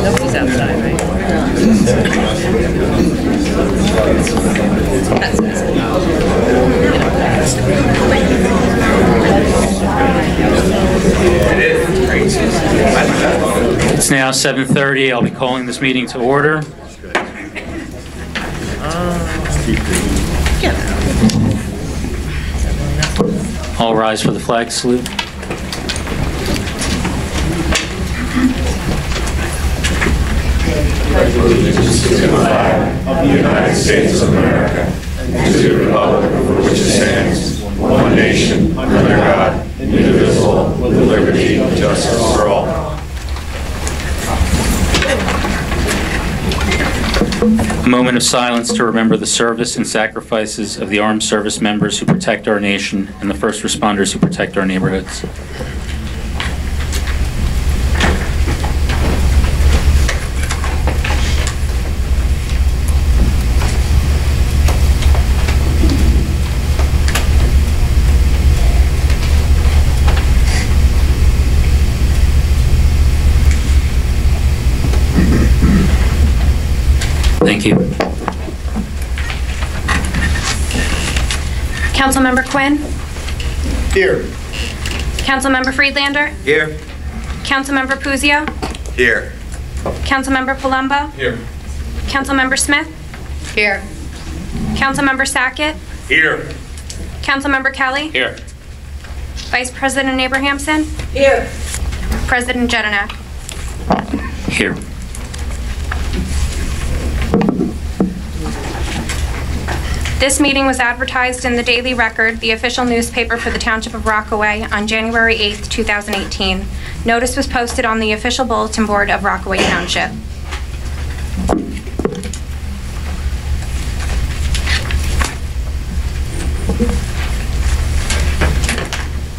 Nobody's outside, right? It's now 7:30. I'll be calling this meeting to order. All rise for the flag salute. Allegiance to the flag of the United States of America and to the republic for which it stands, one nation, under God, indivisible, with liberty and justice for all. A moment of silence to remember the service and sacrifices of the armed service members who protect our nation and the first responders who protect our neighborhoods. Thank you. Councilmember Quinn? Here. Councilmember Friedlander? Here. Councilmember Puzio? Here. Councilmember Palumbo? Here. Councilmember Smith? Here. Councilmember Sackett? Here. Councilmember Kelly? Here. Vice President Abrahamson? Here. President Jedinak? Here. This meeting was advertised in the Daily Record, the official newspaper for the Township of Rockaway, on January 8th, 2018. Notice was posted on the official bulletin board of Rockaway Township.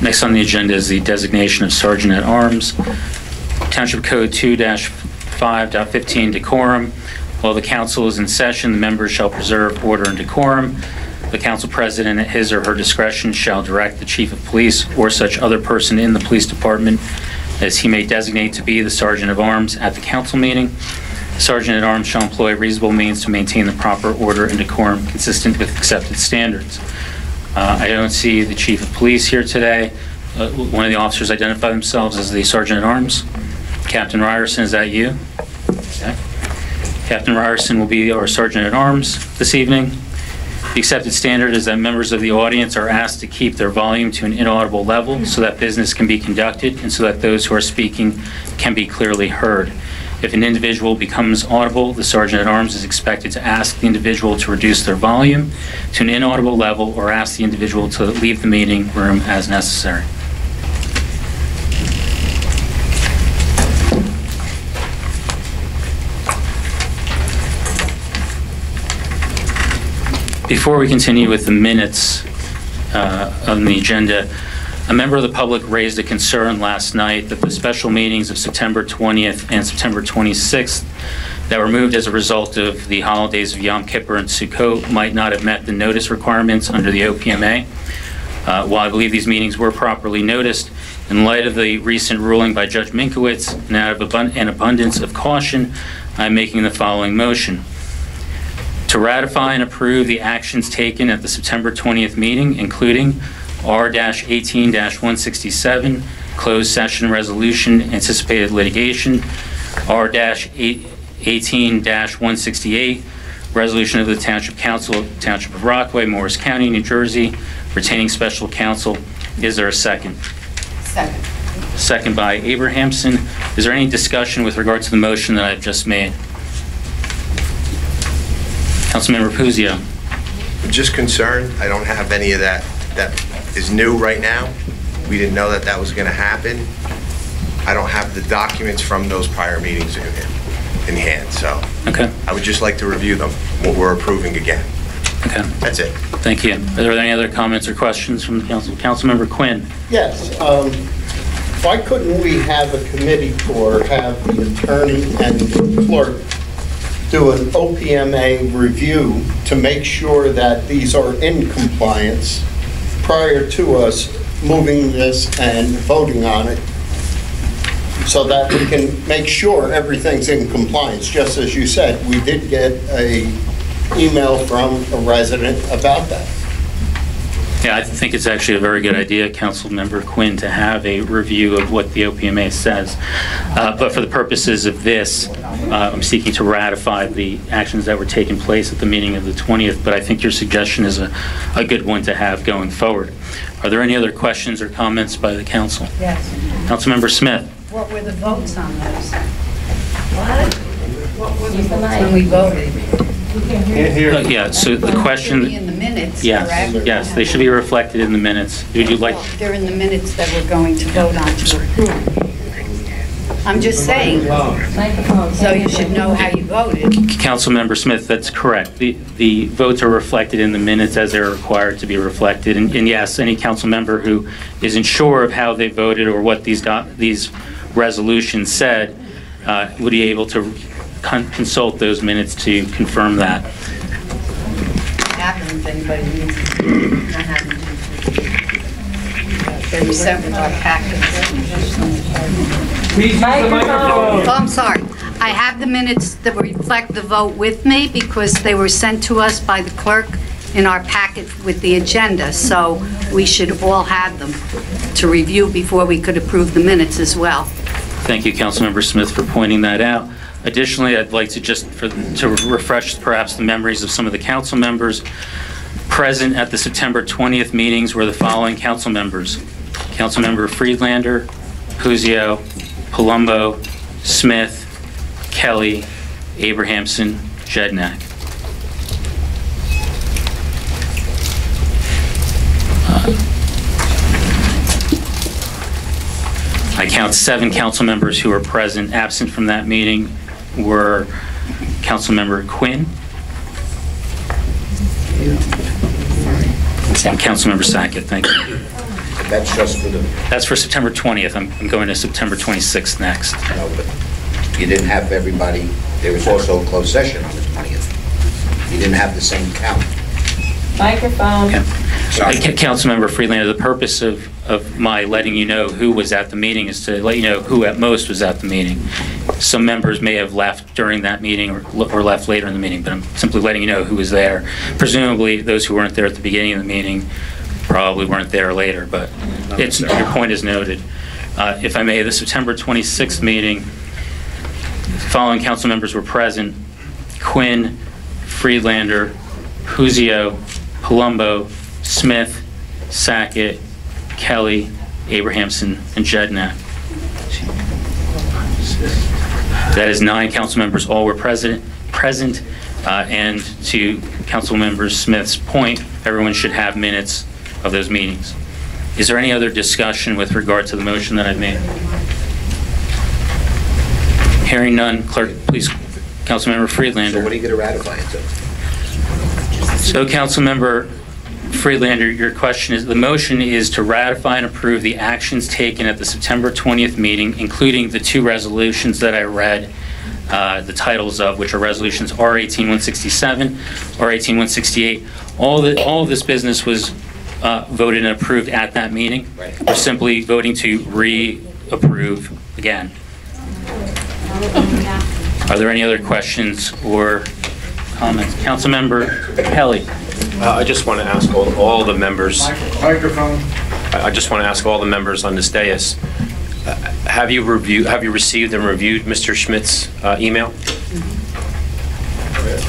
Next on the agenda is the designation of Sergeant at Arms. Township Code 2-5.15 decorum. While the council is in session, the members shall preserve order and decorum. The council president, at his or her discretion, shall direct the chief of police or such other person in the police department as he may designate to be the sergeant of arms at the council meeting. The sergeant at arms shall employ reasonable means to maintain the proper order and decorum consistent with accepted standards. I don't see the chief of police here today. One of the officers identify themselves as the sergeant at arms. Captain Ryerson, is that you? Okay. Captain Ryerson will be our sergeant at arms this evening. The accepted standard is that members of the audience are asked to keep their volume to an inaudible level so that business can be conducted and so that those who are speaking can be clearly heard. If an individual becomes audible, the sergeant at arms is expected to ask the individual to reduce their volume to an inaudible level or ask the individual to leave the meeting room as necessary. Before we continue with the minutes on the agenda, a member of the public raised a concern last night that the special meetings of September 20th and September 26th that were moved as a result of the holidays of Yom Kippur and Sukkot might not have met the notice requirements under the OPMA. While I believe these meetings were properly noticed, in light of the recent ruling by Judge Minkowitz and out of an abundance of caution, I'm making the following motion. To ratify and approve the actions taken at the September 20th meeting, including R-18-167, closed session resolution, anticipated litigation, R-18-168, resolution of the Township Council, Township of Rockaway, Morris County, New Jersey, retaining special counsel. Is there a second? Second. Second by Abrahamson. Is there any discussion with regard to the motion that I've just made? Councilmember Puzio. I'm just concerned. I don't have any of that is new right now. We didn't know that that was going to happen. I don't have the documents from those prior meetings in hand, so Okay. I would just like to review them, what we're approving again. Okay. That's it. Thank you. Are there any other comments or questions from the council? Councilmember Quinn. Yes. Why couldn't we have a committee or have the attorney and the clerk do an OPMA review to make sure that these are in compliance prior to us moving this and voting on it, so that we can make sure everything's in compliance? Just as you said, we did get an email from a resident about that. Yeah, I think it's actually a very good idea, Councilmember Quinn, to have a review of what the OPMA says. But for the purposes of this, I'm seeking to ratify the actions that were taking place at the meeting of the 20th, but I think your suggestion is a good one to have going forward. Are there any other questions or comments by the council? Yes. Councilmember Smith. What were the votes on those? What were the votes when we voted? Yeah, so the question... They're in the minutes, correct? Yes, they should be reflected in the minutes. Would you like... Well, they're in the minutes that we're going to vote on to approve. I'm just saying, so you should know how you voted. Councilmember Smith, that's correct. The votes are reflected in the minutes as they're required to be reflected. And yes, any council member who isn't sure of how they voted or what these resolutions said would be able to consult those minutes to confirm that. Happens, anybody needs to. They were sent with our packets. Oh, I'm sorry. I have the minutes that reflect the vote with me because they were sent to us by the clerk in our packet with the agenda, so we should all have them to review before we could approve the minutes as well. Thank you, Councilmember Smith, for pointing that out. Additionally, I'd like to to refresh perhaps the memories of some of the council members present at the September 20th meetings were the following council members: Councilmember Friedlander, Puzio, Palumbo, Smith, Kelly, Abrahamson, Jednak. I count 7 council members who are present. Absent from that meeting were Councilmember Quinn and Councilmember Sackett. Thank you. That's just for the... That's for September 20th. I'm going to September 26th next. No, but you didn't have everybody. There was also a closed session on the 20th. You didn't have the same count. Microphone. Okay. Sorry. Councilmember Freelander, the purpose of my letting you know who was at the meeting is to let you know who at most was at the meeting. Some members may have left during that meeting or left later in the meeting, but I'm simply letting you know who was there. Presumably, those who weren't there at the beginning of the meeting probably weren't there later, but your point is noted. If I may, the September 26th meeting, the following council members were present: Quinn, Friedlander, Puzio, Palumbo, Smith, Sackett, Kelly, Abrahamson, and Jednak. That is 9 council members. All were present. And to council member Smith's point, everyone should have minutes of those meetings. Is there any other discussion with regard to the motion that I've made? Hearing none, clerk, please. Councilmember Friedlander. So what are you going to ratify it to? So, Councilmember Friedlander, your question is, the motion is to ratify and approve the actions taken at the September 20th meeting, including the 2 resolutions that I read the titles of, which are resolutions R-18-167, R-18-168. All of this business was voted and approved at that meeting. Right. We're simply voting to re-approve again. Are there any other questions or comments? Councilmember Kelly. I just want to ask all the members. Microphone. I just want to ask all the members on this dais. Have you received and reviewed Mr. Schmidt's email? Okay.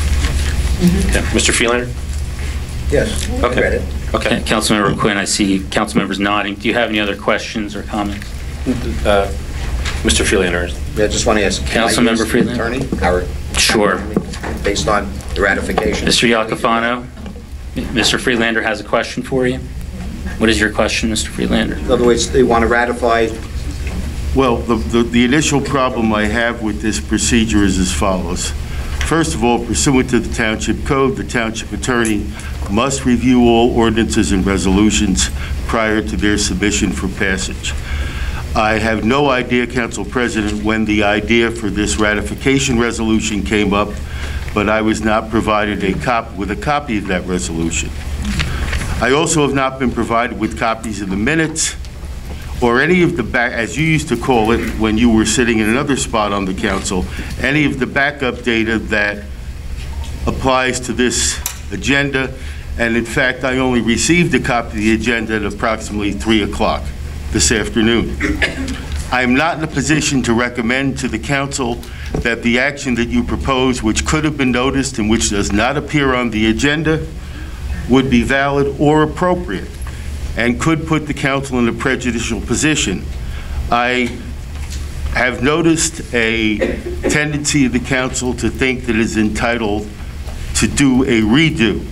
Mr. Freelander? Yes. Okay. I read it. Okay. Councilmember Quinn, I see council members nodding. Do you have any other questions or comments? Mr. Freelander. I just want to ask. Councilmember Freeland. Attorney? Our Sure. based on the ratification. Mr. Iacofano, Mr. Freelander has a question for you. What is your question, Mr. Friedlander? In other words, they want to ratify. Well, the initial problem I have with this procedure is as follows. First of all, pursuant to the Township Code, the Township Attorney must review all ordinances and resolutions prior to their submission for passage. I have no idea, Council President, when the idea for this ratification resolution came up, but I was not provided with a copy of that resolution. I also have not been provided with copies of the minutes or any of the back, as you used to call it when you were sitting in another spot on the council, any of the backup data that applies to this agenda. And in fact, I only received a copy of the agenda at approximately 3 o'clock this afternoon. I am not in a position to recommend to the council that the action that you propose, which could have been noticed and which does not appear on the agenda, would be valid or appropriate and could put the council in a prejudicial position. I have noticed a tendency of the council to think that it is entitled to do a redo.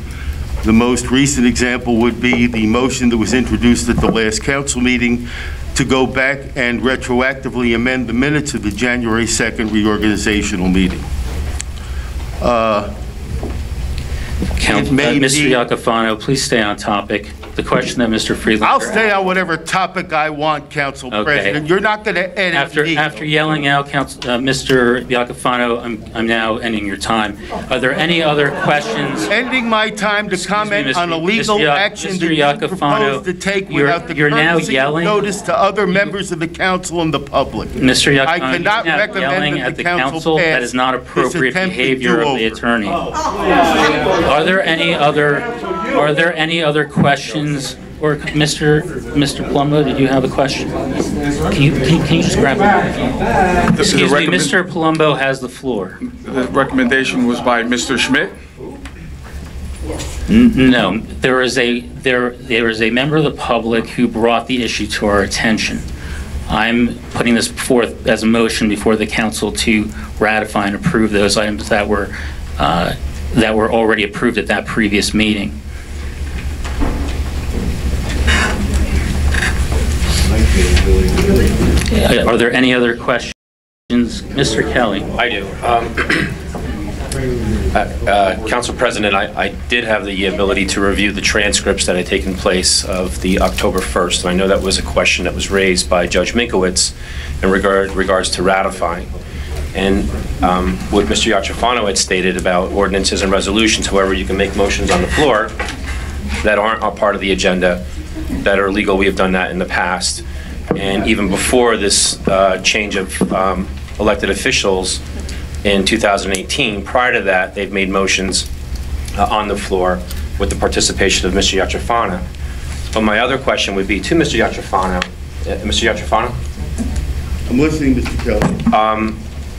The most recent example would be the motion that was introduced at the last council meeting to go back and retroactively amend the minutes of the January 2nd reorganizational meeting. Mr. Iacofano, please stay on topic. The question that Mr. Friedlander... I'll stay on whatever topic I want, Council President. You're not going to edit me. After yelling out, Mr. Iacofano, I'm now ending your time. Are there any other questions? Ending my time to comment on a legal action that you propose to take without the courtesy of notice to other members of the council and the public. Mr. Iacofano, I cannot recommend yelling that at the council council, that is not appropriate behavior of the attorney. Are there any other questions? Or Mr. Palumbo, did you have a question? Can you just grab it? Excuse me, Mr. Palumbo has the floor. The recommendation was by Mr. Schmidt? No, there is a member of the public who brought the issue to our attention. I'm putting this forth as a motion before the council to ratify and approve those items that were already approved at that previous meeting. Are there any other questions? Mr. Kelly. I do. Council President, I did have the ability to review the transcripts that had taken place of the October 1st. And I know that was a question that was raised by Judge Minkowitz in regards to ratifying. And what Mr. Iacofano had stated about ordinances and resolutions, however, you can make motions on the floor that aren't a part of the agenda, that are legal. We have done that in the past. And even before this change of elected officials in 2018, prior to that, they've made motions on the floor with the participation of Mr. Iacofano. But my other question would be to Mr. Iacofano. Mr. Iacofano? I'm listening, Mr. Kelly.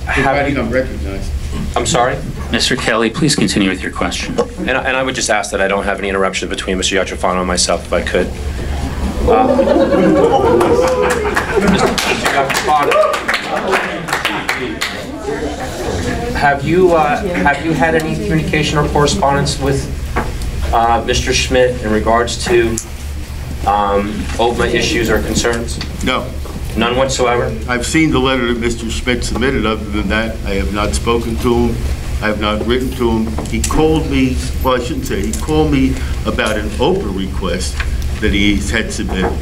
Providing I'm recognized. I'm sorry? Mr. Kelly, please continue with your question. And I would just ask that I don't have any interruption between Mr. Iacofano and myself, if I could. Mr. Iacofano, have you had any communication or correspondence with Mr. Schmidt in regards to OPMA issues or concerns? No. None whatsoever? I've seen the letter that Mr. Schmidt submitted. Other than that, I have not spoken to him. I have not written to him. He called me, well, I shouldn't say, he called me about an OPA request that he had submitted,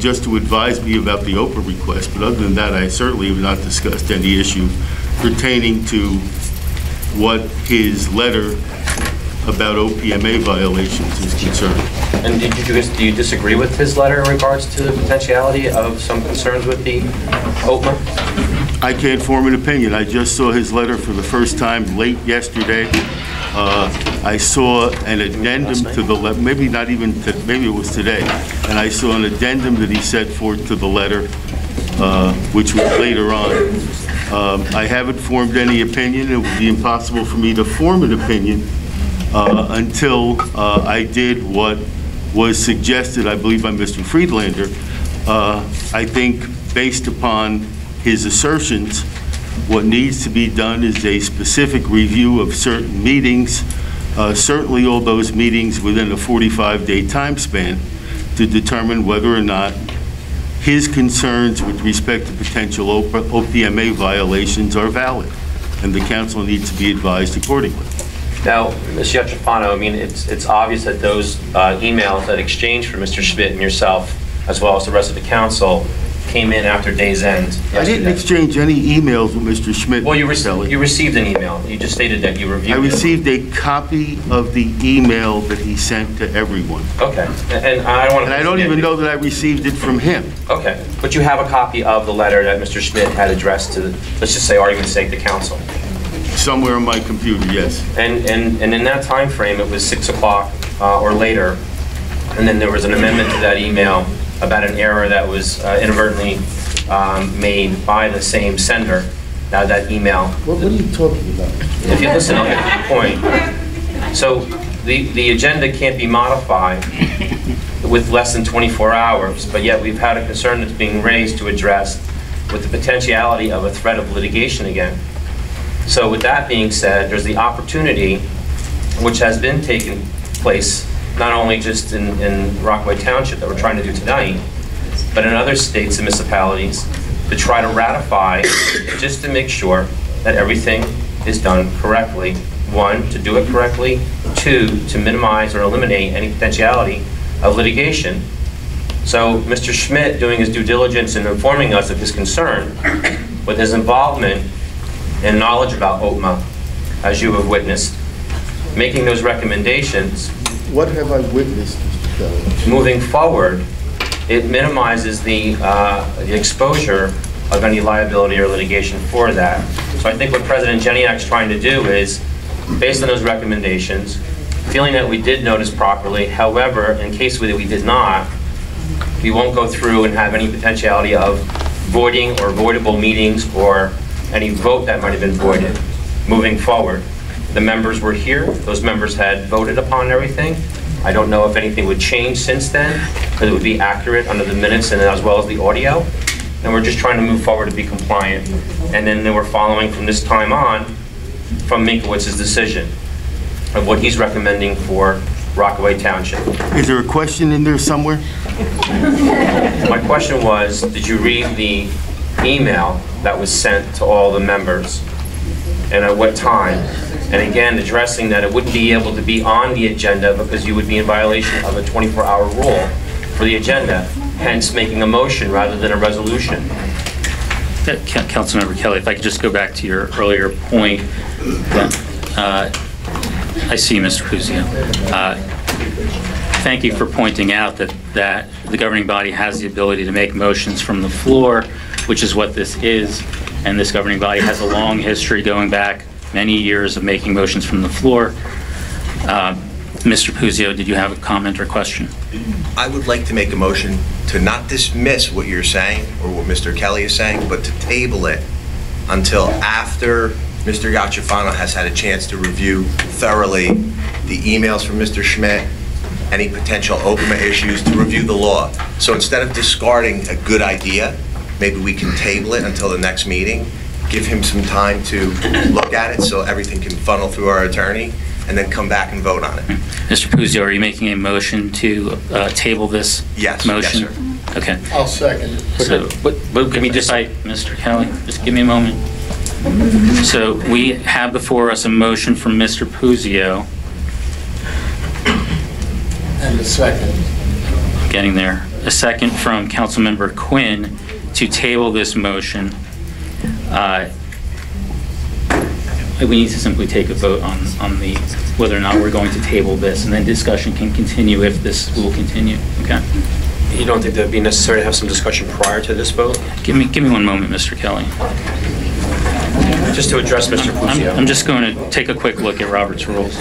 just to advise me about the OPA request. But other than that, I certainly have not discussed any issue pertaining to what his letter about OPMA violations is concerned. And do you disagree with his letter in regards to the potentiality of some concerns with the OPMA? I can't form an opinion. I just saw his letter for the first time late yesterday. I saw an addendum to the letter, maybe not even, maybe it was today, and I saw an addendum that he set forth to the letter, which was later on. I haven't formed any opinion. It would be impossible for me to form an opinion until I did what was suggested, I believe, by Mr. Friedlander. I think based upon his assertions, what needs to be done is a specific review of certain meetings, certainly all those meetings within a 45-day time span, to determine whether or not his concerns with respect to potential OPMA violations are valid, and the council needs to be advised accordingly. Now, Ms. Yetrafano, I mean, it's obvious that those emails that exchanged for Mr. Schmidt and yourself, as well as the rest of the council, came in after day's end yesterday. I didn't exchange any emails with Mr. Schmidt. Well, you received an email. You just stated that you reviewed it. I received a copy of the email that he sent to everyone. Okay, and I don't want to... And I don't even know that I received it from him. Okay, but you have a copy of the letter that Mr. Schmidt had addressed to, let's just say, argument's sake, the council. Somewhere on my computer, yes. And in that time frame, it was 6 o'clock or later, and then there was an amendment to that email about an error that was inadvertently made by the same sender. Now that email... What are you talking about? If you listen, I'll get to the point. So the agenda can't be modified with less than 24 hours, but yet we've had a concern that's being raised to address with the potentiality of a threat of litigation again. So with that being said, there's the opportunity, which has been taking place not only just in Rockaway Township that we're trying to do tonight, but in other states and municipalities to try to ratify just to make sure that everything is done correctly. One, to do it correctly. Two, to minimize or eliminate any potentiality of litigation. So Mr. Schmidt doing his due diligence and informing us of his concern with his involvement and knowledge about OPMA, as you have witnessed, making those recommendations. What have I witnessed, Mr. Kelly? Moving forward, it minimizes the exposure of any liability or litigation for that. So I think what President Jeniak's trying to do is, based on those recommendations, feeling that we did notice properly, however, in case we did not, we won't go through and have any potentiality of voiding or voidable meetings or any vote that might have been voided moving forward. The members were here. Those members had voted upon everything. I don't know if anything would change since then, because it would be accurate under the minutes and as well as the audio. And we're just trying to move forward to be compliant. And then they were following from this time on from Minkowitz's decision of what he's recommending for Rockaway Township. Is there a question in there somewhere? My question was, did you read the email that was sent to all the members, and at what time? And again, addressing that it wouldn't be able to be on the agenda because you would be in violation of a 24-hour rule for the agenda, hence making a motion rather than a resolution. Councilmember Kelly, if I could just go back to your earlier point, I see you, Mr. Puzio. Thank you for pointing out that the governing body has the ability to make motions from the floor, which is what this is, and this governing body has a long history going back many years of making motions from the floor. Mr. Puzio, did you have a comment or question? I would like to make a motion to not dismiss what you're saying or what Mr. Kelly is saying, but to table it until after Mr. Yetrafano has had a chance to review thoroughly the emails from Mr. Schmidt, any potential OPMA issues, to review the law. So instead of discarding a good idea, maybe we can table it until the next meeting, give him some time to look at it so everything can funnel through our attorney, and then come back and vote on it. Mr. Puzio, are you making a motion to table this motion? Yes, sir. Okay. I'll second it. So, but can we just cite, Mr. Kelly? Just give me a moment. So we have before us a motion from Mr. Puzio. And a second. Getting there. A second from Councilmember Quinn to table this motion. We need to simply take a vote on the whether or not we're going to table this, and then discussion can continue if this will continue. Okay. You don't think that would be necessary to have some discussion prior to this vote? Give me 1 moment, Mr. Kelly. Just to address Mr. Puzio. I'm just going to take a quick look at Robert's rules.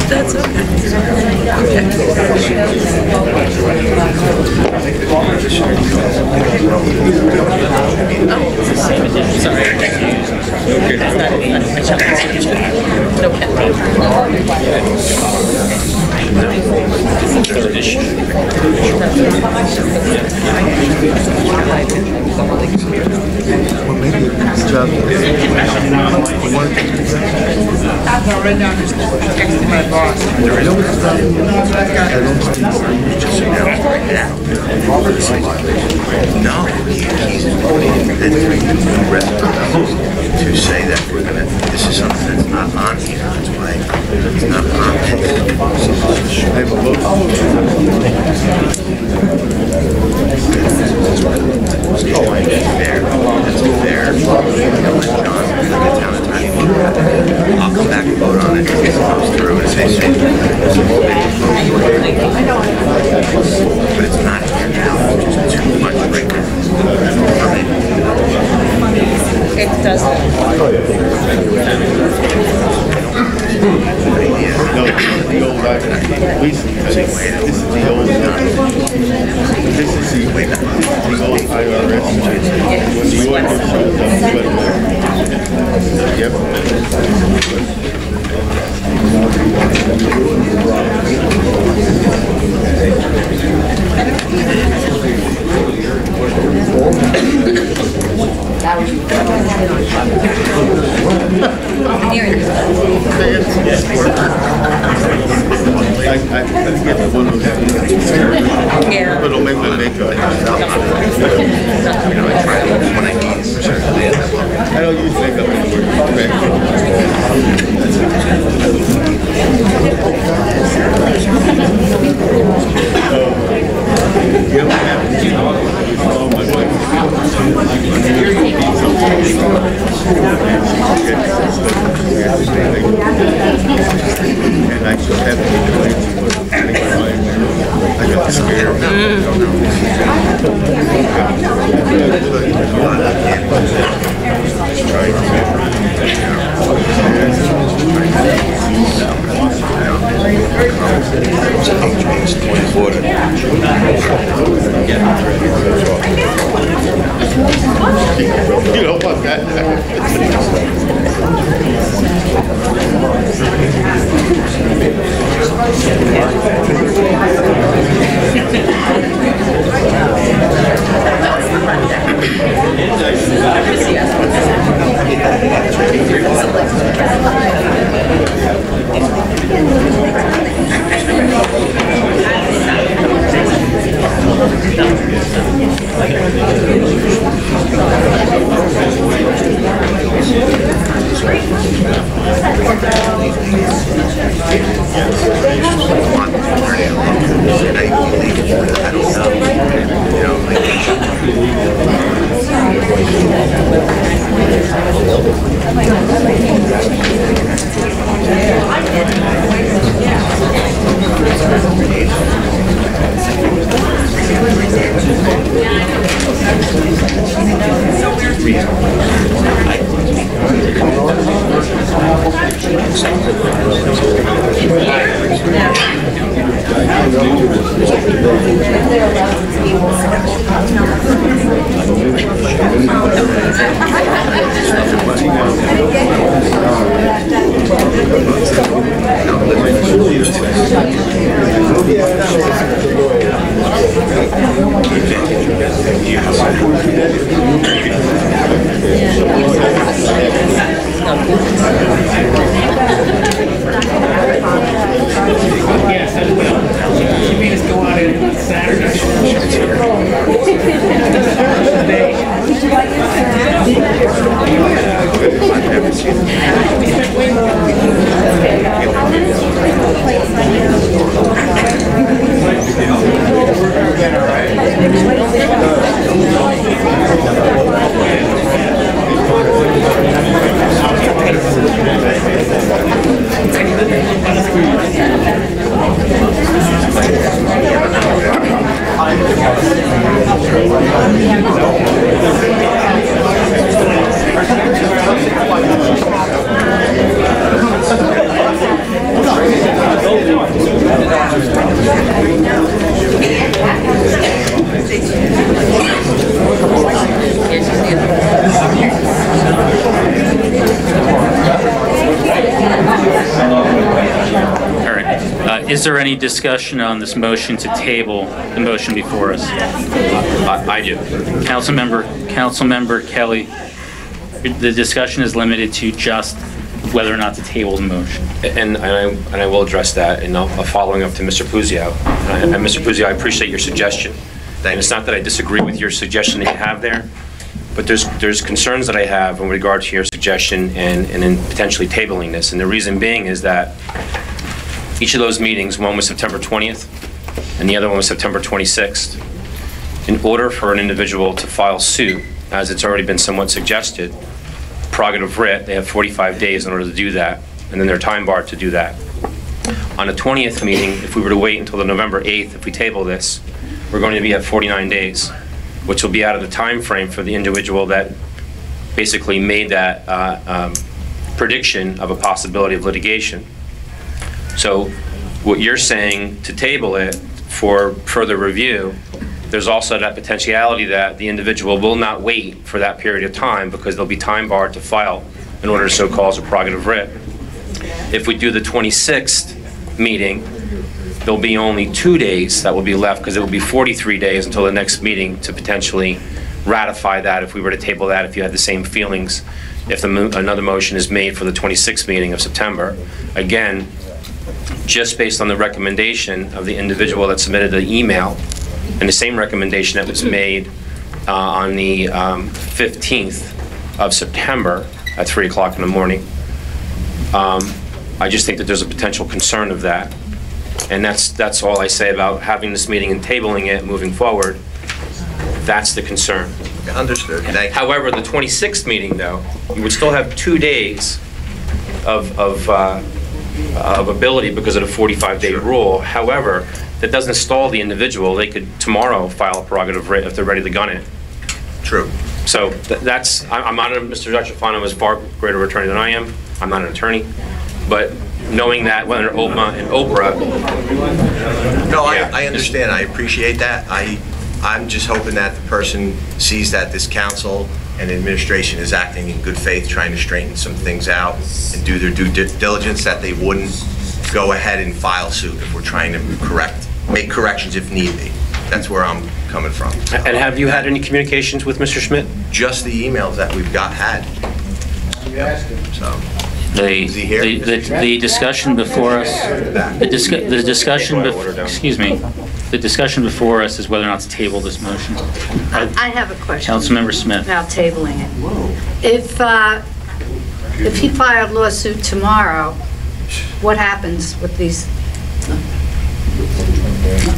That's okay. Well, maybe it's job. right now, just texting my boss. No, he's to say that we're gonna, this is something that's not on here, that's why it's not on this. I have a vote. I'll come back and vote on it if it goes through and say, but it's not here now, which is too much right now. It doesn't. No, this is the old this is the old this is the old IRS. When the order shows up, yep. I get one of those. Yeah. But it'll make my makeup. I don't use makeup anymore. You know what happens? Oh, my wife. And I still have to I got scared. You don't want that. Is there any discussion on this motion to table the motion before us? I do. Councilmember Kelly, the discussion is limited to just whether or not to table the motion. And I will address that, and following up to Mr. Puzio. And Mr. Puzio, I appreciate your suggestion. And it's not that I disagree with your suggestion that you have there, but there's concerns that I have in regard to your suggestion and in potentially tabling this. And the reason being is that each of those meetings, one was September 20th, and the other one was September 26th. In order for an individual to file suit, as it's already been somewhat suggested, prerogative writ, they have 45 days in order to do that, and then they're time barred to do that. On the 20th meeting, if we were to wait until the November 8th, if we table this, we're going to be at 49 days, which will be out of the time frame for the individual that basically made that prediction of a possibility of litigation. So what you're saying to table it for further review, there's also that potentiality that the individual will not wait for that period of time because they'll be time barred to file in order to so cause a prerogative writ. If we do the 26th meeting, there'll be only 2 days that will be left because it will be 43 days until the next meeting to potentially ratify that if we were to table that, if you had the same feelings, if another motion is made for the 26th meeting of September. Again, just based on the recommendation of the individual that submitted the email and the same recommendation that was made on the 15th of September at 3 o'clock in the morning. I just think that there's a potential concern of that. And that's all I say about having this meeting and tabling it moving forward. That's the concern. Understood. Thank you. However, the 26th meeting, though, you would still have 2 days of ability because of the 45-day rule. However, that doesn't stall the individual. They could tomorrow file a prerogative writ if they're ready to gun it. True. So I'm not Mr. Giaccioffano is far greater attorney than I am. I'm not an attorney. But knowing that whether OPMA and Oprah. No, I understand. I appreciate that. I'm just hoping that the person sees that this council and administration is acting in good faith, trying to straighten some things out and do their due diligence, that they wouldn't go ahead and file suit if we're trying to make corrections if need be. That's where I'm coming from. And have you had any communications with Mr. Schmidt? Just the emails that we've had. So. The discussion before us, the discussion before us is whether or not to table this motion. I have a question. Councilmember Smith. About tabling it. If he filed a lawsuit tomorrow, what happens with these?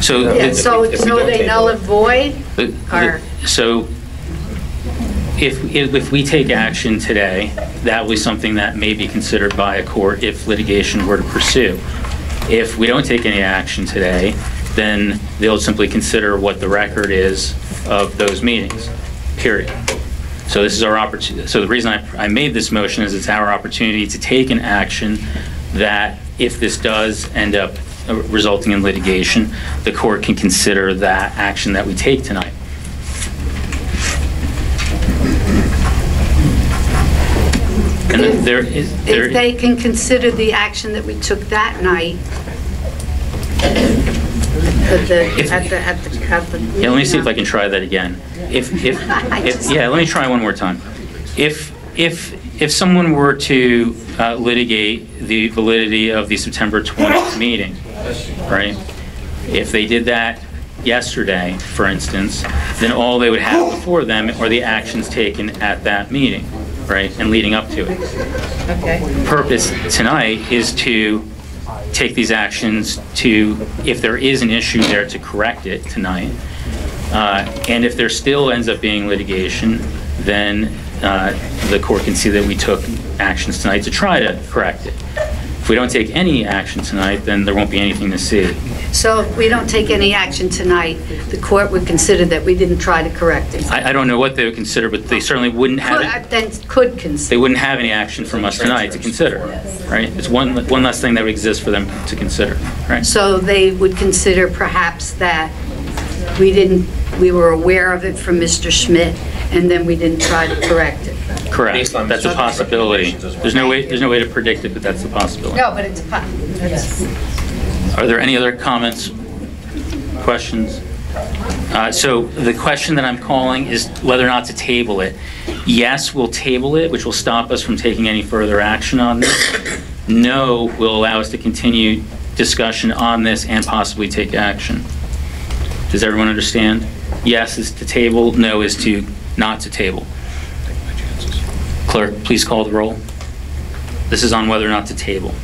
So they null and void? So if we take action today, that will be something that may be considered by a court if litigation were to pursue. If we don't take any action today, then they'll simply consider what the record is of those meetings, period. So this is our opportunity. So the reason I made this motion is it's our opportunity to take an action that if this does end up resulting in litigation, the court can consider that action that we take tonight. And if they can consider the action that we took that night, let me see if I can try that again. Let me try one more time. If someone were to litigate the validity of the September 20th meeting, right? If they did that yesterday, for instance, then all they would have before them are the actions taken at that meeting, right, and leading up to it. Okay. Purpose tonight is to take these actions to, if there is an issue there, to correct it tonight. And if there still ends up being litigation, then the court can see that we took actions tonight to try to correct it. If we don't take any action tonight, then there won't be anything to see. So if we don't take any action tonight, the court would consider that we didn't try to correct it? I don't know what they would consider, but they certainly wouldn't have it. Then could consider. They wouldn't have any action from us tonight to consider, right? It's one less thing that would exist for them to consider, right? So they would consider perhaps that we were aware of it from Mr. Schmidt, and then we didn't try to correct it. Correct. That's a possibility. There's no way to predict it, but that's a possibility. No, but it's a possibility. Are there any other comments, questions? So the question that I'm calling is whether or not to table it. Yes, we'll table it, which will stop us from taking any further action on this. No will allow us to continue discussion on this and possibly take action. Does everyone understand? Yes is to table, no is to not to table. Clerk, please call the roll. This is on whether or not to table.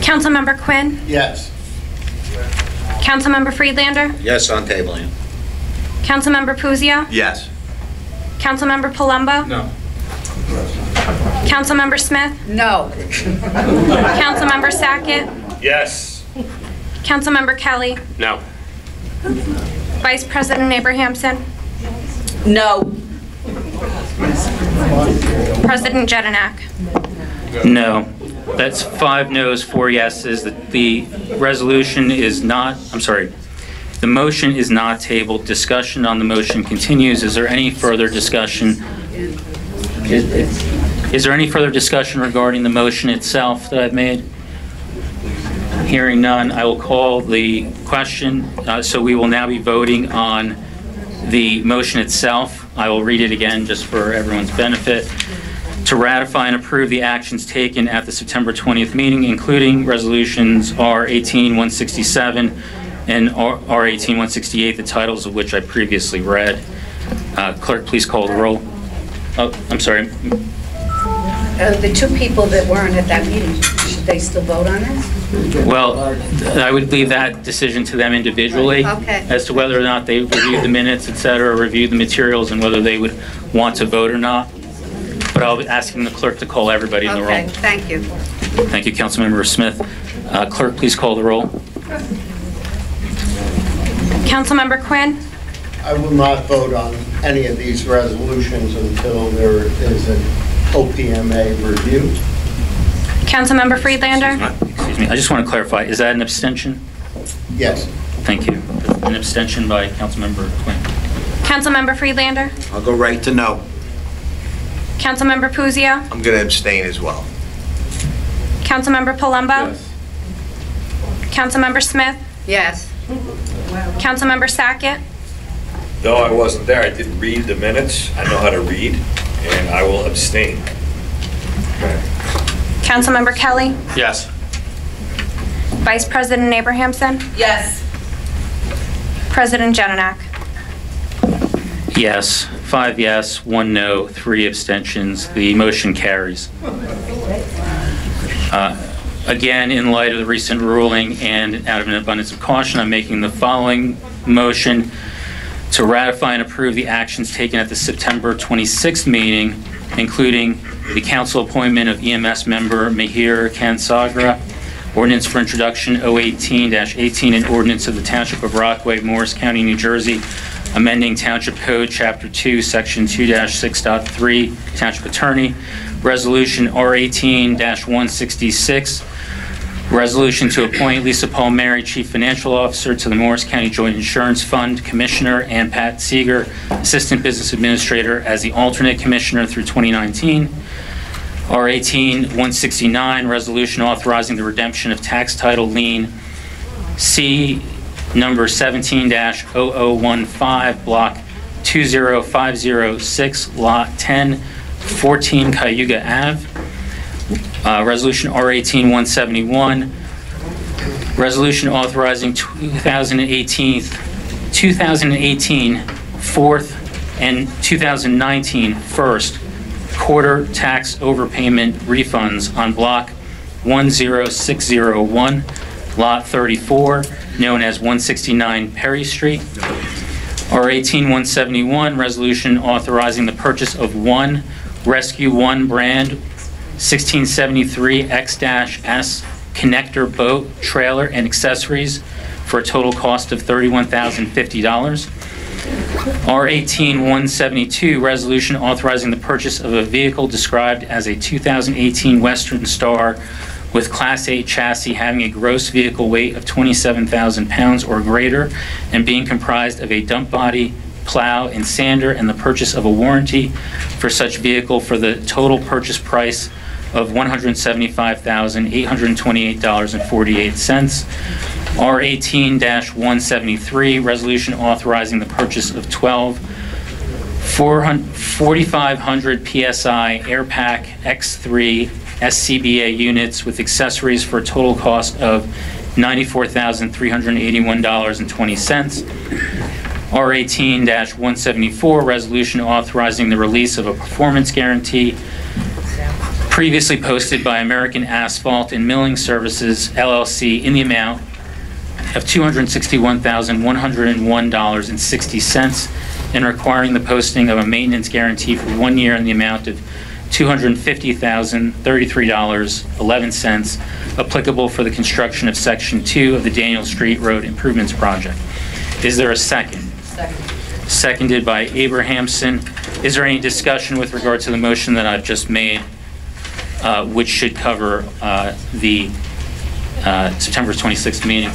Councilmember Quinn? Yes. Councilmember Friedlander? Yes, on tabling. Councilmember Puzio? Yes. Councilmember Palumbo? No. Councilmember Smith? No. Councilmember Sackett? Yes. Councilmember Kelly? No. Vice President Abrahamson? No. President Jedinak? No. That's 5 noes, 4 yeses. The resolution is not, I'm sorry, the motion is not tabled. Discussion on the motion continues. Is there any further discussion? Is there any further discussion regarding the motion itself that I've made? Hearing none, I will call the question. So we will now be voting on the motion itself. I will read it again just for everyone's benefit. To ratify and approve the actions taken at the September 20th meeting, including resolutions R-18-167 and R-18-168, the titles of which I previously read. Clerk, please call the roll. Oh, I'm sorry. The 2 people that weren't at that meeting, should they still vote on this? Well, I would leave that decision to them individually. Okay. As to whether or not they reviewed the minutes, et cetera, reviewed the materials, and whether they would want to vote or not. But I'll be asking the clerk to call everybody in the roll. Okay, thank you. Thank you, Councilmember Smith. Clerk, please call the roll. Councilmember Quinn? I will not vote on any of these resolutions until there is an OPMA review. Councilmember Friedlander? Excuse me, I just want to clarify, is that an abstention? Yes. Thank you. An abstention by Councilmember Quinn. Councilmember Friedlander? I'll go right to no. Councilmember Puzio? I'm going to abstain as well. Councilmember Palumbo? Yes. Councilmember Smith? Yes. Councilmember Sackett? Though I wasn't there, I did read the minutes. I know how to read, and I will abstain. Councilmember Kelly? Yes. Vice President Abrahamson? Yes. President Jedinak? Yes. 5 yes, 1 no, 3 abstentions. The motion carries. Again, in light of the recent ruling and out of an abundance of caution, I'm making the following motion to ratify and approve the actions taken at the September 26th meeting, including the council appointment of EMS member Mihir Kansagra, ordinance for introduction 018-18, an ordinance of the Township of Rockaway, Morris County, New Jersey, amending Township Code, Chapter 2, Section 2-6.3, Township Attorney, Resolution R-18-166, resolution to appoint Lisa Palmieri, Chief Financial Officer, to the Morris County Joint Insurance Fund Commissioner, and Pat Seeger, Assistant Business Administrator, as the alternate commissioner through 2019. R-18-169, resolution authorizing the redemption of tax title lien C number 17-0015, block 20506, lot 10, 14 Cayuga Ave. Resolution R-18-171, resolution authorizing 2018 fourth and 2019 first quarter tax overpayment refunds on block 10601, lot 34, known as 169 Perry Street. R-18-171, resolution authorizing the purchase of one Rescue One brand 1673 X-S connector boat, trailer, and accessories for a total cost of $31,050. R-18-172, resolution authorizing the purchase of a vehicle described as a 2018 Western Star with Class 8 chassis having a gross vehicle weight of 27,000 pounds or greater and being comprised of a dump body, plow, and sander, and the purchase of a warranty for such vehicle for the total purchase price of $175,828.48. R-18-173, resolution authorizing the purchase of 12 4,500 PSI Air Pack X3 SCBA units with accessories for a total cost of $94,381.20. R18-174, resolution authorizing the release of a performance guarantee previously posted by American Asphalt and Milling Services, LLC, in the amount of $261,101.60 and requiring the posting of a maintenance guarantee for 1 year in the amount of $250,033.11 applicable for the construction of Section 2 of the Daniel Street Road Improvements Project. Is there a second? Second. Seconded by Abrahamson. Is there any discussion with regard to the motion that I've just made, which should cover the September 26th meeting?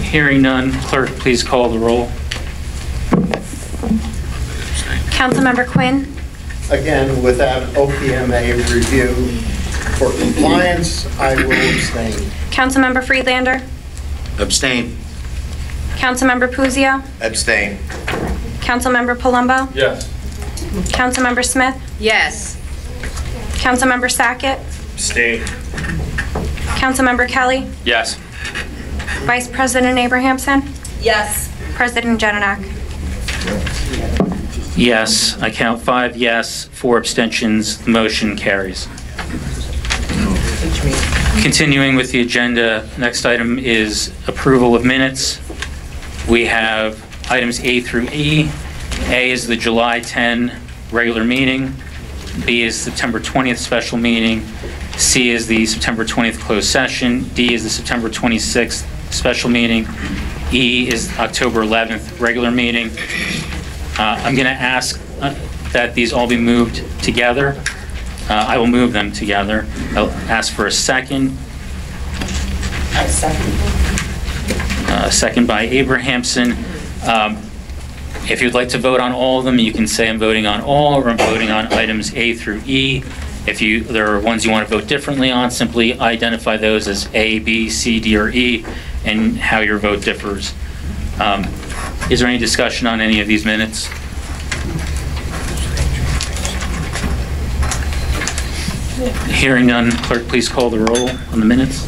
Hearing none, clerk, please call the roll. Councilmember Quinn. Again, without OPMA review for compliance, I will abstain. Councilmember Friedlander. Abstain. Councilmember Puzzio. Abstain. Councilmember Palumbo. Yes. Councilmember Smith. Yes. Councilmember Sackett. Abstain. Councilmember Kelly. Yes. Vice President Abrahamson. Yes. President Jenanak. Yes, I count 5 yes, 4 abstentions. The motion carries. Continuing with the agenda, next item is approval of minutes. We have items A through E. A is the July 10 regular meeting. B is September 20th special meeting. C is the September 20th closed session. D is the September 26th special meeting. E is October 11th regular meeting. I'm going to ask that these all be moved together. I will move them together. I'll ask for a second. I second. Second by Abrahamson. If you'd like to vote on all of them, you can say I'm voting on all, or I'm voting on items A through E. If there are ones you want to vote differently on, simply identify those as A, B, C, D, or E, and how your vote differs. Is there any discussion on any of these minutes? Hearing none, clerk, please call the roll on the minutes.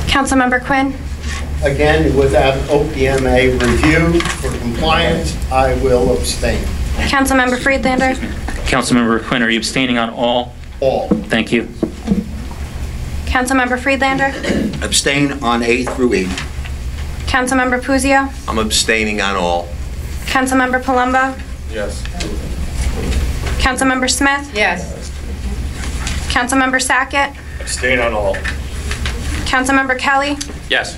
Councilmember Quinn. Again, without OPMA review for compliance, I will abstain. Councilmember Friedlander. Councilmember Quinn, are you abstaining on all? All. Thank you. Councilmember Friedlander. Abstain on A through E. Councilmember Puzzio. I'm abstaining on all. Councilmember Palumbo. Yes. Councilmember Smith. Yes. Councilmember Sackett. Abstain on all. Councilmember Kelly. Yes.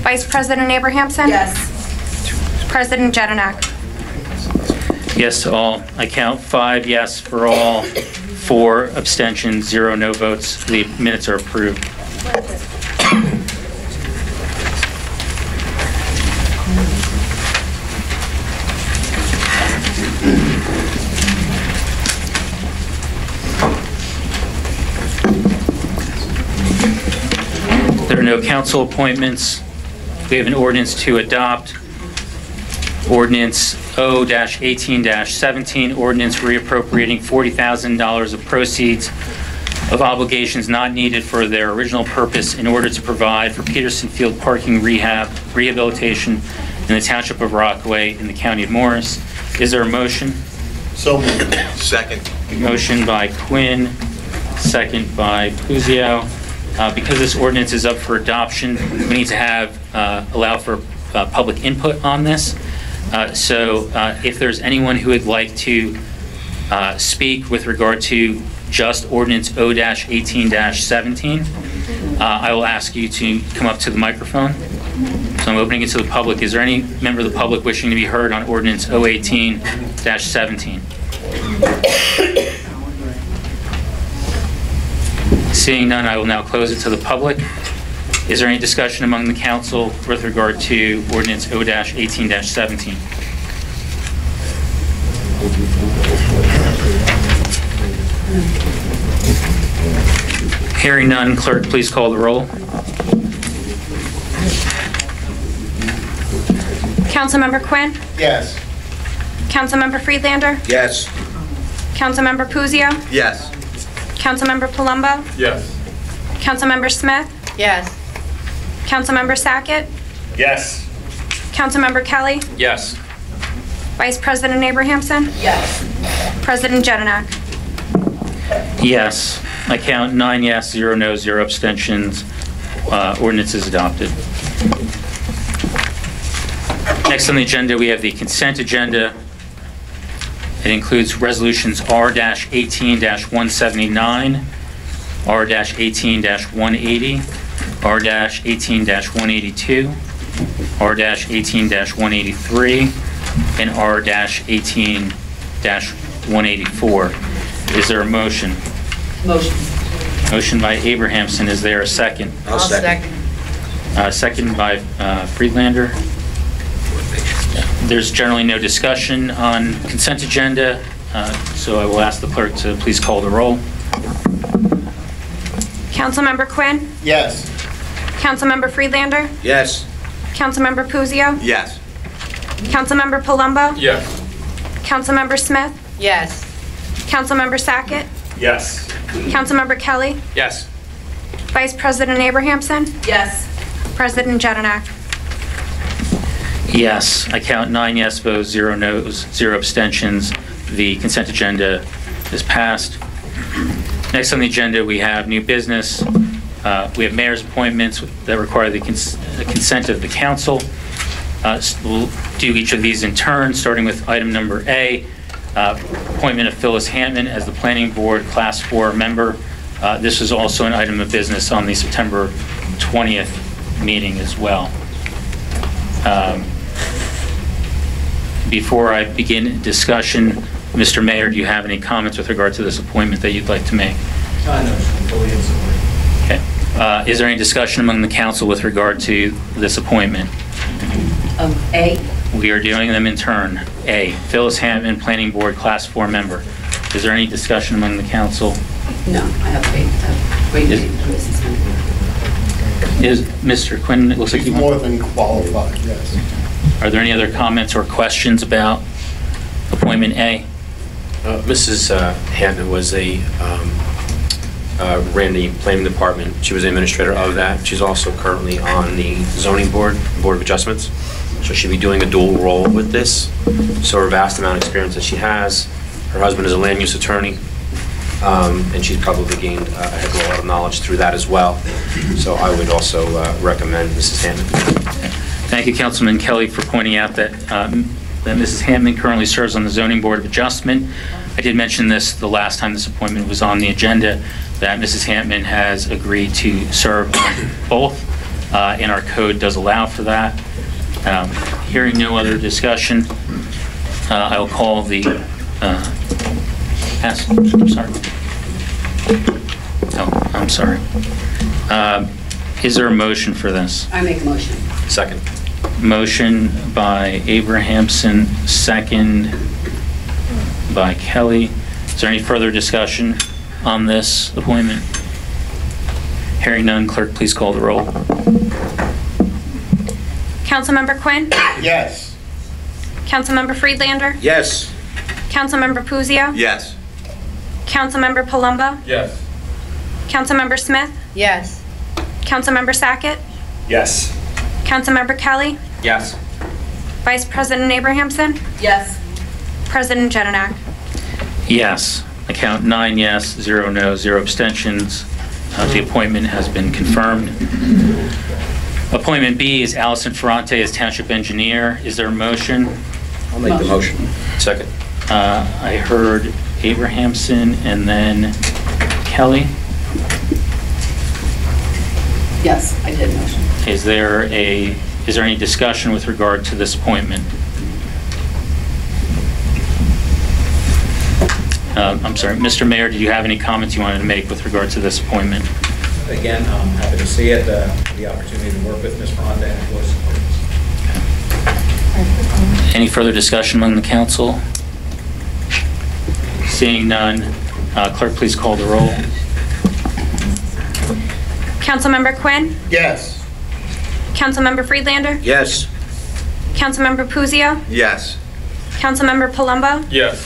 Vice President Abrahamson. Yes. President Jenanak. Yes to all. I count 5 yes for all, 4 abstentions, 0 no votes. The minutes are approved. There are no council appointments. We have an ordinance to adopt. Ordinance O-18-17, ordinance reappropriating $40,000 of proceeds of obligations not needed for their original purpose in order to provide for Peterson Field parking rehabilitation in the Township of Rockaway in the County of Morris. Is there a motion? So moved. Second. Motion by Quinn, second by Puzzio. Because this ordinance is up for adoption, we need to allow for public input on this. So if there's anyone who would like to speak with regard to just ordinance O-18-17, I will ask you to come up to the microphone. So I'm opening it to the public. Is there any member of the public wishing to be heard on ordinance O-18-17? Seeing none, I will now close it to the public. Is there any discussion among the council with regard to ordinance O-18-17? Hearing none, clerk, please call the roll. Councilmember Quinn? Yes. Councilmember Friedlander? Yes. Councilmember Puzo? Yes. Councilmember Palumbo? Yes. Councilmember Smith? Yes. Councilmember Sackett? Yes. Councilmember Kelly? Yes. Vice President Abrahamson? Yes. President Jedenak? Yes. I count 9 yes, 0 no, 0 abstentions. Ordinance is adopted. Next on the agenda, we have the consent agenda. It includes resolutions R-18-179, R-18-180, R-18-182, R-18-183, and R-18-184. Is there a motion? Motion. Motion by Abrahamson. Is there a second? I'll second. Second by Friedlander. There's generally no discussion on consent agenda, so I will ask the clerk to please call the roll. Councilmember Quinn? Yes. Councilmember Friedlander? Yes. Councilmember Puzo? Yes. Councilmember Palumbo? Yes. Councilmember Smith? Yes. Councilmember Sackett? Yes. Councilmember Kelly? Yes. Vice President Abrahamson? Yes. President Jedenak? Yes, I count 9 yes votes, 0 no's, 0 abstentions. The consent agenda is passed. Next on the agenda, we have new business. We have mayor's appointments that require the consent of the council. We'll do each of these in turn, starting with item number A, appointment of Phyllis Hampton as the Planning Board Class 4 member. This was also an item of business on the September 20th meeting as well. Before I begin discussion, Mr. Mayor, do you have any comments with regard to this appointment that you'd like to make? No, fully in support. Okay. Is there any discussion among the council with regard to this appointment? A? We are doing them in turn. A, Phyllis Hampton, Planning Board Class 4 member. Is there any discussion among the council? No, I have great name for Mrs. Hampton. Is Mr. Quinn, it looks like He's you more want... than qualified, yes. Are there any other comments or questions about appointment A? Mrs. Hampton was ran the planning department. She was the administrator of that. She's also currently on the zoning board, Board of Adjustments. So she'll be doing a dual role with this. So her vast amount of experience that she has. Her husband is a land use attorney, and she's probably gained a heck of a lot of knowledge through that as well. So I would also recommend Mrs. Hampton. Thank you, Councilman Kelly, for pointing out that that Mrs. Hampton currently serves on the Zoning Board of Adjustment. I did mention this the last time this appointment was on the agenda, that Mrs. Hampton has agreed to serve on both, and our code does allow for that. Hearing no other discussion, I will call the... I'm sorry. Oh, I'm sorry. Is there a motion for this? I make a motion. Second. Motion by Abrahamson, second by Kelly. Is there any further discussion on this appointment? Hearing none, clerk, please call the roll. Councilmember Quinn? Yes. Councilmember Friedlander? Yes. Councilmember Puzo? Yes. Councilmember Palumbo? Yes. Councilmember Smith? Yes. Councilmember Sackett? Yes. Councilmember Kelly? Yes. Vice President Abrahamson? Yes. President Jedenak? Yes. I count 9 yes, 0 no, 0 abstentions. The appointment has been confirmed. Appointment B is Allison Ferrante as Township Engineer. Is there a motion? I'll make the motion. Second. I heard Abrahamson and then Kelly. Yes, I did motion. Is there any discussion with regard to this appointment? I'm sorry, Mr. Mayor, did you have any comments you wanted to make with regard to this appointment? Again, I'm happy to see it, the opportunity to work with Ms. Ferrante and voice support. Any further discussion among the council? Seeing none, clerk, please call the roll. Councilmember Quinn? Yes. Councilmember Friedlander? Yes. Councilmember Puccio? Yes. Councilmember Palumbo? Yes.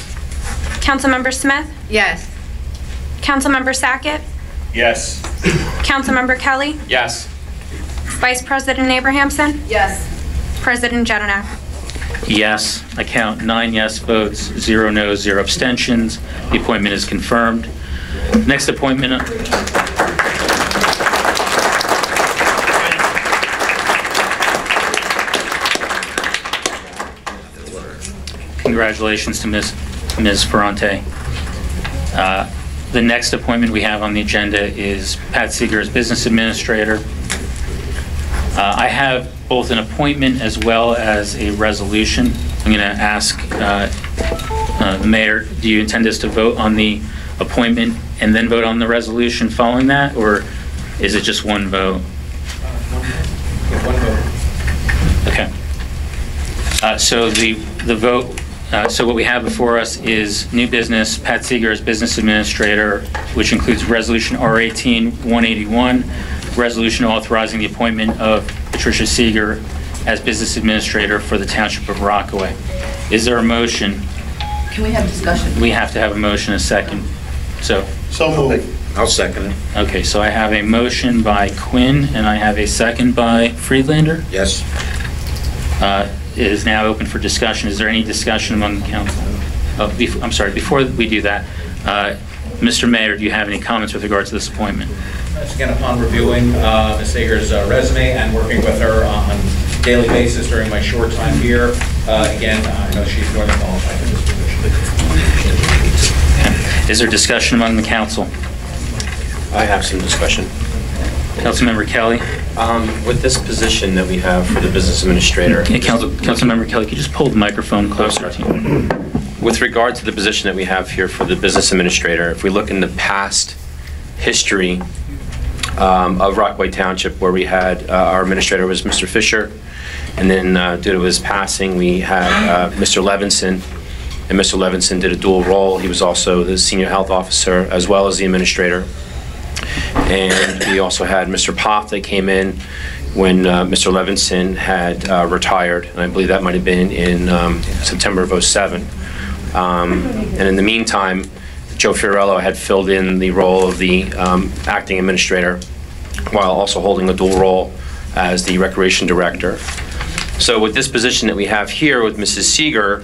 Councilmember Smith? Yes. Councilmember Sackett? Yes. Councilmember Kelly? Yes. Vice President Abrahamson? Yes. President Jedenak? Yes. I count 9 yes votes, 0 no's, 0 abstentions. The appointment is confirmed. Next appointment. Congratulations to Ms. Ferrante. The next appointment we have on the agenda is Pat Seeger as Business Administrator. I have both an appointment as well as a resolution. I'm going to ask the mayor, do you intend us to vote on the appointment and then vote on the resolution following that, or is it just one vote? One vote. Okay. So the vote, so what we have before us is new business, Pat Seeger as Business Administrator, which includes Resolution R18-181, resolution authorizing the appointment of Patricia Seeger as Business Administrator for the Township of Rockaway. Is there a motion? Can we have discussion? We have to have a motion, a second. So moved. I'll second it. okay, so I have a motion by Quinn and I have a second by Friedlander. Yes. It is now open for discussion. Is there any discussion among the council? I'm sorry, before we do that, Mr. Mayor, do you have any comments with regard to this appointment? Once again, upon reviewing Ms. Seeger's resume and working with her on a daily basis during my short time here, again, I know she's more than qualified for this position. Is there discussion among the council? I have some discussion. Councilmember Kelly? With this position that we have for the business administrator. Yeah, Councilmember Kelly, could you just pull the microphone closer to you? With regard to the position that we have here for the business administrator, if we look in the past history of Rockaway Township, where we had our administrator was Mr. Fisher, and then due to his passing, we had Mr. Levinson, and Mr. Levinson did a dual role. He was also the senior health officer as well as the administrator. And we also had Mr. Poff that came in when Mr. Levinson had retired, and I believe that might have been in September of '07. And in the meantime, Joe Fiorello had filled in the role of the acting administrator while also holding a dual role as the recreation director. So with this position that we have here with Mrs. Seeger,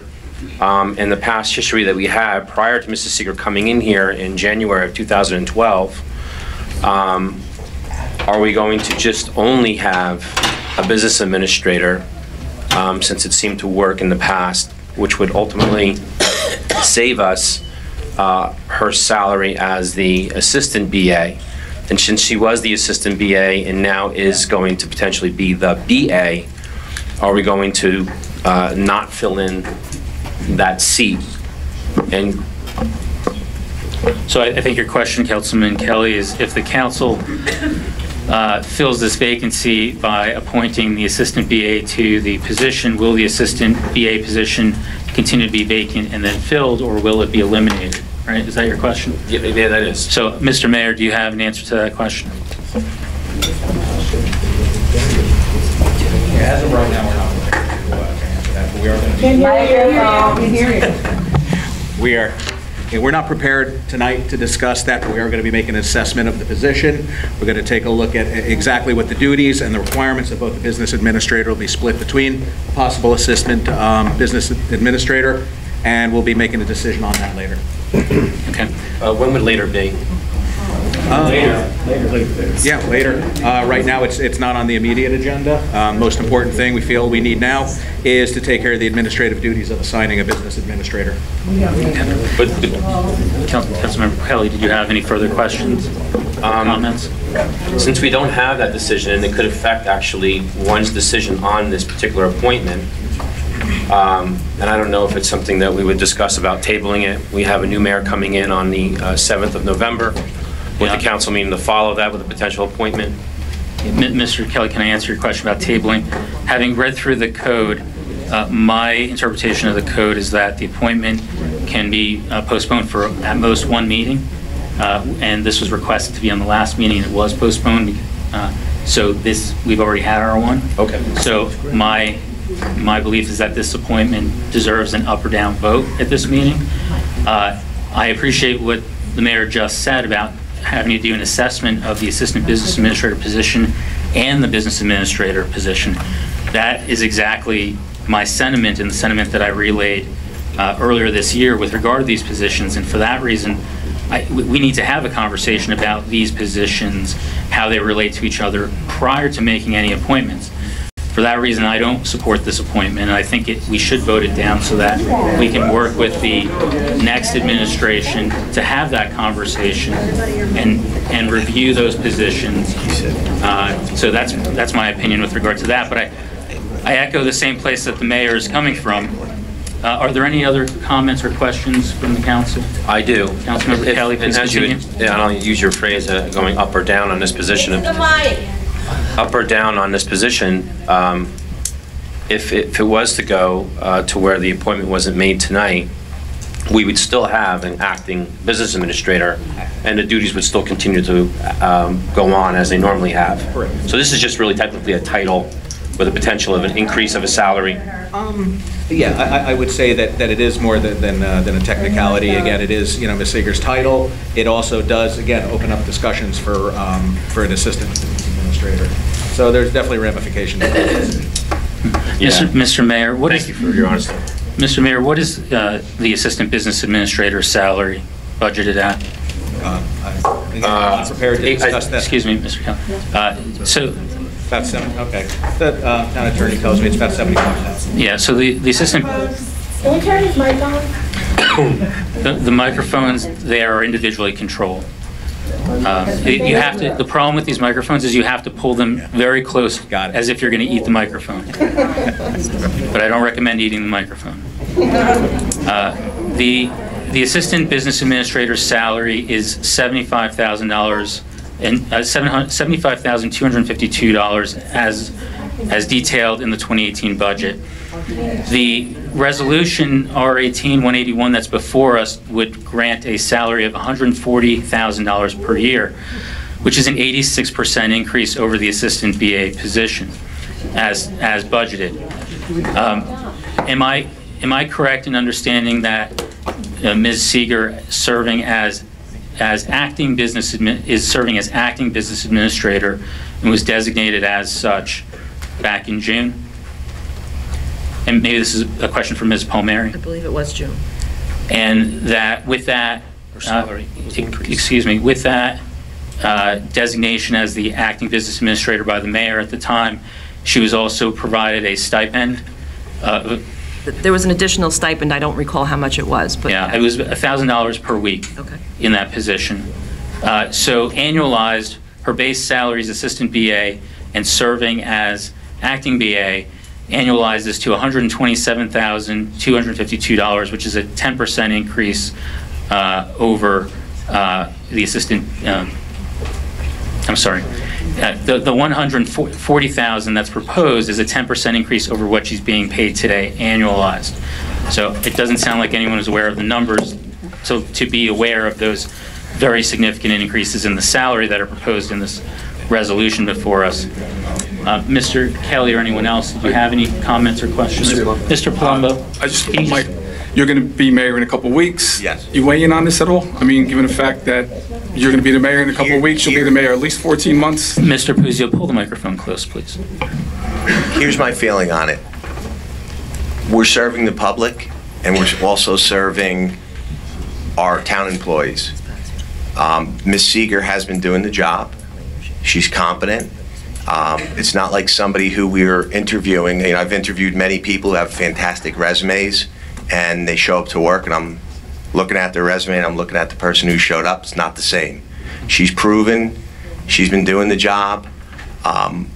in the past history that we had prior to Mrs. Seeger coming in here in January of 2012, are we going to just only have a business administrator, since it seemed to work in the past, which would ultimately save us her salary as the assistant BA? And since she was the assistant BA and now is going to potentially be the BA, are we going to not fill in that seat? And so I think your question, Councilman Kelly, is if the council fills this vacancy by appointing the assistant BA to the position, will the assistant BA position continue to be vacant and then filled, or will it be eliminated? Right? Is that your question? yeah, that is. So, Mr. Mayor, do you have an answer to that question? Yeah, as of right now, we're not prepared to answer that, but we are going to. We're not prepared tonight to discuss that, but we are going to be making an assessment of the position. We're going to take a look at exactly what the duties and the requirements of both the business administrator will be split between possible assistant business administrator, and we'll be making a decision on that later. Okay. When would later be? Yeah, later. Right now, it's not on the immediate agenda. Most important thing we feel we need now is to take care of the administrative duties of assigning a business administrator. But Councilmember Kelly, did you have any further questions, comments? Since we don't have that decision, and it could affect actually one's decision on this particular appointment, and I don't know if it's something that we would discuss about tabling it. We have a new mayor coming in on the 7th of November. With the council meeting to follow that with a potential appointment. Mr. Kelly, can I answer your question about tabling? Having read through the code, my interpretation of the code is that the appointment can be postponed for at most one meeting, and this was requested to be on the last meeting. It was postponed, so we've already had our one. Okay. So my my belief is that this appointment deserves an up or down vote at this meeting. I appreciate what the mayor just said about having to do an assessment of the assistant business administrator position and the business administrator position. That is exactly my sentiment and the sentiment that I relayed earlier this year with regard to these positions. And for that reason, we need to have a conversation about these positions, how they relate to each other prior to making any appointments. For that reason, I don't support this appointment, and I think we should vote it down so that we can work with the next administration to have that conversation and review those positions. So that's my opinion with regard to that. But I echo the same place that the mayor is coming from. Are there any other comments or questions from the council? I do. Councilmember Kelly, please continue. Yeah, and I'll use your phrase, going up or down on this position. Up or down on this position, if it was to go to where the appointment wasn't made tonight, we would still have an acting business administrator, and the duties would still continue to go on as they normally have. Correct. So this is just really technically a title with a potential of an increase of a salary. Yeah, I would say that it is more than a technicality. Again, it is, Ms. Seeger's title. It also does, again, open up discussions for an assistant administrator. So there's definitely ramifications. Mr. Mayor, Thank you for your honesty. Mr. Mayor, what is the assistant business administrator's salary budgeted at? I'm prepared to discuss that. Excuse me, Mr. Kelly. So about 7. Okay. The town attorney tells me it's about 75,000. yeah. So the assistant. Can we turn his mic on? The microphones there are individually controlled. You have to. The problem with these microphones is you have to pull them very close, as if you're going to eat the microphone. But I don't recommend eating the microphone. The assistant business administrator's salary is $75,000 and $75,252 as detailed in the 2018 budget. The resolution R18-181 that's before us would grant a salary of $140,000 per year, which is an 86% increase over the assistant BA position as budgeted. Am I correct in understanding that Ms. Seeger serving as acting business administrator and was designated as such back in June? And maybe this is a question for Ms. Palmieri. I believe it was June. And that with that, with that designation as the acting business administrator by the mayor at the time, she was also provided a stipend. There was an additional stipend. I don't recall how much it was, but yeah, it was $1,000 per week. Okay. In that position. So annualized, her base salary is assistant BA and serving as acting BA annualizes to $127,252, which is a 10% increase over the assistant. I'm sorry. The $140,000 that's proposed is a 10% increase over what she's being paid today, annualized. So it doesn't sound like anyone is aware of the numbers. So to be aware of those very significant increases in the salary that are proposed in this resolution before us. Mr. Kelly or anyone else, do you have any comments or questions? Mr. Palumbo? You're going to be mayor in a couple of weeks. Yes. You weigh in on this at all? I mean, given the fact that you're going to be the mayor in a couple of weeks, you'll be the mayor at least 14 months. Mr. Puzio, pull the microphone close, please. Here's my feeling on it. We're serving the public, and we're also serving our town employees. Ms. Seeger has been doing the job. She's competent. It's not like somebody who we're interviewing. I've interviewed many people who have fantastic resumes, and they show up to work, and I'm looking at their resume, and I'm looking at the person who showed up. It's not the same. She's proven. She's been doing the job. I'm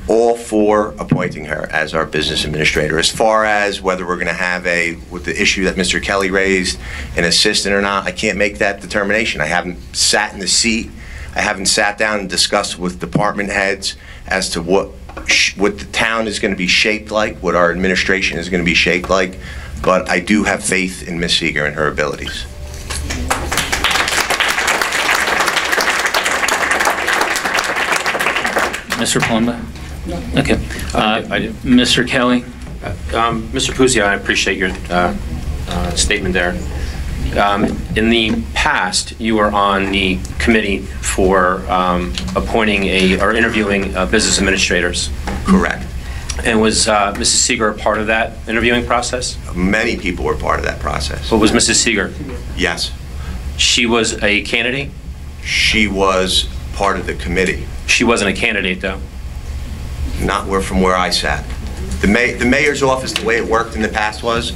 all for appointing her as our business administrator. As far as whether we're going to have with the issue that Mr. Kelly raised, an assistant or not, I can't make that determination. I haven't sat in the seat. I haven't sat down and discussed with department heads as to what the town is going to be shaped like, what our administration is going to be shaped like. But I do have faith in Ms. Seeger and her abilities. Mr. Palumbo? Okay. I do. Mr. Kelly? Mr. Puzia, I appreciate your statement there. In the past, you were on the committee for appointing or interviewing business administrators. Correct. And was Mrs. Seeger a part of that interviewing process? Many people were part of that process. But was Mrs. Seeger? Yes. She was a candidate? She was part of the committee. She wasn't a candidate, though? Not from where I sat. The mayor's office, the way it worked in the past was,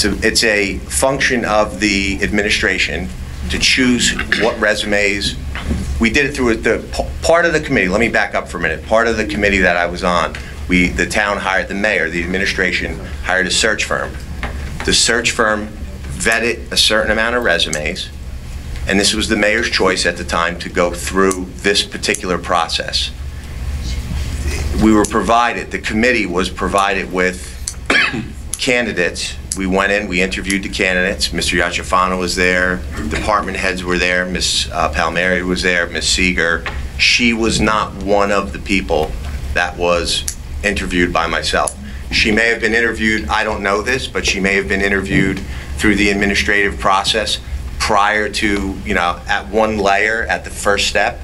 it's a function of the administration to choose what resumes. We did it through part of the committee. Let me back up for a minute. Part of the committee that I was on, the town hired the mayor, the administration hired a search firm. The search firm vetted a certain amount of resumes, and this was the mayor's choice at the time to go through this particular process. We were provided, the committee was provided with candidates. We went in, we interviewed the candidates. Mr. Yachafano was there, department heads were there, Ms. Palmieri was there, Ms. Seeger. She was not one of the people that was interviewed by myself. She may have been interviewed, I don't know this, but she may have been interviewed through the administrative process prior to, at one layer at the first step,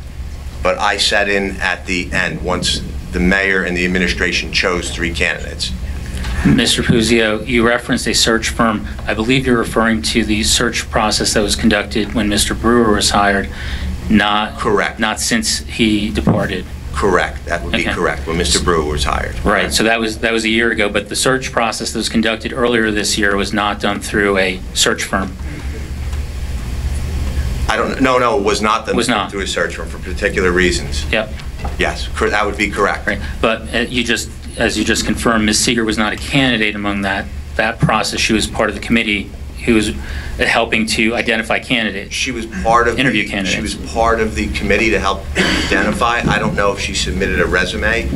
but I sat in at the end once the mayor and the administration chose 3 candidates. Mr. Puzio, you referenced a search firm. I believe you're referring to the search process that was conducted when Mr. Brewer was hired, not correct. Not since he departed. Correct. That would be correct, when Mr. Brewer was hired. Right. So that was a year ago, but the search process that was conducted earlier this year was not done through a search firm. No, it was not done through a search firm for particular reasons. Yep. Yes, that would be correct. Right. But as you just confirmed, Ms. Seeger was not a candidate among that process. She was part of the committee who was helping to identify candidates. She was part of interview candidates. She was part of the committee to help identify. I don't know if she submitted a resume.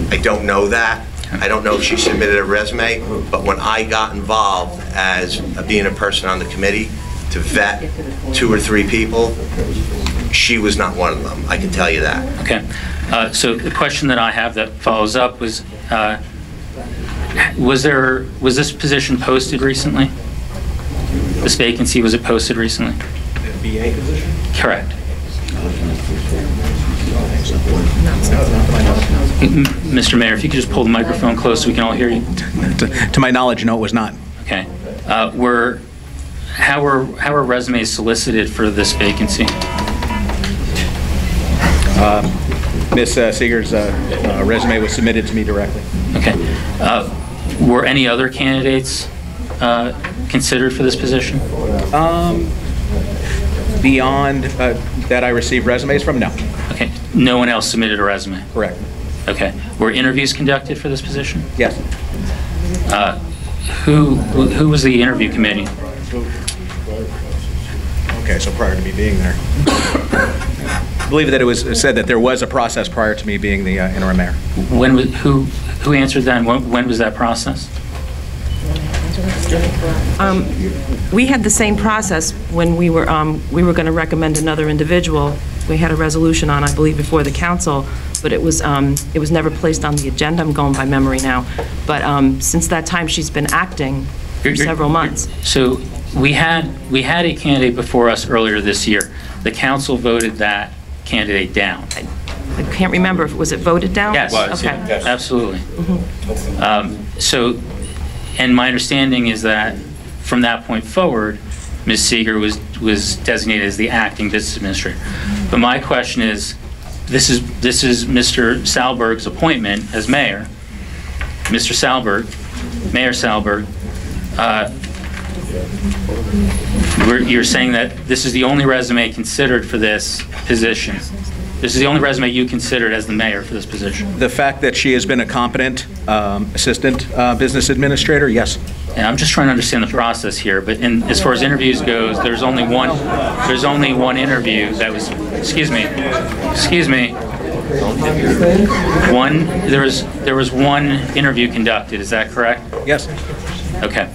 I don't know that. I don't know if she submitted a resume, but when I got involved as being a person on the committee to vet 2 or 3 people, she was not one of them. I can tell you that. Okay. So the question that I have that follows up was this position posted recently? This vacancy, was it posted recently? The BA position? Correct. Mr. Mayor, if you could just pull the microphone close so we can all hear you. To my knowledge, no, it was not. Okay. How were resumes solicited for this vacancy? Ms. Seeger's resume was submitted to me directly. Okay. Were any other candidates considered for this position? Beyond that I received resumes from, no. Okay. No one else submitted a resume? Correct. Okay. Were interviews conducted for this position? Yes. Who was the interview committee? Okay, so prior to me being there. I believe that it was said that there was a process prior to me being the interim mayor. Who answered that, and when was that process? We had the same process when we were going to recommend another individual. We had a resolution on, I believe, before the council, but it was never placed on the agenda. I'm going by memory now. But since that time, she's been acting for several months. So we had a candidate before us earlier this year. The council voted that candidate down. I can't remember. Was it voted down? Yes. Okay. Yes. Absolutely. Mm-hmm. And my understanding is that from that point forward, Ms. Seeger was designated as the acting business administrator. But my question is, this is Mr. Salberg's appointment as mayor. Mr. Salberg, Mayor Salberg, you're saying that this is the only resume considered for this position. This is the only resume you considered as the mayor for this position. The fact that she has been a competent assistant business administrator, yes. And I'm just trying to understand the process here, but as far as interviews goes, there's only one interview that was, excuse me. There was one interview conducted, is that correct? Yes. Okay.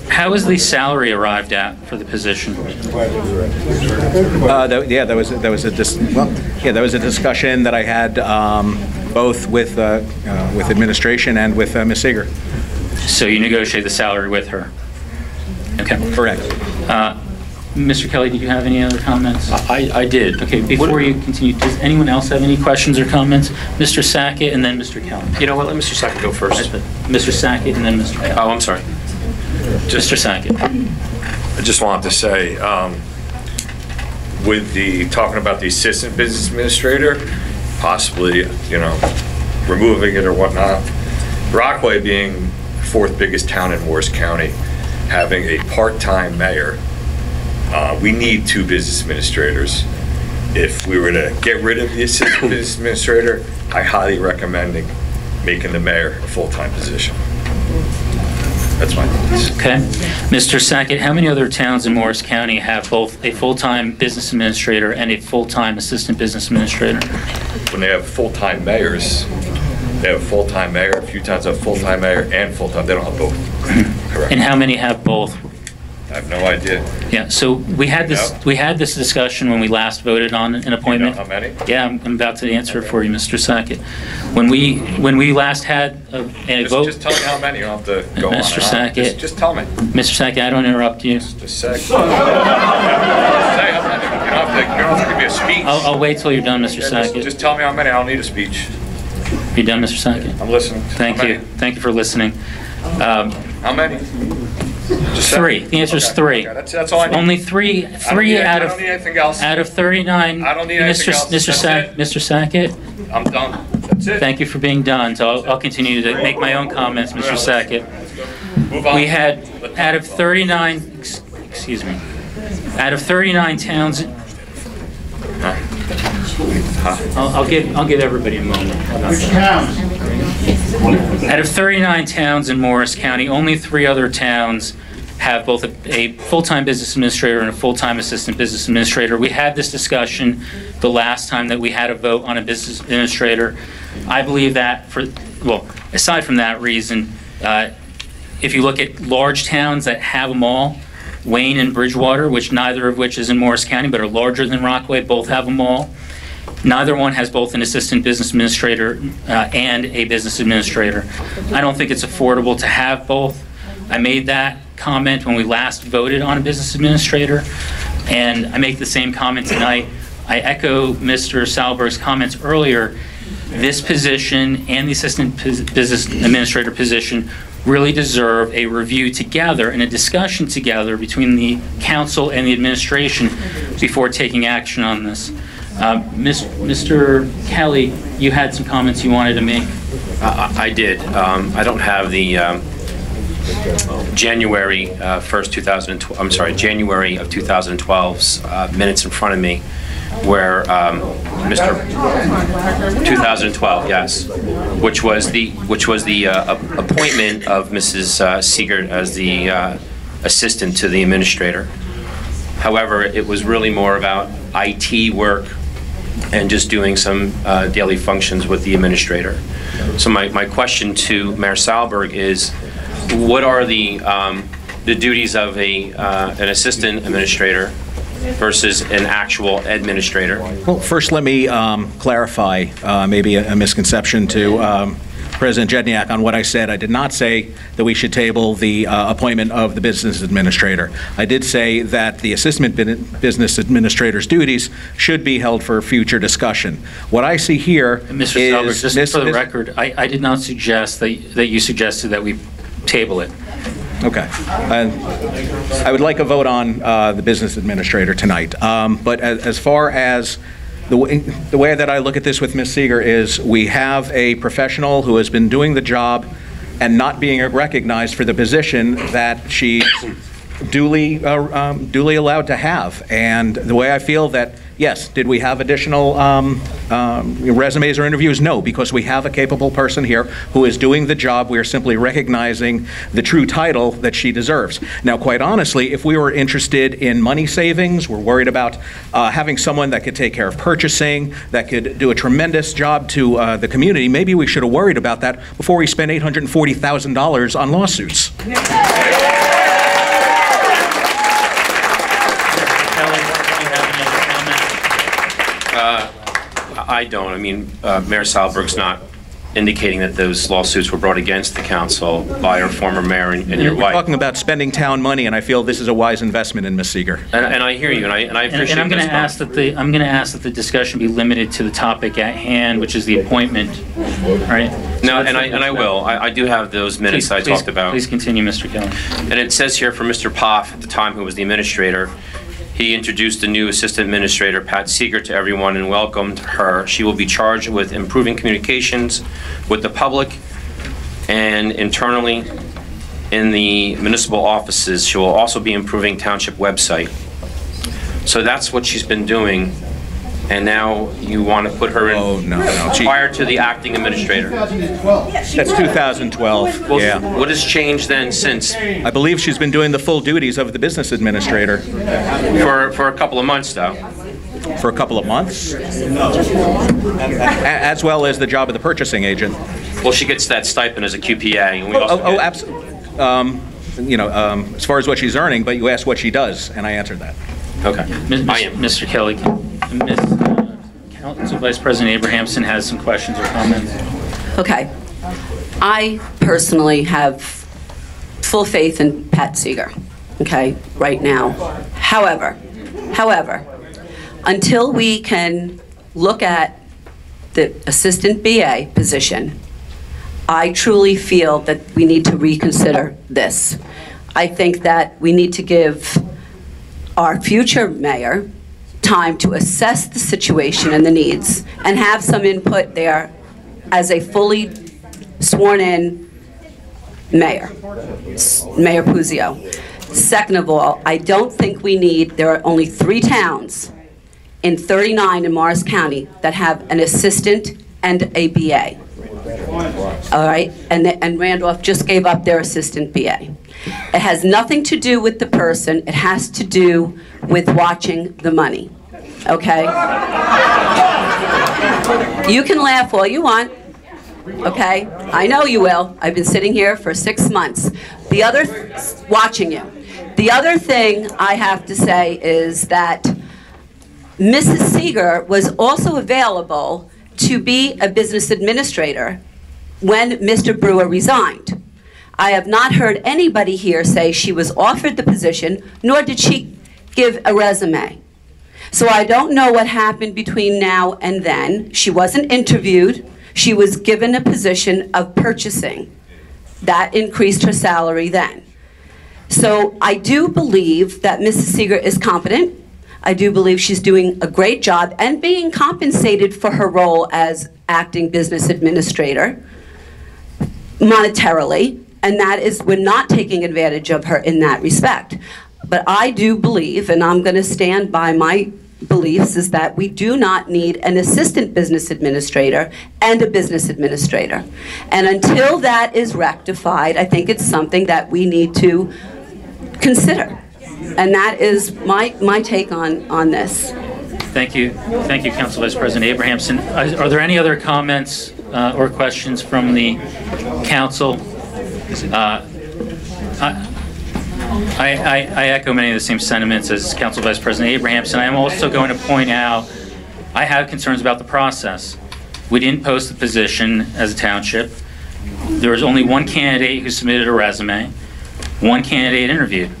How was the salary arrived at for the position? There was a discussion that I had both with administration and with Ms. Seeger. So you negotiate the salary with her? Okay. Correct. Mr. Kelly, did you have any other comments? I did. Okay, before you continue, does anyone else have any questions or comments? Mr. Sackett and then Mr. Kelly. You know what, let Mr. Sackett go first. Mr. Sackett and then Mr. Kelly. Oh, I'm sorry. Mr. Sackett. I just wanted to say, with the, talking about the assistant business administrator, possibly, you know, removing it or whatnot, Rockaway being fourth biggest town in Morris County, having a part-time mayor, we need 2 business administrators. If we were to get rid of the assistant business administrator, I highly recommend making the mayor a full-time position. That's my thoughts. Okay. Mr. Sackett, how many other towns in Morris County have both a full-time business administrator and a full-time assistant business administrator? When they have full-time mayors, they have a full-time mayor, a few towns have full-time mayor and full-time, they don't have both. Correct. And how many have both? I have no idea. Yeah, so we had this discussion when we last voted on an appointment. You know how many? Yeah, I'm about to answer it for you, Mr. Sackett. When we last had a vote. Just tell me how many. You don't have to go on. Mr. Sackett. Just tell me. Mr. Sackett, I don't interrupt you. Just say. Say how many. You don't have to give me a speech. I'll wait till you're done, Mr. Sackett. Just tell me how many. I don't need a speech. You done, Mr. Sackett? I'm listening. Thank you. Thank you for listening. How many? Just 3. The answer is 3. Okay, that's all I need. Only 3 out of. I don't need anything else. Out of 39. I don't need anything else. Mr. Sackett. I'm done. That's it. Thank you for being done. So I'll continue to make my own comments, Mr. Sackett. Move on. We had, out of 39, excuse me, out of 39 towns, I'll give everybody a moment. Out of 39 towns in Morris County, only 3 other towns have both a full-time business administrator and a full-time assistant business administrator. We had this discussion the last time that we had a vote on a business administrator. I believe that aside from that reason, if you look at large towns that have them all, Wayne and Bridgewater, neither of which is in Morris County, but are larger than Rockaway, both have them all. Neither one has both an assistant business administrator and a business administrator. I don't think it's affordable to have both. I made that comment when we last voted on a business administrator, and I make the same comment tonight. I echo Mr. Salberg's comments earlier. This position and the assistant business administrator position really deserve a review together and a discussion together between the council and the administration before taking action on this. Mr. Kelly, you had some comments you wanted to make. I did. I don't have the January 1st, 2012. I'm sorry, January of 2012's minutes in front of me, where Mr. 2012, yes, which was the appointment of Mrs. Siegert as the assistant to the administrator. However, it was really more about IT work and just doing some daily functions with the administrator. So my question to Mayor Salberg is, what are the duties of an assistant administrator versus an actual administrator? Well, first let me clarify maybe a misconception to President Jedniak on what I said. I did not say that we should table the appointment of the business administrator. I did say that the assistant business administrator's duties should be held for future discussion. What I see here Mr. Salberg, just for the record, I did not suggest that you suggested that we table it. Okay. I would like a vote on the business administrator tonight. But as far as the way that I look at this with Ms. Seeger is we have a professional who has been doing the job and not being recognized for the position that she's duly allowed to have. And the way I feel that, yes, did we have additional resumes or interviews? No, because we have a capable person here who is doing the job. We are simply recognizing the true title that she deserves. Now, quite honestly, if we were interested in money savings, we're worried about having someone that could take care of purchasing, that could do a tremendous job to the community, maybe we should have worried about that before we spent $840,000 on lawsuits. I don't. I mean, Mayor Salberg's not indicating that those lawsuits were brought against the council by our former mayor and your We're wife. talking about spending town money, and I feel this is a wise investment in Ms. Seeger. And I hear you, and I appreciate And I'm going those to ask that the discussion be limited to the topic at hand, which is the appointment. All right? No, and I will. I do have those minutes I talked about. Please continue, Mr. Kelly. And it says here for Mr. Poff, at the time who was the administrator, he introduced the new assistant administrator, Pat Seeger, to everyone and welcomed her. She will be charged with improving communications with the public and internally in the municipal offices. She will also be improving township website. So that's what she's been doing. And now you want to put her in prior to the acting administrator. That's 2012, Well, yeah. what has changed then since? I believe she's been doing the full duties of the business administrator. For a couple of months, though. For a couple of months? As well as the job of the purchasing agent. Well, she gets that stipend as a QPA. And we also get- absolutely. As far as what she's earning, but you asked what she does, and I answered that. Okay. I am. Mr. Kelly, Council Vice President Abrahamson has some questions or comments. Okay. I personally have full faith in Pat Seeger, okay, right now. However, until we can look at the assistant BA position, I truly feel that we need to reconsider this. I think that we need to give our future mayor time to assess the situation and the needs and have some input there as a fully sworn-in mayor, Mayor Puzio. Second of all, I don't think we need, there are only 3 towns in 39 in Morris County that have an assistant and a BA. All right, and Randolph just gave up their assistant BA. It has nothing to do with the person, it has to do with watching the money, okay? You can laugh all you want, okay? I know you will. I've been sitting here for 6 months. Watching you. The other thing I have to say is that Mrs. Seeger was also available to be a business administrator when Mr. Brewer resigned. I have not heard anybody here say she was offered the position, nor did she give a resume. So I don't know what happened between now and then. She wasn't interviewed. She was given a position of purchasing. That increased her salary then. So I do believe that Mrs. Seeger is competent. I do believe she's doing a great job and being compensated for her role as acting business administrator monetarily, and that is, we're not taking advantage of her in that respect. But I do believe, and I'm going to stand by my beliefs, is that we do not need an assistant business administrator and a business administrator. And until that is rectified, I think it's something that we need to consider. And that is my take on this. Thank you, Council Vice President Abrahamson. Are there any other comments or questions from the council? I echo many of the same sentiments as Council Vice President Abrahamson. I am also going to point out I have concerns about the process. We didn't post the position as a township. There was only one candidate who submitted a resume, one candidate interviewed.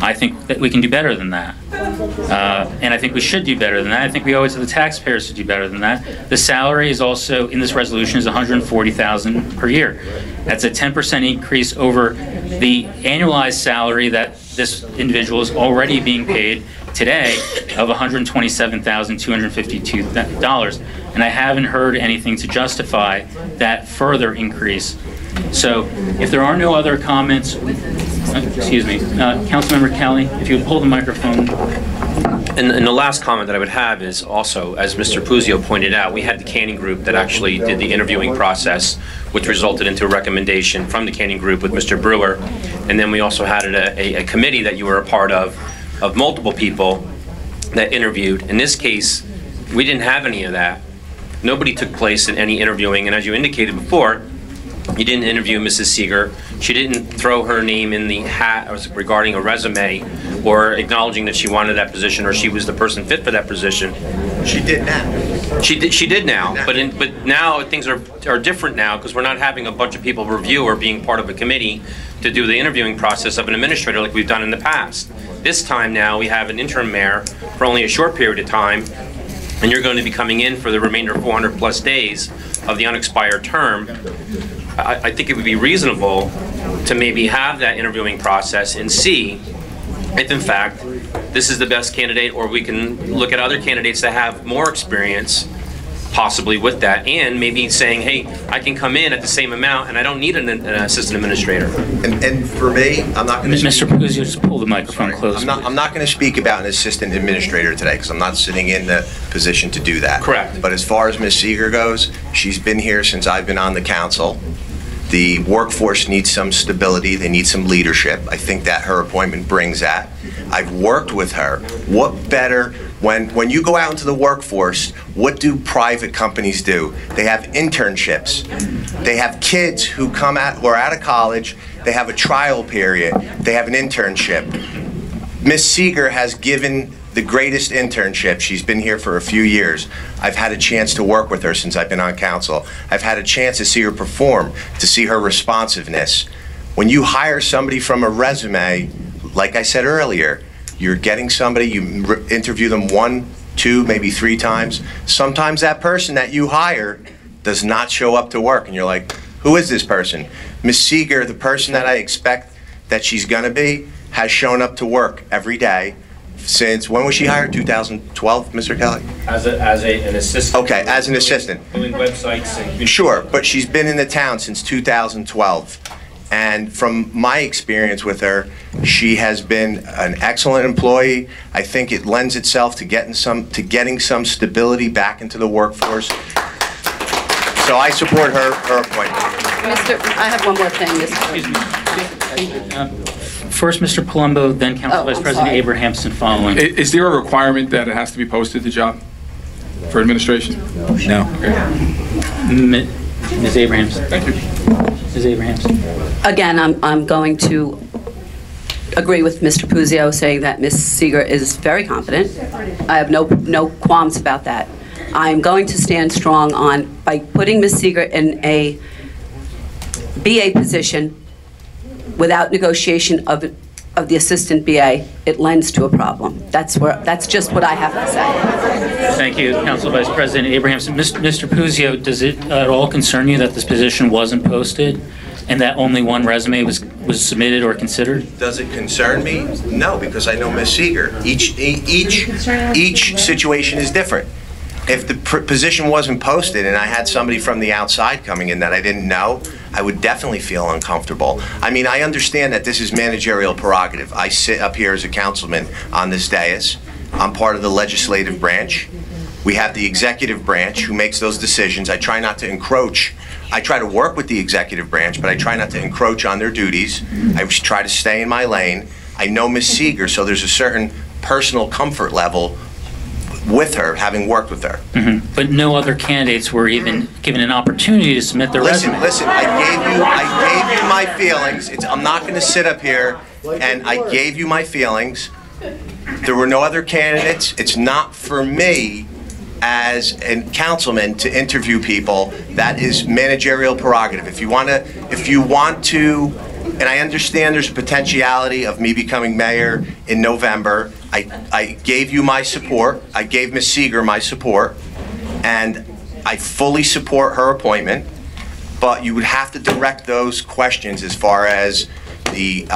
I think that we can do better than that. And I think we should do better than that. I think we owe it to the taxpayers to do better than that. The salary is also, in this resolution, is $140,000 per year. That's a 10% increase over the annualized salary that this individual is already being paid today of $127,252. And I haven't heard anything to justify that further increase. So if there are no other comments, excuse me, Councilmember Kelly, if you would hold the microphone. And the last comment that I would have is also, as Mr. Puzio pointed out, we had the Canning Group that actually did the interviewing process, which resulted into a recommendation from the Canning Group with Mr. Brewer. And then we also had a committee that you were a part of multiple people that interviewed. In this case, we didn't have any of that. Nobody took place in any interviewing, and as you indicated before, you didn't interview Mrs. Seeger. She didn't throw her name in the hat regarding a resume or acknowledging that she wanted that position or she was the person fit for that position. She did now. She did now, but now things are different now because we're not having a bunch of people review or being part of a committee to do the interviewing process of an administrator like we've done in the past. This time now we have an interim mayor for only a short period of time, and you're going to be coming in for the remainder of 400 plus days of the unexpired term. I think it would be reasonable to maybe have that interviewing process and see if in fact this is the best candidate, or we can look at other candidates that have more experience possibly with that, and maybe saying, hey, I can come in at the same amount and I don't need an assistant administrator. And for me, I'm not going to Mr. Puzio, just pull the microphone close. I'm not going to speak about an assistant administrator today because I'm not sitting in the position to do that. Correct. But as far as Ms. Seeger goes, she's been here since I've been on the council. The workforce needs some stability. They need some leadership. I think that her appointment brings that. I've worked with her. What better, when you go out into the workforce, what do private companies do? They have internships. They have kids who who are out of college. They have a trial period. They have an internship. Ms. Seeger has given the greatest internship. She's been here for a few years. I've had a chance to work with her since I've been on council. I've had a chance to see her perform, to see her responsiveness. When you hire somebody from a resume, like I said earlier, you're getting somebody, you interview them 1, 2, maybe 3 times. Sometimes that person that you hire does not show up to work, and you're like, who is this person? Ms. Seeger, the person that I expect that she's gonna be, has shown up to work every day since, when was she hired? 2012, Mr. Kelly? As an assistant. Okay, as an assistant. Doing websites and... Sure, but she's been in the town since 2012. And from my experience with her, she has been an excellent employee. I think it lends itself to getting some stability back into the workforce. So I support her appointment. I have one more thing, First, Mr. Palumbo, then Council Vice President Abrahamson following. Is there a requirement that it has to be posted, the job, for administration? No. Okay. Ms. Abrahamson. Thank you. Ms. Abrahamson. Again, I'm going to agree with Mr. Puzio saying that Ms. Seeger is very competent. I have no qualms about that. I'm going to stand strong by putting Ms. Seeger in a BA position without negotiation of the assistant BA, it lends to a problem. That's just what I have to say. Thank you, Council Vice President Abrahamson. Mr. Puzio, does it at all concern you that this position wasn't posted and that only one resume was submitted or considered? Does it concern me? No, because I know Ms. Seeger. Each situation is different. If the position wasn't posted and I had somebody from the outside coming in that I didn't know, I would definitely feel uncomfortable. I mean, I understand that this is managerial prerogative. I sit up here as a councilman on this dais. I'm part of the legislative branch. We have the executive branch who makes those decisions. I try not to encroach. I try to work with the executive branch, but I try not to encroach on their duties. I try to stay in my lane. I know Ms. Seeger, so there's a certain personal comfort level with her, having worked with her. Mm-hmm. But no other candidates were even given an opportunity to submit their resume. Listen, I gave you my feelings. I'm not going to sit up here, and I gave you my feelings. There were no other candidates. It's not for me as a councilman to interview people. That is managerial prerogative. If you want to, and I understand there's a potentiality of me becoming mayor in November. I gave you my support. I gave Ms. Seeger my support, and I fully support her appointment. But you would have to direct those questions as far as the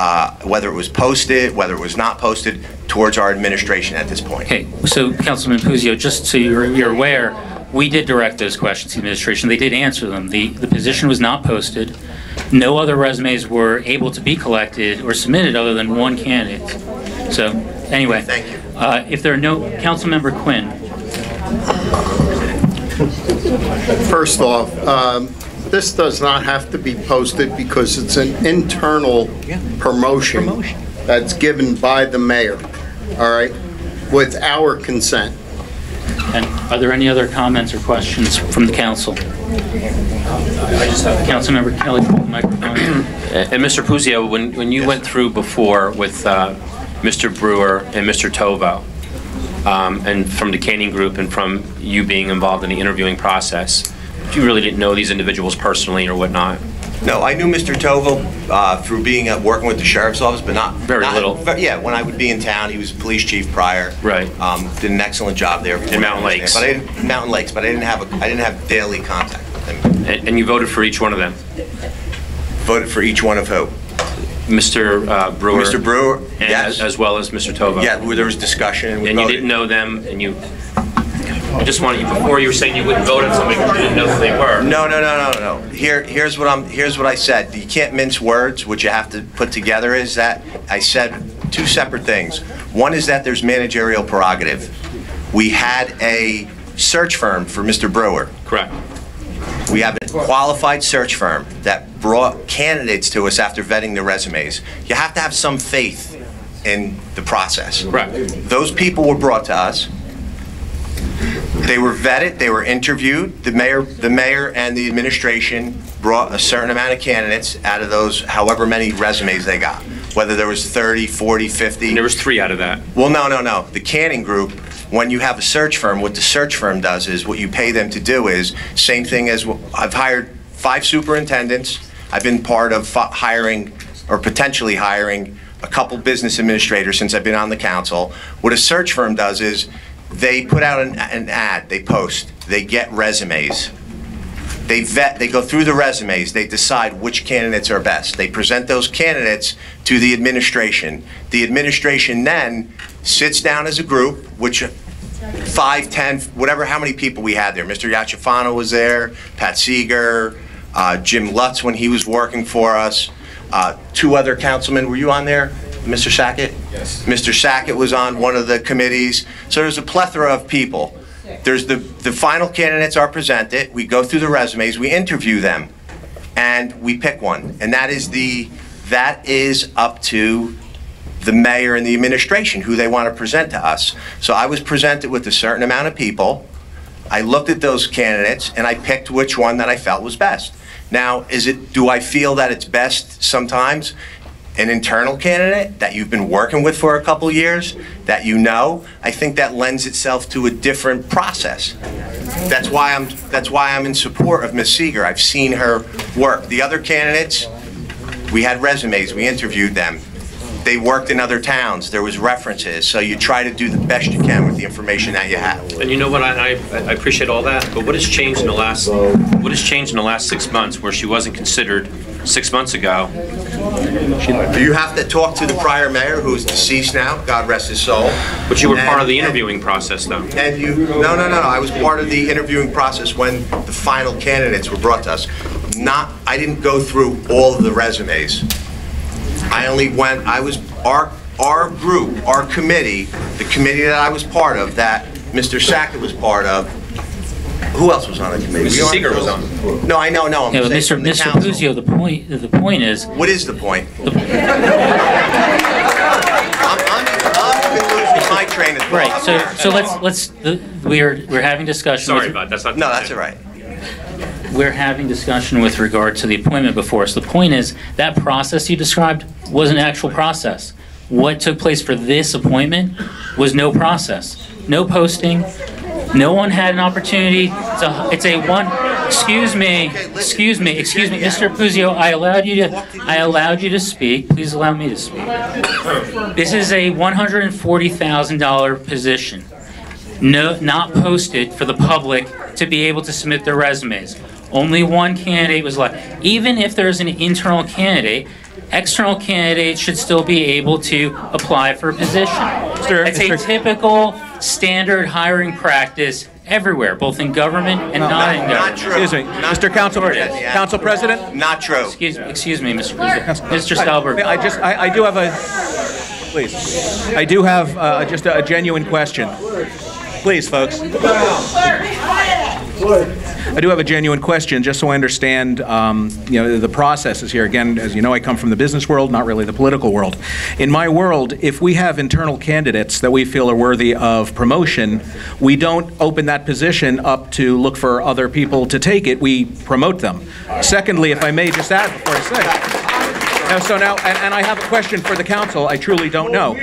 whether it was posted, whether it was not posted, towards our administration at this point. Okay, so Councilman Puzio, just so you're aware, we did direct those questions to the administration. They did answer them. The position was not posted. No other resumes were able to be collected or submitted other than one candidate. So, anyway. Thank you. If there are no, Councilmember Quinn. First off, this does not have to be posted because it's an internal promotion that's given by the mayor, all right, with our consent. And are there any other comments or questions from the council? I just have Councilmember Kelly, microphone. And Mr. Puzio, when you went through before with Mr. Brewer and Mr. Tovo, and from the Canning Group and from you being involved in the interviewing process, you really didn't know these individuals personally or whatnot? No, I knew Mr. Tovo through working with the sheriff's office, but not Very little. Yeah, when I would be in town, he was police chief prior. Right. Did an excellent job there In Mountain Lakes. But Mountain Lakes, but I didn't have daily contact with him. And you voted for each one of them? Voted for each one of who? Mr. Brewer. Mr. Brewer, and yes. As well as Mr. Tovo. Yeah, there was discussion. And you didn't know them, and you. I just wanted you, before you were saying you wouldn't vote on somebody because you didn't know who they were. No. Here's what I said. You can't mince words. What you have to put together is that I said two separate things. One is that there's managerial prerogative. We had a search firm for Mr. Brewer. Correct. We have a qualified search firm that brought candidates to us after vetting their resumes. You have to have some faith in the process. Right. Those people were brought to us. They were vetted, they were interviewed. The mayor and the administration brought a certain amount of candidates out of those however many resumes they got. Whether there was 30, 40, 50. And there was 3 out of that. Well, no. The Canning Group, when you have a search firm, what the search firm does is, what you pay them to do is, same thing as, I've hired 5 superintendents. I've been part of hiring, or potentially hiring, a couple business administrators since I've been on the council. What a search firm does is, they put out an ad, they post, they get resumes. They vet, they go through the resumes, they decide which candidates are best. They present those candidates to the administration. The administration then sits down as a group, which 5, 10, whatever, how many people we had there. Mr. Yachafano was there, Pat Seeger, Jim Lutz when he was working for us, 2 other councilmen. Were you on there? Mr. Sackett? Yes. Mr. Sackett was on one of the committees. So there's a plethora of people. There's the final candidates are presented. We go through the resumes, we interview them, and we pick one. And that is up to the mayor and the administration who they want to present to us. So I was presented with a certain amount of people. I looked at those candidates and I picked which one that I felt was best. Now, do I feel that it's best sometimes? An internal candidate that you've been working with for a couple years, that you know, I think that lends itself to a different process. That's why I'm in support of Ms. Seeger. I've seen her work. The other candidates, we had resumes, we interviewed them. They worked in other towns, there was references, so you try to do the best you can with the information that you have. And you know what, I appreciate all that, but what has changed in the last 6 months where she wasn't considered 6 months ago? Do you have to talk to the prior mayor, who's deceased now, God rest his soul? But you were part of the interviewing process, though. And no, I was part of the interviewing process when the final candidates were brought to us. I didn't go through all of the resumes. Our group, our committee, the committee that I was part of, that Mr. Sackett was part of, who else was on the committee? Mr. Seeger was on. No, I know. Yeah, but Mr. Puzio, the point is... What is the point? I'm losing my train of thought. Right, so we're having discussion... Sorry about that, that's not... No, that's all right. We're having discussion with regard to the appointment before us. The point is, that process you described was an actual process. What took place for this appointment was no process. No posting. No one had an opportunity. Excuse me, Mr. Puzio, I allowed you to speak. Please allow me to speak. This is a $140,000 position. No, not posted for the public to be able to submit their resumes. Only one candidate was left. Even if there's an internal candidate, external candidates should still be able to apply for a position. It's a typical standard hiring practice everywhere, both in government and not in government. Not true. Excuse me, Mr. Council President? Not true. Excuse me, Mr. President. Mr. Stalberg. I do have a, please. I do have just a genuine question. Please, folks. I do have a genuine question, just so I understand, the processes here. Again, as you know, I come from the business world, not really the political world. In my world, if we have internal candidates that we feel are worthy of promotion, we don't open that position up to look for other people to take it. We promote them. Secondly, if I may just add before I say. So now, and I have a question for the council. I truly don't know.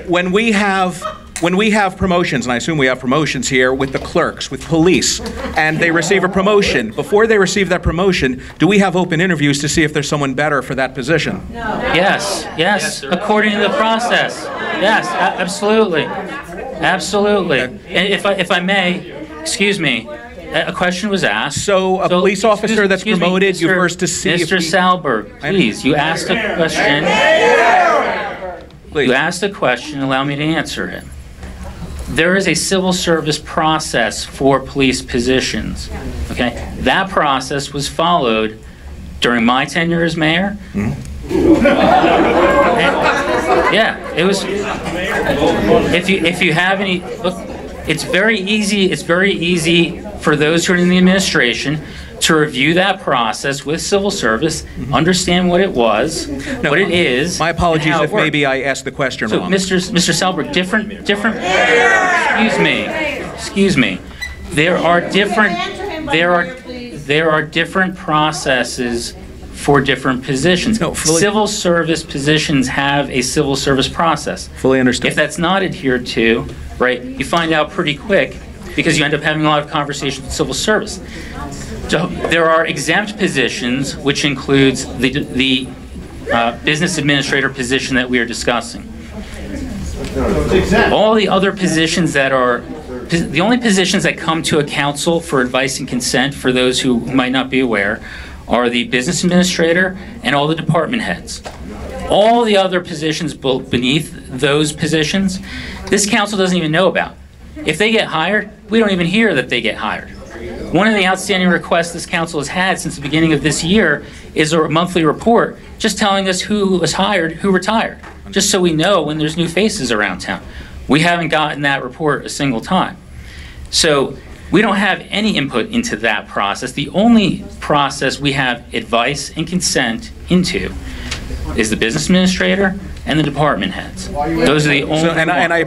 When we have when we have promotions, and I assume we have promotions here with the clerks, with police, and they receive a promotion, before they receive that promotion, do we have open interviews to see if there's someone better for that position? Yes, according to the process. Yes, absolutely. Absolutely. And if I may, excuse me, a question was asked. So a police officer that's promoted, you first to see if Mr. Salberg, please, you asked a question. You asked a question, allow me to answer it. There is a civil service process for police positions, okay? That process was followed during my tenure as mayor. Yeah, it was, if you have any, look, it's very easy for those who are in the administration to review that process with civil service, understand what it was, what it is. My apologies if maybe I asked the question wrong. So, Mr. Salberg, excuse me. There are different processes for different positions. Civil service positions have a civil service process. Fully understood. If that's not adhered to, right, you find out pretty quick because you end up having a lot of conversations with civil service. So there are exempt positions, which includes the business administrator position that we are discussing. All the other positions that are, the only positions that come to a council for advice and consent, for those who might not be aware, are the business administrator and all the department heads. All the other positions beneath those positions, this council doesn't even know about. If they get hired, we don't even hear that they get hired. One of the outstanding requests this council has had since the beginning of this year is a monthly report just telling us who was hired, who retired, just so we know when there's new faces around town. We haven't gotten that report a single time. So we don't have any input into that process. The only process we have advice and consent into is the business administrator and the department heads. Those are the only. And I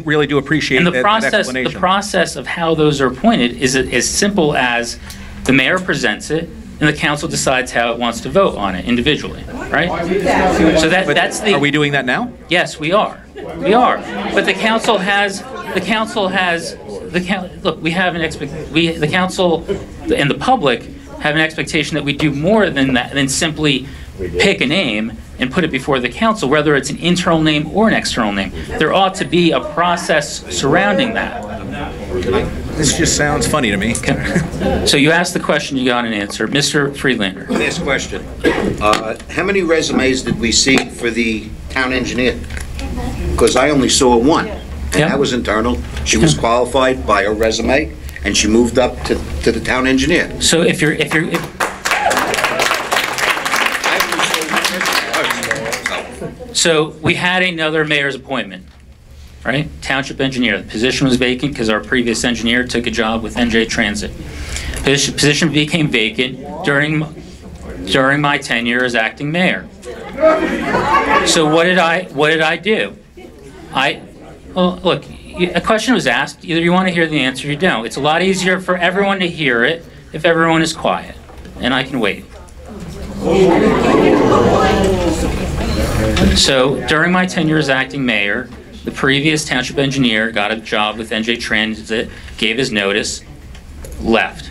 really do appreciate that explanation. The process of how those are appointed is as simple as the mayor presents it and the council decides how it wants to vote on it individually, right? So that's the. Are we doing that now? Yes, we are. We are. But the council has. Look, we have the council and the public have an expectation that we do more than that, than simply pick a name and put it before the council, whether it's an internal name or an external name. There ought to be a process surrounding that. This just sounds funny to me. Okay. So you asked the question, you got an answer. Mr. Friedlander. Last question. How many resumes did we see for the town engineer? Because I only saw one. And that was internal. She was qualified by her resume, and she moved up to the town engineer. So if you're So we had another mayor's appointment, right? Township engineer. The position was vacant because our previous engineer took a job with NJ Transit. This position became vacant during my tenure as acting mayor. So what did I do? Well, look, a question was asked. Either you want to hear the answer or you don't. It's a lot easier for everyone to hear it if everyone is quiet, and I can wait. So during my tenure as acting mayor, the previous township engineer got a job with NJ Transit, gave his notice, left.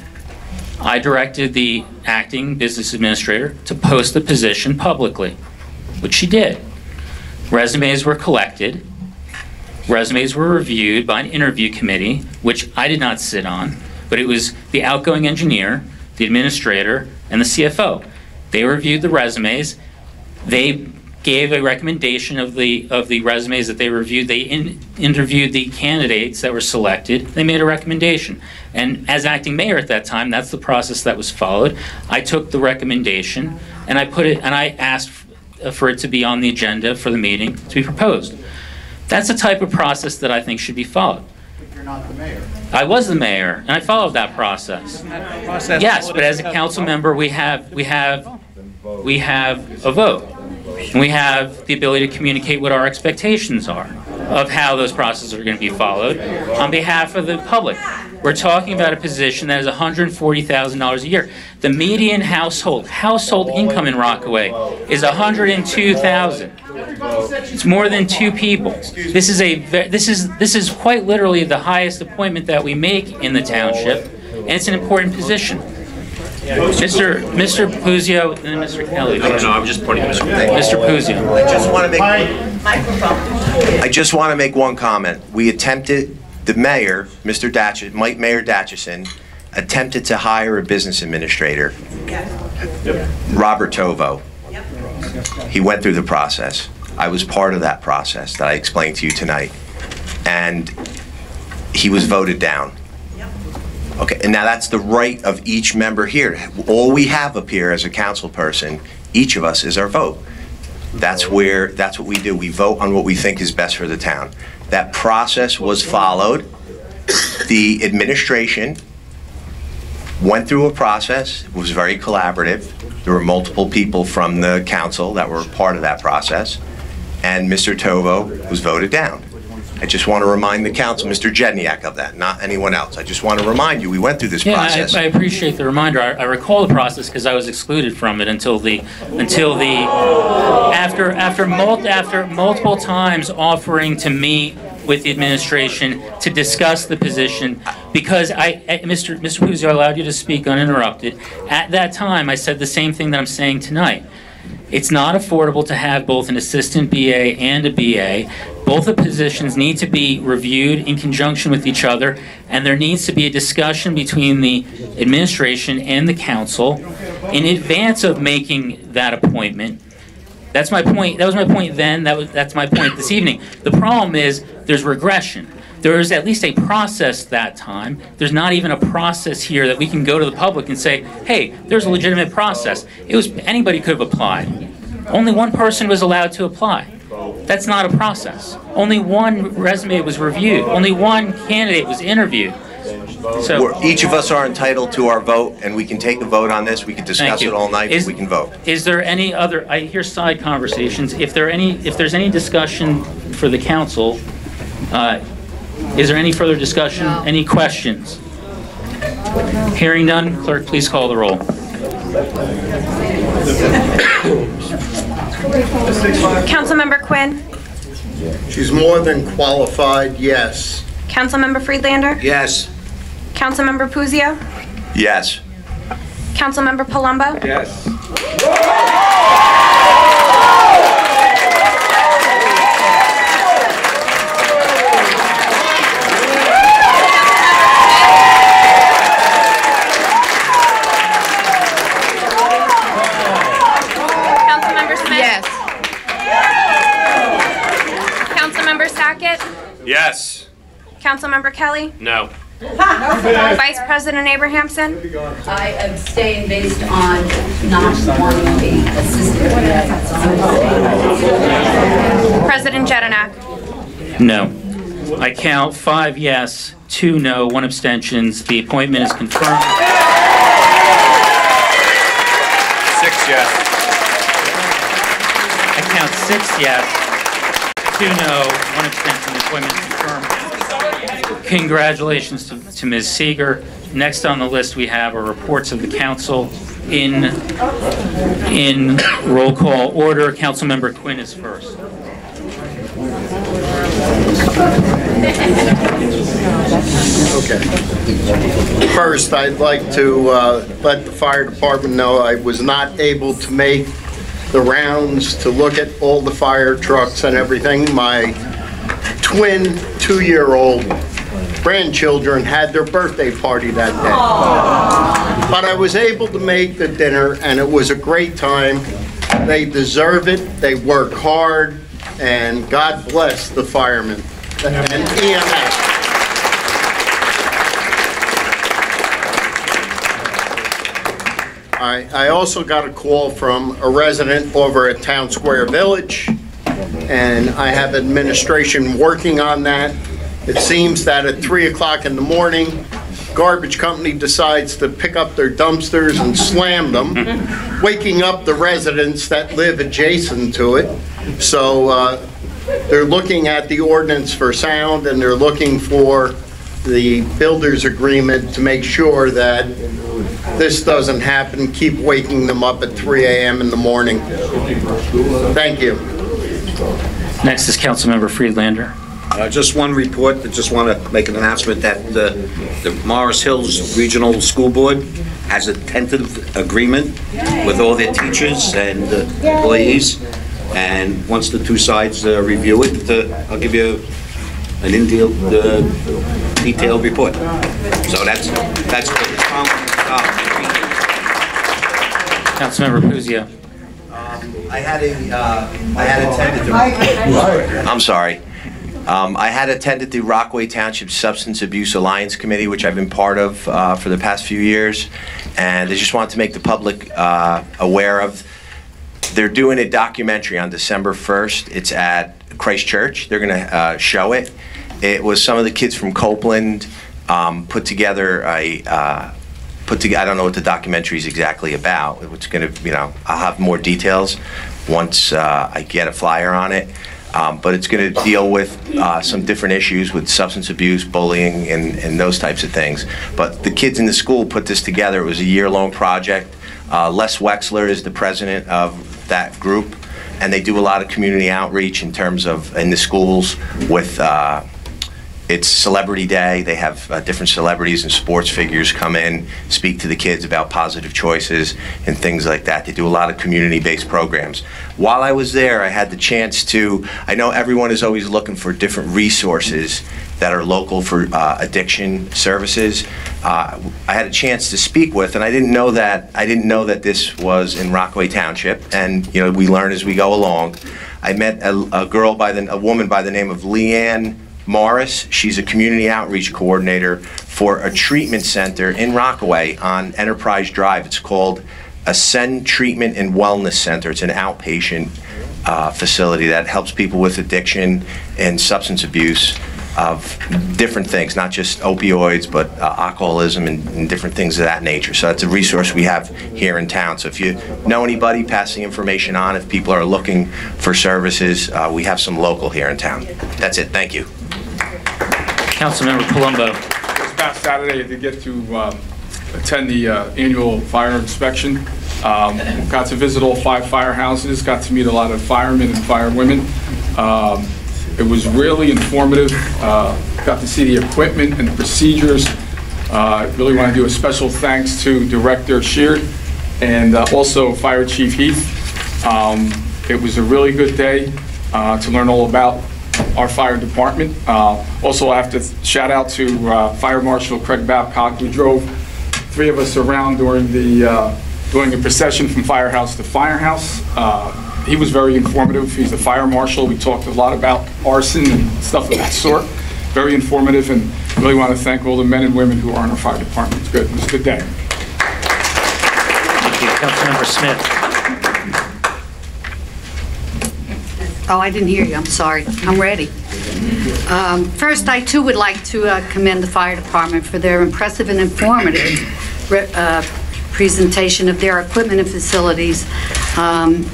I directed the acting business administrator to post the position publicly, which she did. Resumes were collected. Resumes were reviewed by an interview committee, which I did not sit on, but it was the outgoing engineer, the administrator, and the CFO. They reviewed the resumes. They gave a recommendation of the resumes that they reviewed. They interviewed the candidates that were selected. They made a recommendation. And as acting mayor at that time, that's the process that was followed. I took the recommendation and I put it, and I asked for it to be on the agenda for the meeting to be proposed. That's the type of process that I think should be followed. But you're not the mayor. I was the mayor, and I followed that process. Yes, but as a council member, we have a vote. And we have the ability to communicate what our expectations are of how those processes are going to be followed on behalf of the public. We're talking about a position that is $140,000 a year. The median household income in Rockaway is $102,000. It's more than 2 people. This is quite literally the highest appointment that we make in the township, and it's an important position. Mr. Puzio and then Mr. Kelly. No, I'm just pointing at Mr. Puzio. I just want to make one comment. We attempted, the mayor, Mayor Datchison, attempted to hire a business administrator, Robert Tovo. He went through the process. I was part of that process that I explained to you tonight, and he was voted down. Okay, and now that's the right of each member here. All we have up here as a council person, each of us, is our vote. That's what we do. We vote on what we think is best for the town. That process was followed. The administration went through a process. It was very collaborative. There were multiple people from the council that were part of that process, and Mr. Tovo was voted down. I just want to remind the council, Mr. Jedniak, of that, not anyone else. I just want to remind you, we went through this process. I appreciate the reminder. I recall the process because I was excluded from it after multiple times offering to meet with the administration to discuss the position, because Mr. Puzio, I allowed you to speak uninterrupted. At that time, I said the same thing that I'm saying tonight. It's not affordable to have both an assistant BA and a BA. Both the positions need to be reviewed in conjunction with each other, and there needs to be a discussion between the administration and the council in advance of making that appointment. That's my point. That was my point then. That's my point this evening. The problem is there's regression. There is at least a process that time. There's not even a process here that we can go to the public and say, hey, there's a legitimate process. Anybody could have applied. Only one person was allowed to apply. That's not a process. Only one resume was reviewed. Only one candidate was interviewed. So each of us are entitled to our vote, and we can take a vote on this. We can discuss it all night, and we can vote. Is there any other? I hear side conversations. If there's any discussion for the council, is there any further discussion? No. Any questions? Hearing none, clerk, please call the roll. Councilmember Quinn? She's more than qualified, yes. Councilmember Friedlander? Yes. Councilmember Puzio? Yes. Councilmember Palumbo? Yes. Yes. Councilmember Kelly? No. Vice President Abrahamson? I abstain based on not wanting the assistant. President Jedinak? No. I count 5 yes, 2 no, 1 abstentions. The appointment is confirmed. 6 yes. I count 6 yes, 2 no, 1 abstention. The appointment is confirmed. Congratulations to Ms. Seeger. Next on the list we have are reports of the council in roll call order. Councilmember Quinn is first. Okay. First, I'd like to let the fire department know I was not able to make the rounds to look at all the fire trucks and everything. My twin 2-year-old grandchildren had their birthday party that day. But I was able to make the dinner, and it was a great time. They deserve it. They work hard, and God bless the firemen and EMS. I also got a call from a resident over at Town Square Village, and I have administration working on that. It seems that at 3 o'clock in the morning, garbage company decides to pick up their dumpsters and slam them, waking up the residents that live adjacent to it. So they're looking at the ordinance for sound, and they're looking for the builder's agreement to make sure that this doesn't happen. Keep waking them up at 3 a.m. in the morning. Thank you. Next is Councilmember Friedlander. Just one report. I just want to make an announcement that the Morris Hills Regional School Board has a tentative agreement with all their teachers and employees. And once the two sides review it, I'll give you an detailed report. So that's good. Councilmember Puzio. I had attended the Rockaway Township Substance Abuse Alliance Committee, which I've been part of for the past few years, and I just wanted to make the public aware of. They're doing a documentary on December 1st. It's at Christ Church. They're going to show it. It was some of the kids from Copeland put together I don't know what the documentary is exactly about. It's going to, I'll have more details once I get a flyer on it. But it's going to deal with some different issues with substance abuse, bullying, and those types of things. But the kids in the school put this together. It was a year-long project. Les Wexler is the president of that group, and they do a lot of community outreach in terms of in the schools with it's Celebrity Day. They have different celebrities and sports figures come in, speak to the kids about positive choices and things like that. They do a lot of community-based programs. While I was there, I had the chance to, I know everyone is always looking for different resources that are local for addiction services. I had a chance to speak with, and I didn't know that this was in Rockaway Township, and we learn as we go along. I met a woman by the name of Leanne Morris. She's a community outreach coordinator for a treatment center in Rockaway on Enterprise Drive. It's called Ascend Treatment and Wellness Center. It's an outpatient facility that helps people with addiction and substance abuse of different things, not just opioids, but alcoholism and different things of that nature. So it's a resource we have here in town. So if you know anybody, pass the information on. If people are looking for services, we have some local here in town. That's it. Thank you. Councilmember Palumbo. This past Saturday, I did get to attend the annual fire inspection. Got to visit all 5 firehouses, got to meet a lot of firemen and firewomen. It was really informative. Got to see the equipment and the procedures. Really want to do a special thanks to Director Sheard and also Fire Chief Heath. It was a really good day to learn all about our fire department. Also, I have to shout out to Fire Marshal Craig Babcock, who drove 3 of us around during the procession from firehouse to firehouse. He was very informative. He's the fire marshal. We talked a lot about arson and stuff of that sort. Very informative, and really want to thank all the men and women who are in our fire department. It's good. It was a good day. Thank you. Councilmember Smith. Oh, I didn't hear you. I'm sorry. I'm ready. First, I too would like to commend the fire department for their impressive and informative presentation of their equipment and facilities on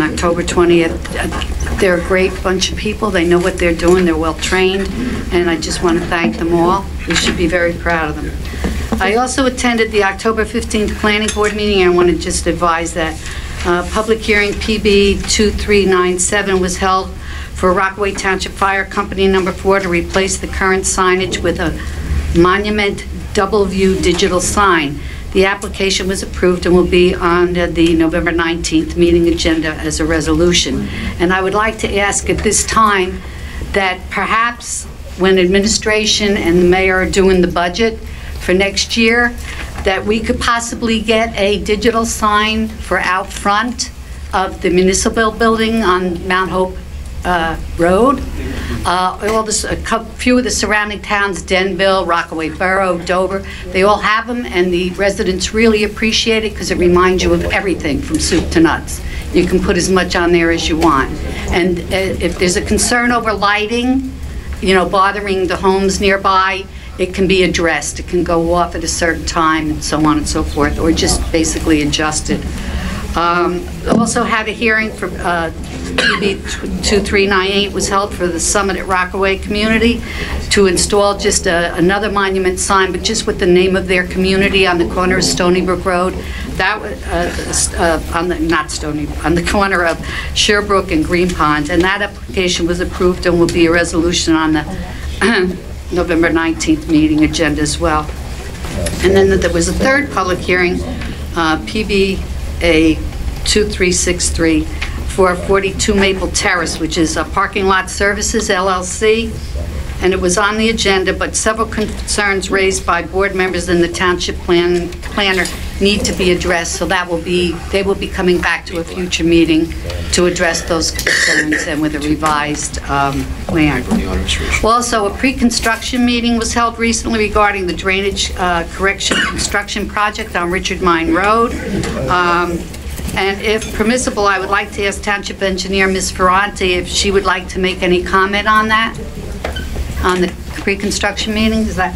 October 20th. They're a great bunch of people. They know what they're doing. They're well trained, and I just want to thank them all. We should be very proud of them. I also attended the October 15th Planning Board meeting, and I want to just advise that public hearing PB 2397 was held for Rockaway Township Fire Company number 4 to replace the current signage with a monument double view digital sign. The application was approved and will be on the November 19th meeting agenda as a resolution. And I would like to ask at this time that perhaps when administration and the mayor are doing the budget for next year, that we could possibly get a digital sign for out front of the municipal building on Mount Hope Road. A few of the surrounding towns, Denville, Rockaway Borough, Dover, they all have them, and the residents really appreciate it because it reminds you of everything from soup to nuts. You can put as much on there as you want. And if there's a concern over lighting, bothering the homes nearby, it can be addressed. It can go off at a certain time and so on and so forth, or just basically adjusted. Also had a hearing for PB 2398 was held for the Summit at Rockaway community to install just another monument sign, but just with the name of their community on the corner of Stony Brook Road. That was on the corner of Sherbrooke and Green Pond, and that application was approved and will be a resolution on the November 19th meeting agenda as well. And then there was a third public hearing, PBA 2363 for 42 Maple Terrace, which is a parking lot services LLC, and it was on the agenda, but several concerns raised by board members and the township planner need to be addressed, so they will be coming back to a future meeting to address those concerns and with a revised plan. Also, a pre-construction meeting was held recently regarding the drainage correction construction project on Richard Mine Road. And if permissible, I would like to ask Township Engineer Ms. Ferranti if she would like to make any comment on that, on the pre-construction meeting. Is that?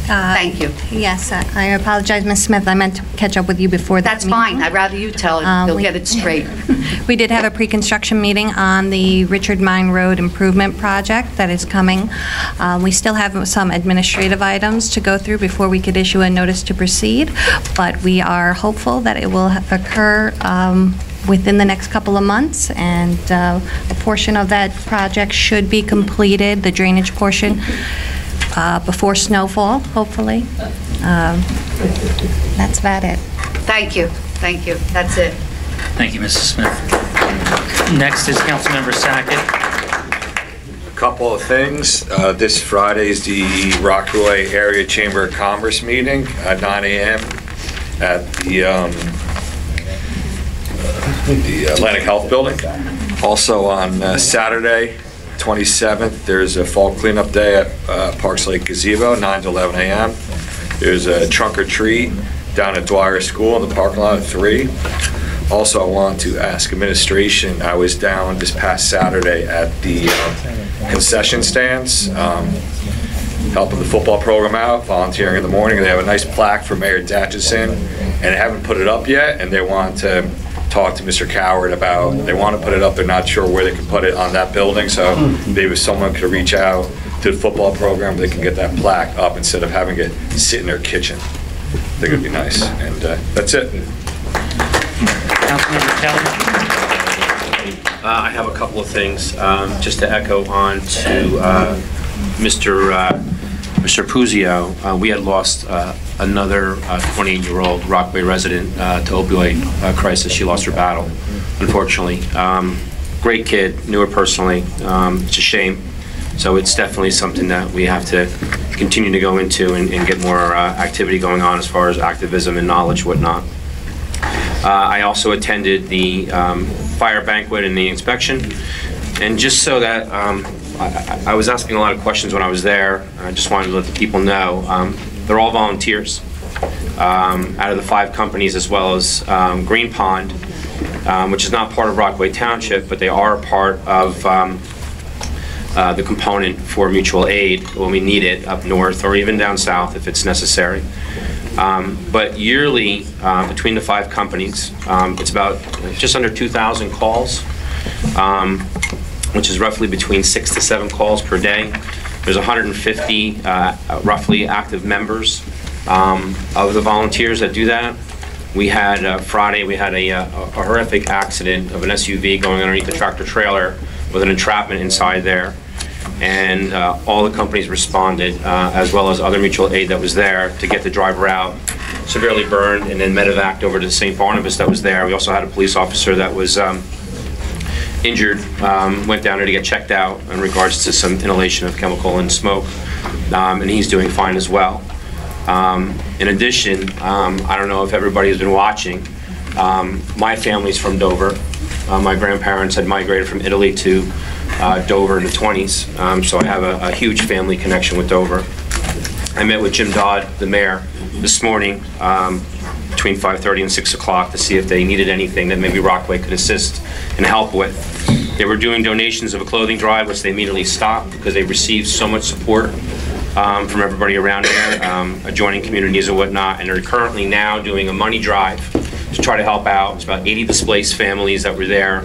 Thank you. Yes, I apologize, Ms. Smith. I meant to catch up with you before that. That's fine. I'd rather you tell it. You'll get it straight. We did have a pre-construction meeting on the Richard Mine Road improvement project that is coming. We still have some administrative items to go through before we could issue a notice to proceed, but we are hopeful that it will occur within the next couple of months, and a portion of that project should be completed, the drainage portion, before snowfall, hopefully. That's about it. Thank you. Thank you. That's it. Thank you, Mrs. Smith. Next is Councilmember Sackett. A couple of things. This Friday is the Rockaway Area Chamber of Commerce meeting at 9 a.m. at the Atlantic Health Building. Also on Saturday, 27th, there's a fall cleanup day at Parks Lake Gazebo, 9 to 11 a.m. There's a trunk or treat down at Dwyer School in the parking lot at 3. Also, I want to ask administration, I was down this past Saturday at the concession stands, helping the football program out, volunteering in the morning. They have a nice plaque for Mayor Datchison, and they haven't put it up yet, and they want to talk to Mr. Coward about, they want to put it up, they're not sure where they can put it on that building, so maybe someone could reach out to the football program, they can get that plaque up instead of having it sit in their kitchen. I think it'd be nice, and that's it. Councilmember Kelly. I have a couple of things, just to echo on to Mr. Puzio. We had lost another 28-year-old Rockaway resident to opioid crisis. She lost her battle, unfortunately. Great kid, knew her personally. It's a shame. So it's definitely something that we have to continue to go into and get more activity going on as far as activism and knowledge, whatnot. I also attended the fire banquet and the inspection. And just so that, I was asking a lot of questions when I was there. I just wanted to let the people know. They're all volunteers out of the 5 companies, as well as Green Pond, which is not part of Rockaway Township, but they are part of the component for mutual aid when we need it up north or even down south if it's necessary. But yearly, between the 5 companies, it's about just under 2,000 calls, which is roughly between 6 to 7 calls per day. There's 150 roughly active members of the volunteers that do that. We had Friday, we had a horrific accident of an SUV going underneath the tractor trailer with an entrapment inside there. And all the companies responded, as well as other mutual aid that was there to get the driver out, severely burned, and then medevaced over to St. Barnabas that was there. We also had a police officer that was injured, went down there to get checked out in regards to some inhalation of chemical and smoke, and he's doing fine as well. In addition, I don't know if everybody has been watching, my family's from Dover. My grandparents had migrated from Italy to Dover in the 20s, so I have a huge family connection with Dover. I met with Jim Dodd, the mayor, this morning between 5:30 and 6 o'clock to see if they needed anything that maybe Rockaway could assist and help with. They were doing donations of a clothing drive, which they immediately stopped because they received so much support from everybody around there, adjoining communities and whatnot, and they're currently now doing a money drive to try to help out. It's about 80 displaced families that were there.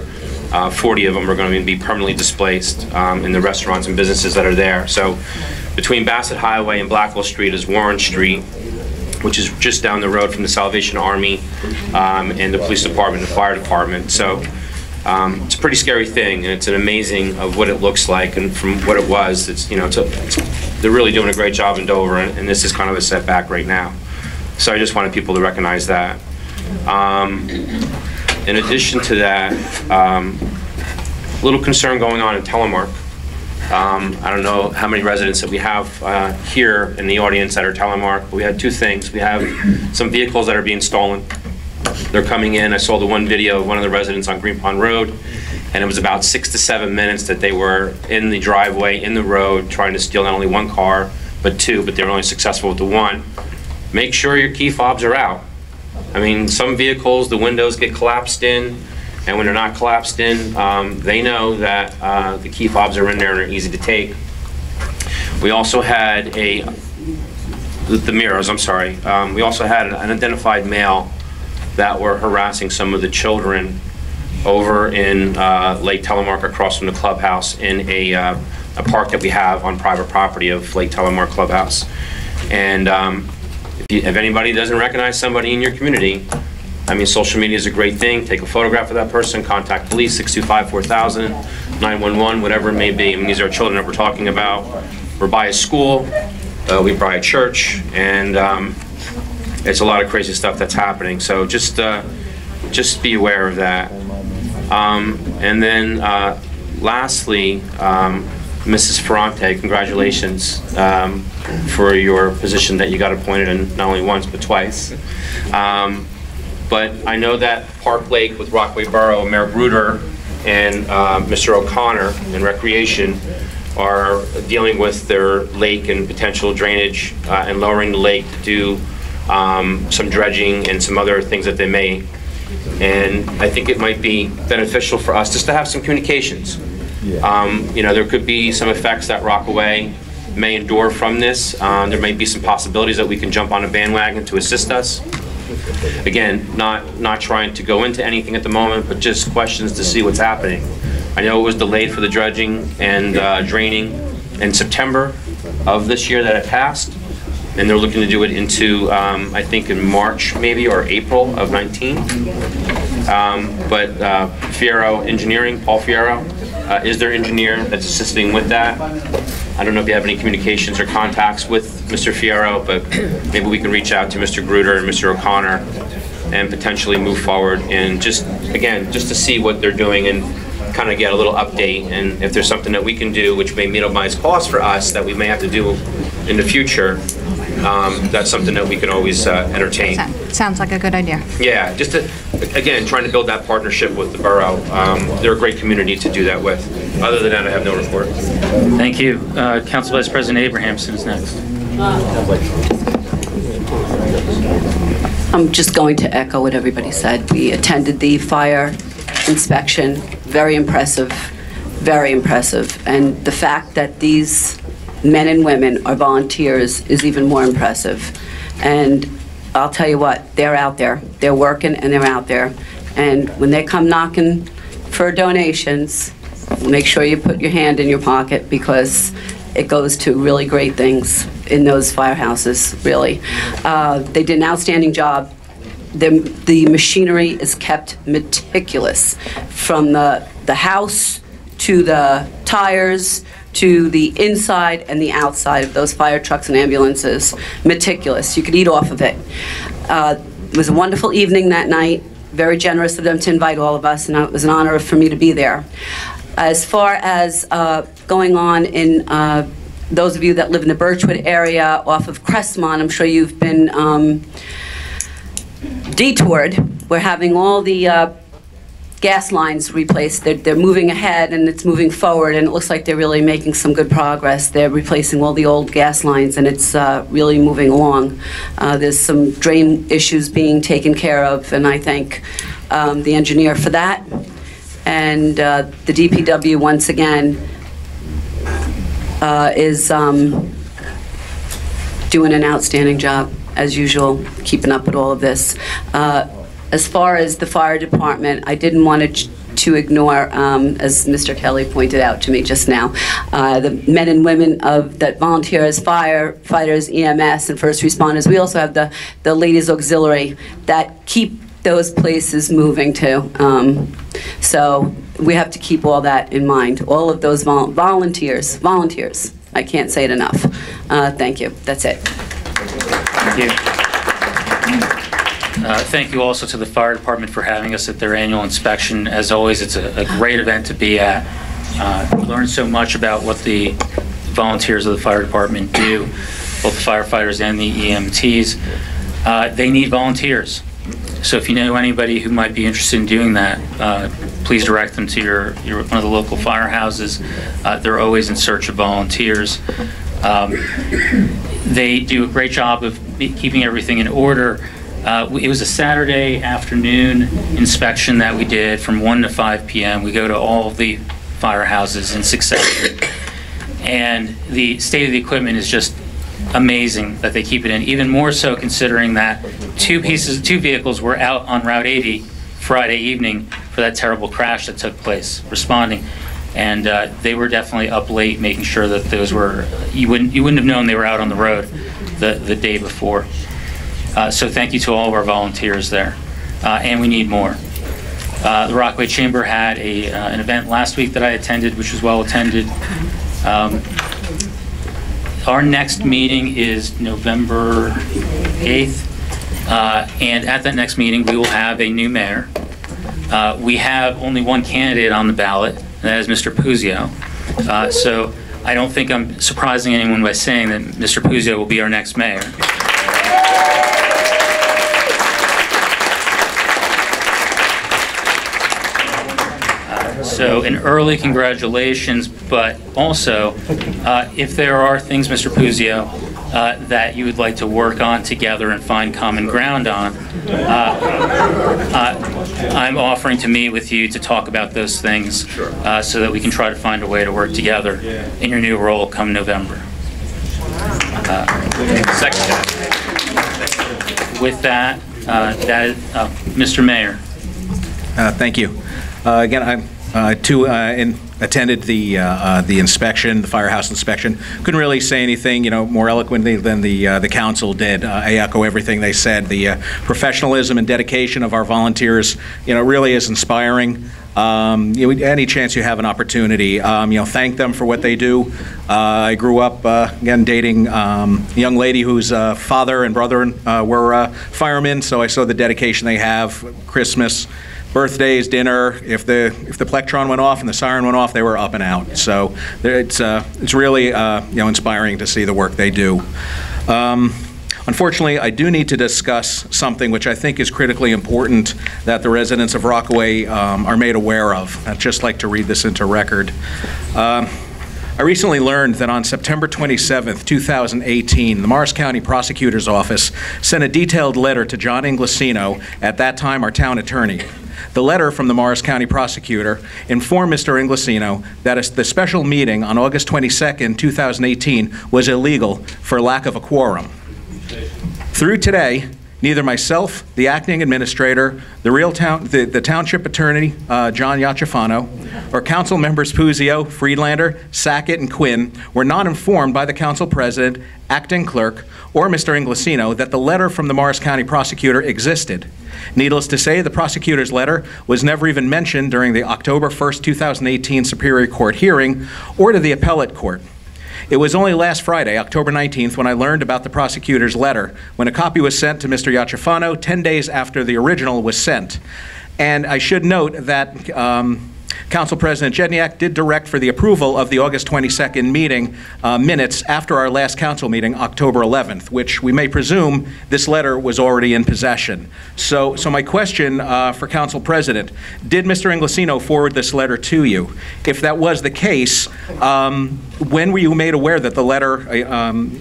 40 of them are going to be permanently displaced in the restaurants and businesses that are there. So between Bassett Highway and Blackwell Street is Warren Street, which is just down the road from the Salvation Army and the police department and the fire department. So it's a pretty scary thing, and it's an amazing of what it looks like, and from what it was, it's, you know, they're really doing a great job in Dover, and this is kind of a setback right now. So I just wanted people to recognize that. In addition to that, a little concern going on in Telemark. I don't know how many residents that we have here in the audience that are Telemark, but we had two things. We have some vehicles that are being stolen. They're coming in. I saw the one video of one of the residents on Green Pond Road, and it was about 6 to 7 minutes that they were in the driveway, in the road, trying to steal not only one car, but two, but they were only successful with the one. Make sure your key fobs are out. I mean, some vehicles, the windows get collapsed in, and when they're not collapsed in, they know that the key fobs are in there and they're easy to take. We also had the mirrors, I'm sorry. We also had an unidentified male that were harassing some of the children over in Lake Telemark across from the clubhouse in a park that we have on private property of Lake Telemark Clubhouse. And if anybody doesn't recognize somebody in your community, I mean, social media is a great thing. Take a photograph of that person, contact police, 625-4000, 911, whatever it may be. I mean, these are children that we're talking about. We're by a school, we're by a church, and it's a lot of crazy stuff that's happening. So just be aware of that. And then lastly, Mrs. Ferrante, congratulations for your position that you got appointed in not only once but twice. But I know that Park Lake with Rockaway Borough, Mayor Bruder and Mr. O'Connor in Recreation are dealing with their lake and potential drainage and lowering the lake to do some dredging and some other things that they may. And I think it might be beneficial for us just to have some communications. You know, there could be some effects that Rockaway may endure from this. There may be some possibilities that we can jump on a bandwagon to assist us. Again, not trying to go into anything at the moment, but just questions to see what's happening. I know it was delayed for the dredging and draining in September of this year that it passed, and they're looking to do it into, I think, in March maybe, or April of 19. But Fierro Engineering, Paul Fierro, is their engineer that's assisting with that. I don't know if you have any communications or contacts with Mr. Fierro, but maybe we can reach out to Mr. Gruder and Mr. O'Connor and potentially move forward and just, again, just to see what they're doing and kind of get a little update, and if there's something that we can do which may minimize costs for us that we may have to do in the future, that's something that we can always entertain. Sounds like a good idea. Yeah, just to, again, trying to build that partnership with the borough. They're a great community to do that with. Other than that, I have no report. Thank you. Council Vice President Abrahamson is next. I'm just going to echo what everybody said. We attended the fire inspection. Very impressive, very impressive. And the fact that these men and women are volunteers is even more impressive. And I'll tell you what, they're out there. They're working and they're out there. And when they come knocking for donations, make sure you put your hand in your pocket, because it goes to really great things in those firehouses, really. They did an outstanding job. The machinery is kept meticulous, from the house to the tires to the inside and the outside of those fire trucks and ambulances. Meticulous. You could eat off of it. It was a wonderful evening that night. Very generous of them to invite all of us, and it was an honor for me to be there. As far as going on in those of you that live in the Birchwood area off of Crestmont, I'm sure you've been detoured. We're having all the gas lines replaced. They're moving ahead and it's moving forward, and it looks like they're really making some good progress. They're replacing all the old gas lines, and it's really moving along. There's some drain issues being taken care of, and I thank the engineer for that. And the DPW, once again, is doing an outstanding job, as usual, keeping up with all of this. as far as the fire department, I didn't want to ignore, as Mr. Kelly pointed out to me just now, the men and women that volunteer as firefighters, EMS, and first responders. We also have the ladies auxiliary that keep those places moving too. So we have to keep all that in mind. All of those volunteers. I can't say it enough. Thank you. That's it. Thank you. Thank you also to the fire department for having us at their annual inspection. As always, it's a great event to be at. Learn so much about what the volunteers of the fire department do, both the firefighters and the EMTs. They need volunteers. So if you know anybody who might be interested in doing that, please direct them to one of the local firehouses. They're always in search of volunteers. They do a great job of keeping everything in order. It was a Saturday afternoon inspection that we did from 1 to 5 p.m. We go to all of the firehouses in succession. And the state of the equipment is just amazing that they keep it in, even more so considering that two vehicles were out on Route 80 Friday evening for that terrible crash that took place, responding. And they were definitely up late making sure that those were, you wouldn't have known they were out on the road the day before. So thank you to all of our volunteers there. And we need more. The Rockaway Chamber had an event last week that I attended, which was well attended. Our next meeting is November 8th, and at that next meeting we will have a new mayor. We have only one candidate on the ballot, and that is Mr. Puzio. So I don't think I'm surprising anyone by saying that Mr. Puzio will be our next mayor. So an early congratulations, but also if there are things, Mr. Puzio, that you would like to work on together and find common ground on, I'm offering to meet with you to talk about those things so that we can try to find a way to work together in your new role come November. With that, Mr. Mayor. Thank you. Again, I'm attended the inspection, the firehouse inspection. Couldn't really say anything, more eloquently than the council did. I echo everything they said. The professionalism and dedication of our volunteers, really is inspiring. Any chance you have an opportunity, thank them for what they do. I grew up, again, dating a young lady whose father and brother were firemen, so I saw the dedication they have. Christmas, birthdays, dinner, if the plectron went off and the siren went off, they were up and out. So it's really inspiring to see the work they do. Unfortunately, I do need to discuss something which I think is critically important that the residents of Rockaway are made aware of. I'd just like to read this into record. I recently learned that on September 27th, 2018, the Morris County Prosecutor's Office sent a detailed letter to John Inglesino, at that time our town attorney. The letter from the Morris County Prosecutor informed Mr. Inglesino that the special meeting on August 22nd, 2018 was illegal for lack of a quorum. Through today, neither myself, the acting administrator, the township attorney, John Iacofano, or council members Puzio, Friedlander, Sackett, and Quinn were not informed by the council president, acting clerk, or Mr. Inglesino that the letter from the Morris County prosecutor existed. Needless to say, the prosecutor's letter was never even mentioned during the October 1st, 2018 Superior Court hearing or to the appellate court. It was only last Friday, October 19th, when I learned about the prosecutor's letter, when a copy was sent to Mr. Iacofano 10 days after the original was sent. And I should note that Council President Jedniak did direct for the approval of the August 22nd meeting minutes after our last council meeting, October 11th, which we may presume this letter was already in possession. So my question for Council President, did Mr. Inglesino forward this letter to you? If that was the case, when were you made aware that the letter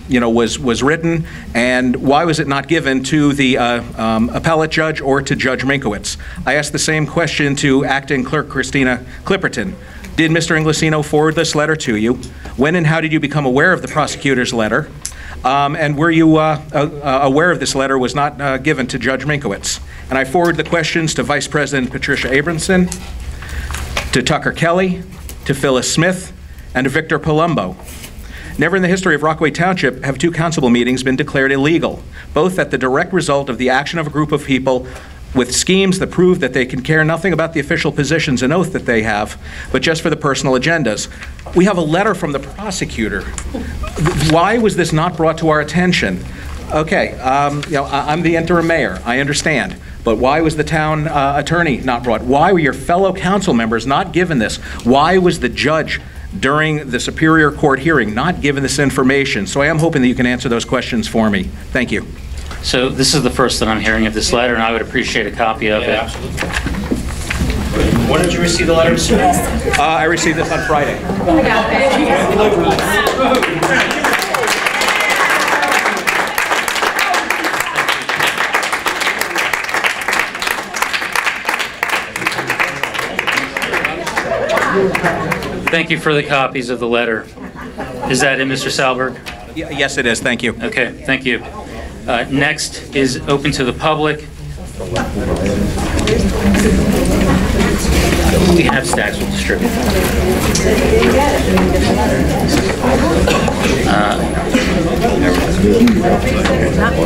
was written, and why was it not given to the appellate judge or to Judge Minkowitz? I asked the same question to Acting Clerk Christina Clipperton. Did Mr. Inglesino forward this letter to you? When and how did you become aware of the prosecutor's letter? And were you aware of this letter was not given to Judge Minkowitz? And I forward the questions to Vice President Patricia Abramson, to Tucker Kelly, to Phyllis Smith, and to Victor Palumbo. Never in the history of Rockaway Township have two council meetings been declared illegal, both at the direct result of the action of a group of people with schemes that prove that they can care nothing about the official positions and oath that they have, but just for the personal agendas. We have a letter from the prosecutor. Why was this not brought to our attention? Okay, I'm the interim mayor, I understand. But why was the town attorney not brought? Why were your fellow council members not given this? Why was the judge during the Superior Court hearing not given this information? So I am hoping that you can answer those questions for me. Thank you. So this is the first that I'm hearing of this letter, and I would appreciate a copy of it. Absolutely. When did you receive the letter? I received this on Friday. Thank you for the copies of the letter. Is that it, Mr. Salberg? Yes, it is. Thank you. Okay, thank you. Next is open to the public. We have stacks we'll distribute.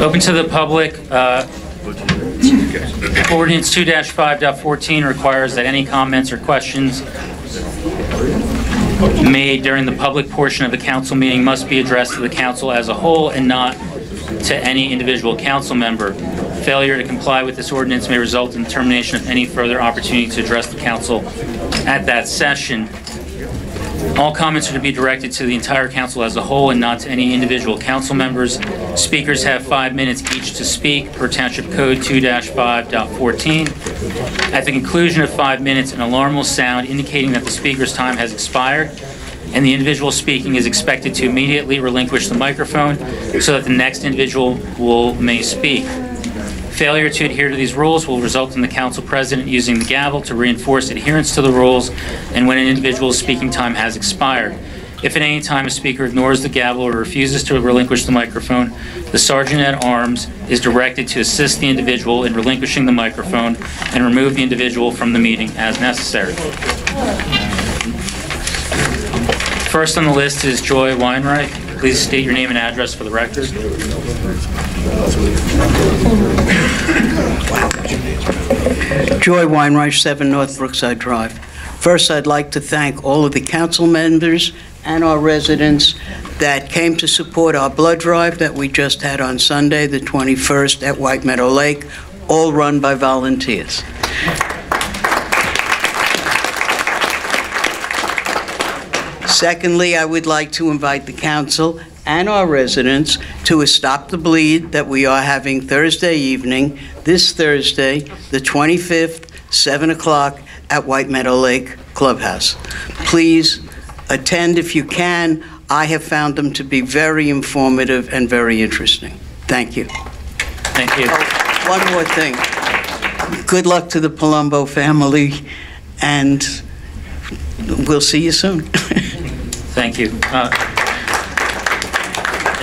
Open to the public. Ordinance 2-5.14 requires that any comments or questions made during the public portion of the council meeting must be addressed to the council as a whole and not to any individual council member. Failure to comply with this ordinance may result in termination of any further opportunity to address the council at that session. All comments are to be directed to the entire council as a whole and not to any individual council members. Speakers have 5 minutes each to speak per Township Code 2-5.14. At the conclusion of 5 minutes, an alarm will sound indicating that the speaker's time has expired, and the individual speaking is expected to immediately relinquish the microphone so that the next individual may speak. Failure to adhere to these rules will result in the council president using the gavel to reinforce adherence to the rules and when an individual's speaking time has expired. If at any time a speaker ignores the gavel or refuses to relinquish the microphone, the sergeant at arms is directed to assist the individual in relinquishing the microphone and remove the individual from the meeting as necessary. First on the list is Joy Weinreich. Please state your name and address for the record. Joy Weinreich, 7 North Brookside Drive. First, I'd like to thank all of the council members and our residents that came to support our blood drive that we just had on Sunday, the 21st, at White Meadow Lake, all run by volunteers. Secondly, I would like to invite the council and our residents to a Stop the Bleed that we are having Thursday evening, this Thursday, the 25th, 7 o'clock at White Meadow Lake Clubhouse. Please attend if you can. I have found them to be very informative and very interesting. Thank you. Thank you. Oh, one more thing. Good luck to the Palumbo family, and we'll see you soon. Thank you. And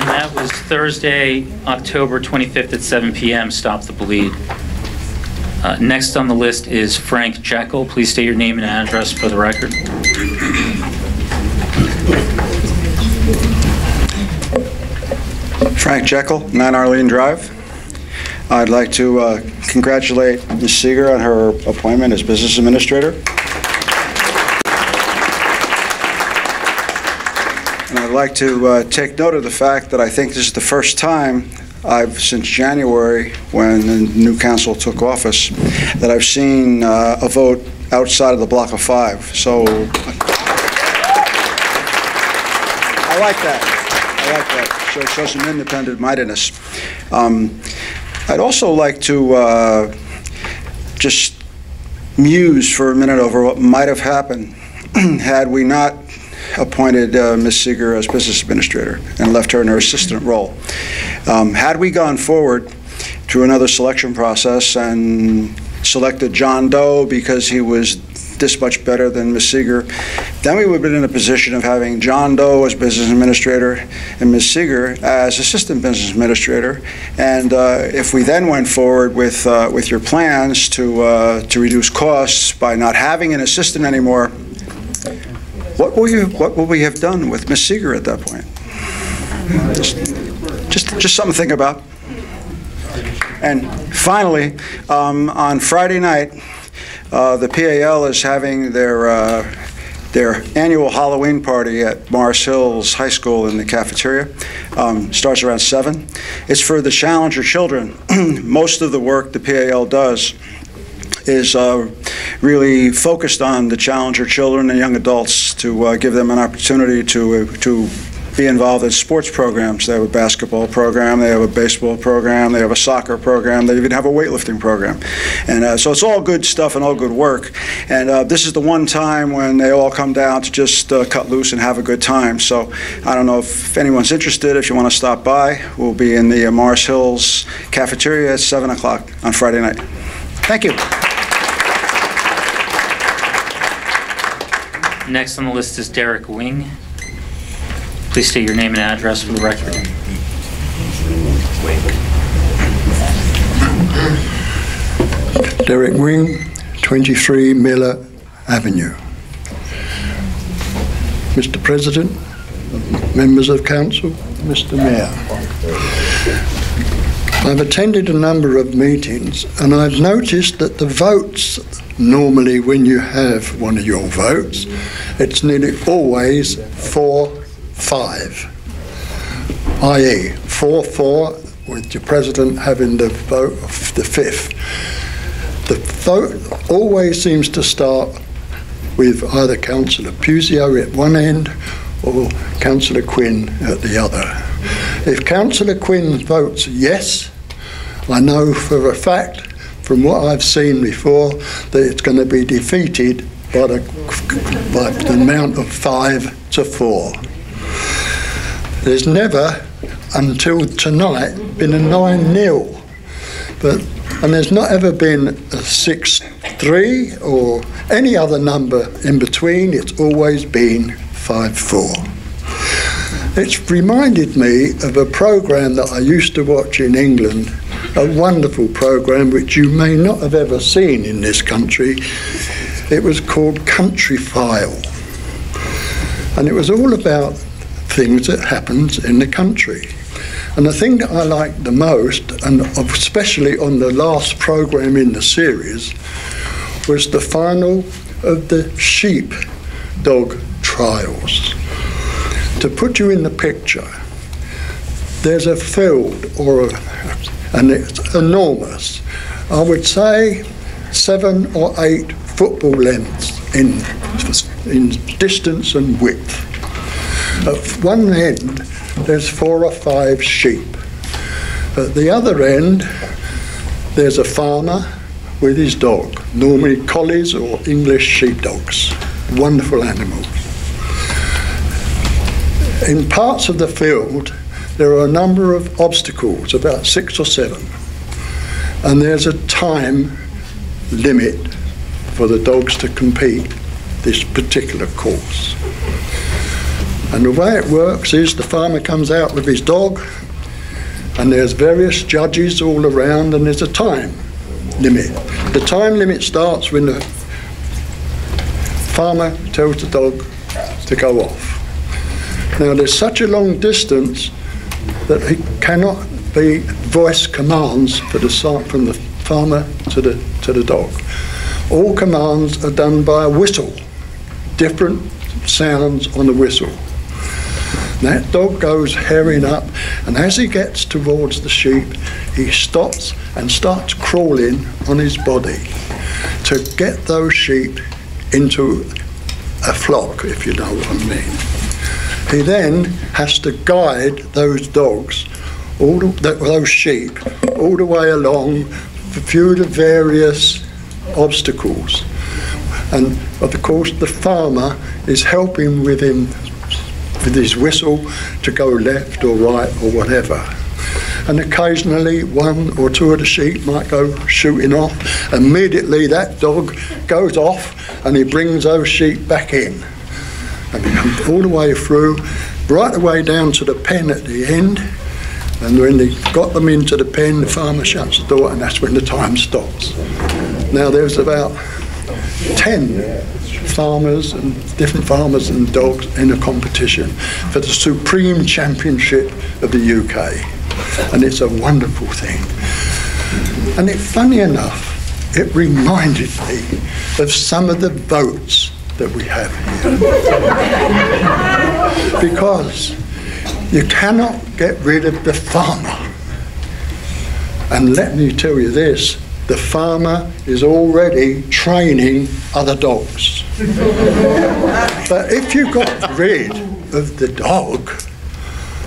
that was Thursday, October 25th at 7 p.m. Stop the Bleed. Next on the list is Frank Jekyll. Please state your name and address for the record. Frank Jekyll, 9 Arlene Drive. I'd like to congratulate Ms. Seeger on her appointment as business administrator. And I'd like to take note of the fact that I think this is the first time since January, when the new council took office, that I've seen a vote outside of the block of 5. So I like that. I like that. So it shows some independent mindedness. I'd also like to just muse for a minute over what might have happened had we not appointed Ms. Seeger as business administrator and left her in her assistant role. Had we gone forward through another selection process and selected John Doe because he was this much better than Ms. Seeger, then we would have been in a position of having John Doe as business administrator and Ms. Seeger as assistant business administrator. And if we then went forward with your plans to reduce costs by not having an assistant anymore, what will we have done with Ms. Seeger at that point? Just something to think about. And finally, on Friday night, the PAL is having their annual Halloween party at Morris Hills High School in the cafeteria. Starts around 7. It's for the Challenger children. Most of the work the PAL does is really focused on the Challenger children and young adults to give them an opportunity to be involved in sports programs. They have a basketball program, they have a baseball program, they have a soccer program, they even have a weightlifting program. And so it's all good stuff and all good work. And this is the one time when they all come down to just cut loose and have a good time. So I don't know if anyone's interested. If you want to stop by, we'll be in the Morris Hills cafeteria at 7 o'clock on Friday night. Thank you. Next on the list is Derek Wing. Please state your name and address for the record. Derek Wing, 23 Miller Avenue. Mr. President, members of council, Mr. Mayor. I've attended a number of meetings and I've noticed that the votes, normally when you have one of your votes, it's nearly always 4-5, i.e. 4-4 with your president having the vote of the 5th. The vote always seems to start with either Councillor Puzio at one end or Councillor Quinn at the other. If Councillor Quinn votes yes, I know for a fact from what I've seen before that it's going to be defeated by the amount of 5-4. There's never, until tonight, been a 9-0, and there's not ever been a 6-3 or any other number in between. It's always been 5-4. It's reminded me of a programme that I used to watch in England, a wonderful programme which you may not have ever seen in this country. It was called Country File, and it was all about things that happens in the country. And the thing that I liked the most, and especially on the last programme in the series, was the final of the sheep dog trials. To put you in the picture, there's a field, and it's enormous. I would say 7 or 8 football lengths in distance and width. At one end, there's 4 or 5 sheep. At the other end, there's a farmer with his dog, normally collies or English sheepdogs, wonderful animals. In parts of the field, there are a number of obstacles, about 6 or 7, and there's a time limit for the dogs to compete this particular course. And the way it works is the farmer comes out with his dog, and there's various judges all around, and there's a time limit. The time limit starts when the farmer tells the dog to go off. Now there's such a long distance that he cannot be voice commands from the farmer to the dog. All commands are done by a whistle, different sounds on the whistle. That dog goes herring up, and as he gets towards the sheep, he stops and starts crawling on his body to get those sheep into a flock, if you know what I mean. He then has to guide those dogs, those sheep, all the way along through the various obstacles. And of course the farmer is helping with him with his whistle to go left or right or whatever. and occasionally one or two of the sheep might go shooting off. Immediately that dog goes off and he brings those sheep back in. And he comes all the way through, right the way down to the pen at the end. And when they got them into the pen, the farmer shuts the door, and that's when the time stops. Now there's about 10 farmers and different farmers and dogs in a competition for the supreme championship of the UK. And it's a wonderful thing. And funny enough, it reminded me of some of the votes that we have here. Because you cannot get rid of the farmer. And let me tell you this, the farmer is already training other dogs. But if you got rid of the dog,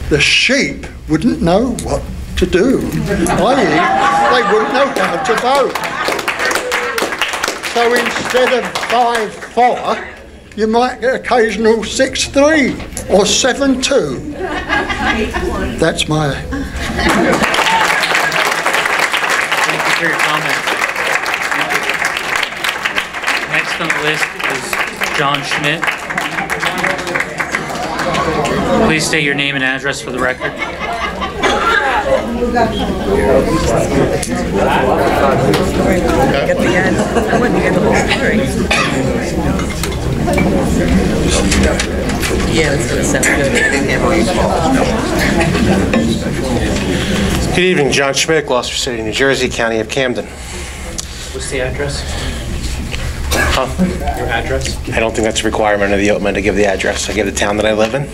the sheep wouldn't know what to do. I.e., they wouldn't know how to vote. So instead of 5-4, you might get occasional 6-3 or 7-2. That's my... Thank you for your comment. Next on the list is John Schmidt. Please state your name and address for the record. Yeah, it's going to sound good. Good evening, John Schmidt, Gloucester City, New Jersey, County of Camden. What's the address? Your address? I don't think that's a requirement of the OPMA to give the address. I give the town that I live in.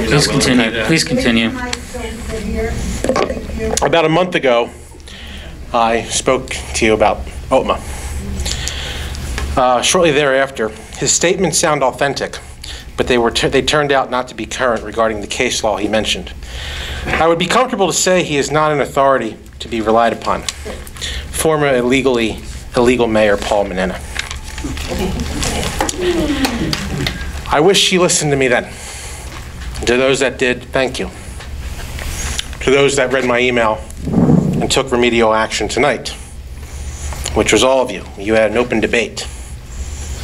Please continue. Please continue. About a month ago, I spoke to you about OPMA. Shortly thereafter, his statements sound authentic, but they turned out not to be current regarding the case law he mentioned. I would be comfortable to say he is not an authority to be relied upon. Former illegal Mayor Paul Menina. I wish he listened to me then. To those that did, thank you. To those that read my email and took remedial action tonight, which was all of you. You had an open debate.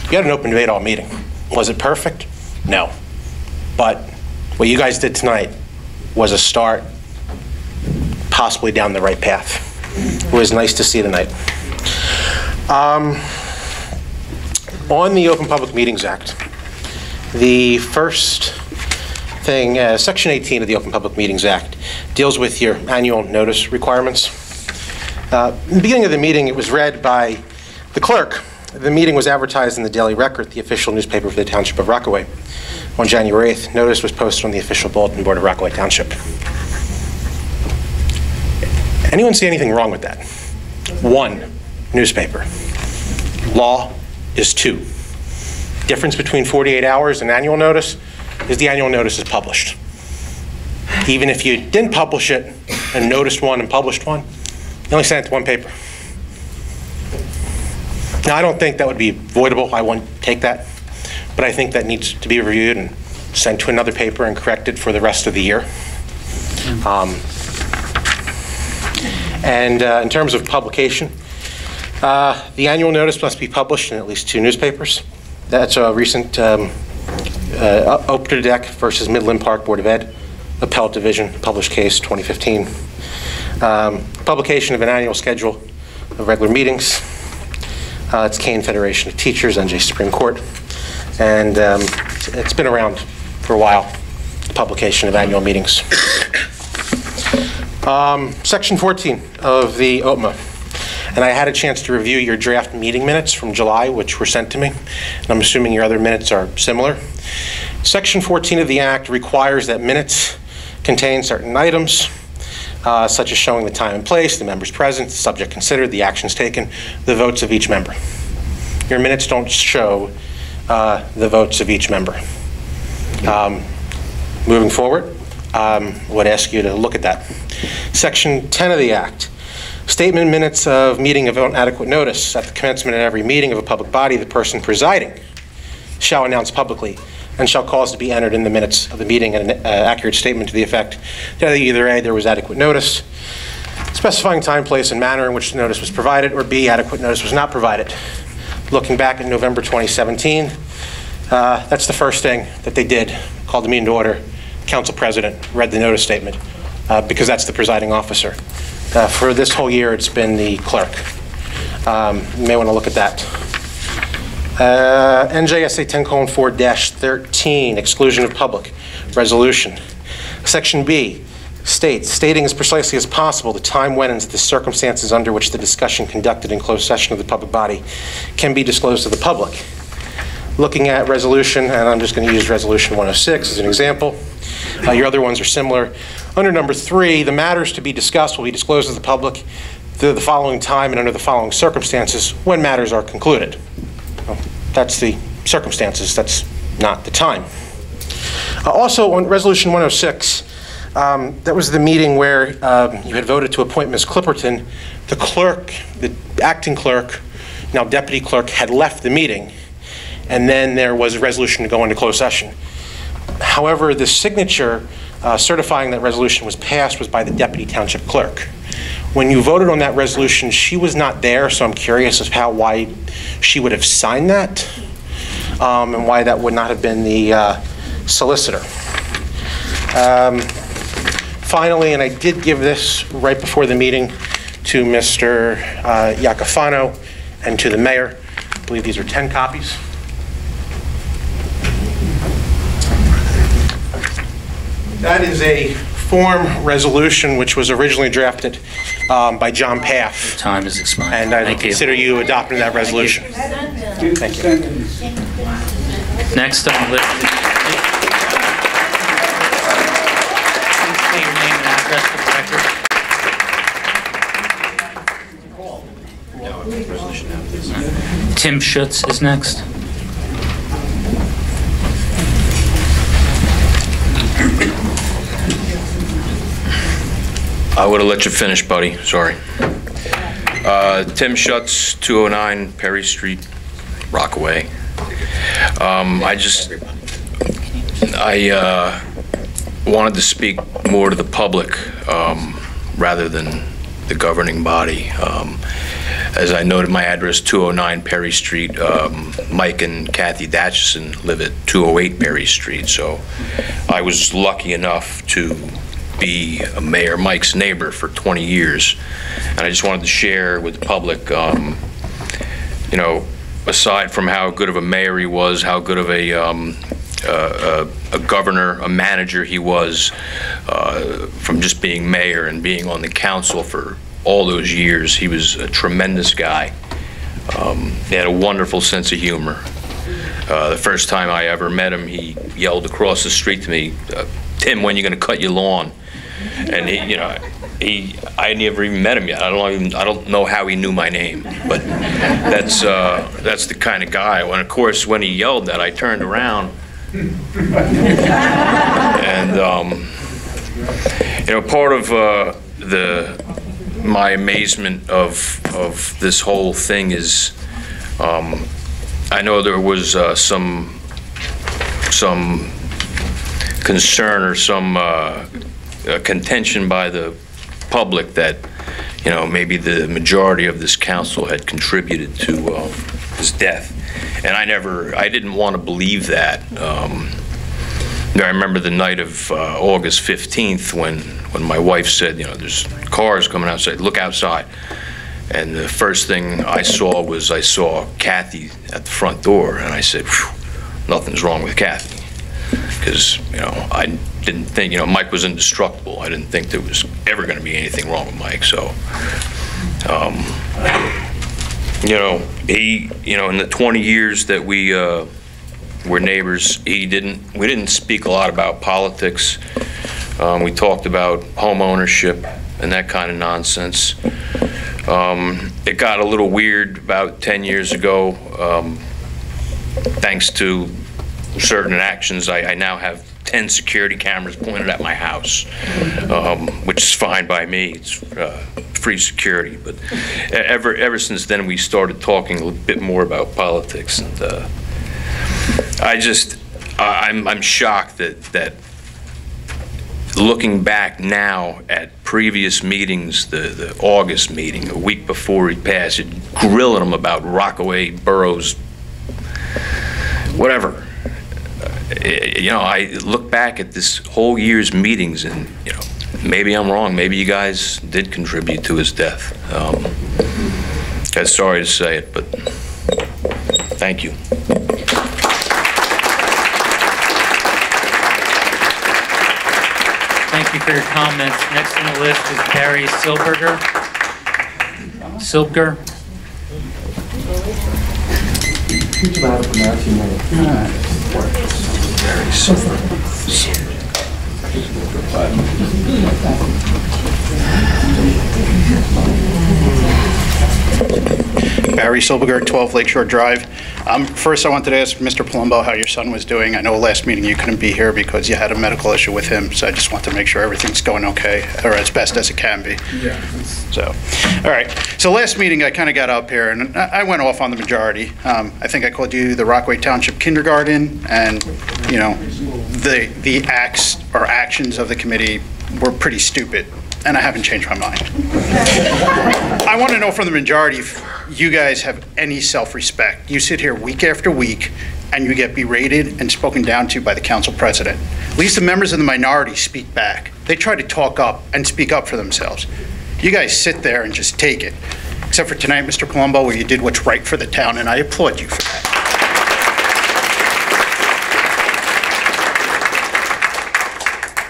You had an open debate all meeting. Was it perfect? No. But what you guys did tonight was a start, possibly down the right path. It was nice to see tonight. On the Open Public Meetings Act, the first thing, Section 18 of the Open Public Meetings Act deals with your annual notice requirements. In the beginning of the meeting, it was read by the clerk. The meeting was advertised in the Daily Record, the official newspaper for the Township of Rockaway. On January 8th, notice was posted on the official bulletin board of Rockaway Township. Anyone see anything wrong with that? One newspaper. Law is 2. Difference between 48 hours and annual notice is the annual notice is published. Even if you didn't publish it and noticed one and published one, you only sent it to one paper. Now, I don't think that would be voidable. I wouldn't take that. But I think that needs to be reviewed and sent to another paper and corrected for the rest of the year. In terms of publication, the annual notice must be published in at least 2 newspapers. That's a recent Upper Deck versus Midland Park Board of Ed, Appellate Division, published case 2015. Publication of an annual schedule of regular meetings. It's Kane Federation of Teachers, NJ Supreme Court. And it's been around for a while, the publication of annual meetings. Section 14 of the OPMA. And I had a chance to review your draft meeting minutes from July, which were sent to me. And I'm assuming your other minutes are similar. Section 14 of the Act requires that minutes contain certain items, such as showing the time and place, the members present, the subject considered, the actions taken, the votes of each member. Your minutes don't show the votes of each member. Moving forward, I would ask you to look at that. Section 10 of the Act. Statement minutes of meeting of adequate notice. At the commencement of every meeting of a public body, the person presiding shall announce publicly and shall cause to be entered in the minutes of the meeting an accurate statement to the effect that either A, there was adequate notice, specifying time, place, and manner in which the notice was provided, or B, adequate notice was not provided. Looking back in November 2017, that's the first thing that they did, called the meeting to order. Council President read the notice statement because that's the presiding officer. For this whole year, it's been the clerk. You may want to look at that. NJSA 10:4-13, exclusion of public, resolution. Section B states, stating as precisely as possible the time, when, and the circumstances under which the discussion conducted in closed session of the public body can be disclosed to the public. Looking at resolution, and I'm just going to use resolution 106 as an example. Your other ones are similar. Under number 3, the matters to be discussed will be disclosed to the public the following time and under the following circumstances when matters are concluded. Well, that's the circumstances, that's not the time. Also, on resolution 106, that was the meeting where you had voted to appoint Ms. Clipperton. The clerk, the acting clerk, now deputy clerk, had left the meeting, and then there was a resolution to go into closed session. However, the signature certifying that resolution was passed was by the deputy township clerk. When you voted on that resolution, she was not there, so I'm curious as to why she would have signed that, and why that would not have been the solicitor. Finally, and I did give this right before the meeting to Mr. Iacofano and to the mayor. I believe these are 10 copies. That is a form resolution which was originally drafted by John Paff. Time is expired. And I consider you adopting that resolution. Thank you. Next on the list. Please state your name and address for the record. Tim Schutz is next. I would have let you finish, buddy. Sorry. Tim Schutz, 209 Perry Street, Rockaway. I wanted to speak more to the public rather than the governing body. As I noted, my address, 209 Perry Street. Mike and Kathy Datchison live at 208 Perry Street, so I was lucky enough to be Mayor Mike's neighbor for 20 years, and I just wanted to share with the public, you know, aside from how good of a mayor he was, how good of a governor, a manager he was, from just being mayor and being on the council for all those years, he was a tremendous guy. He had a wonderful sense of humor. The first time I ever met him, he yelled across the street to me, "Tim, when are you going to cut your lawn?" And I never even met him yet. I don't know how he knew my name, but that's the kind of guy. When, of course, when he yelled that, I turned around, and you know, part of my amazement of this whole thing is, I know there was some concern or some contention by the public that, you know, maybe the majority of this council had contributed to his death, and I didn't want to believe that. I remember the night of August 15th when my wife said, you know, there's cars coming outside, look outside. And the first thing I saw Kathy at the front door, and I said, nothing's wrong with Kathy. Because, you know, I didn't think, you know, Mike was indestructible. I didn't think there was ever going to be anything wrong with Mike. So, you know, in the 20 years that we were neighbors, we didn't speak a lot about politics. We talked about home ownership and that kind of nonsense. It got a little weird about 10 years ago, thanks to certain actions. I now have 10 security cameras pointed at my house, which is fine by me. It's free security. But ever since then, we started talking a bit more about politics. And I'm shocked that looking back now at previous meetings, the August meeting, a week before he passed, grilling him about Rockaway Borough's whatever. I look back at this whole year's meetings and, maybe I'm wrong. Maybe you guys did contribute to his death. I'm sorry to say it, but thank you. Thank you for your comments. Next on the list is Barry Silberger. Barry Silberger, 12 Lakeshore Drive. First, I wanted to ask Mr. Palumbo how your son was doing. I know last meeting you couldn't be here because you had a medical issue with him, so I just want to make sure everything's going okay, or as best as it can be. Yeah. So, all right. So last meeting, I kind of got up here, and I went off on the majority. I think I called you the Rockaway Township Kindergarten, and, the acts or actions of the committee were pretty stupid, and I haven't changed my mind. I want to know from the majority if you guys have any self-respect. You sit here week after week, and you get berated and spoken down to by the council president. At least the members of the minority speak back. They try to talk up and speak up for themselves. You guys sit there and just take it. Except for tonight, Mr. Palumbo, where you did what's right for the town, and I applaud you for that.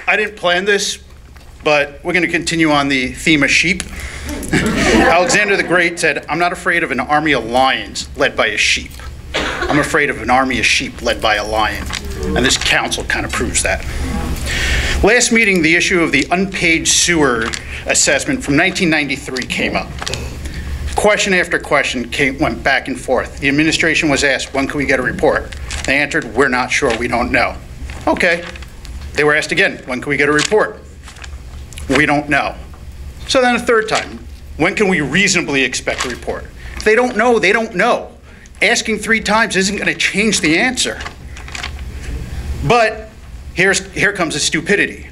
I didn't plan this, but we're going to continue on the theme of sheep. Alexander the Great said, "I'm not afraid of an army of lions led by a sheep. I'm afraid of an army of sheep led by a lion." And this council kind of proves that. Last meeting, the issue of the unpaid sewer assessment from 1993 came up. Question after question went back and forth. The administration was asked, when can we get a report? They answered, we're not sure, we don't know. Okay. They were asked again, when can we get a report? We don't know. So then a third time, when can we reasonably expect a report? If they don't know, they don't know. Asking 3 times isn't going to change the answer. But here comes the stupidity.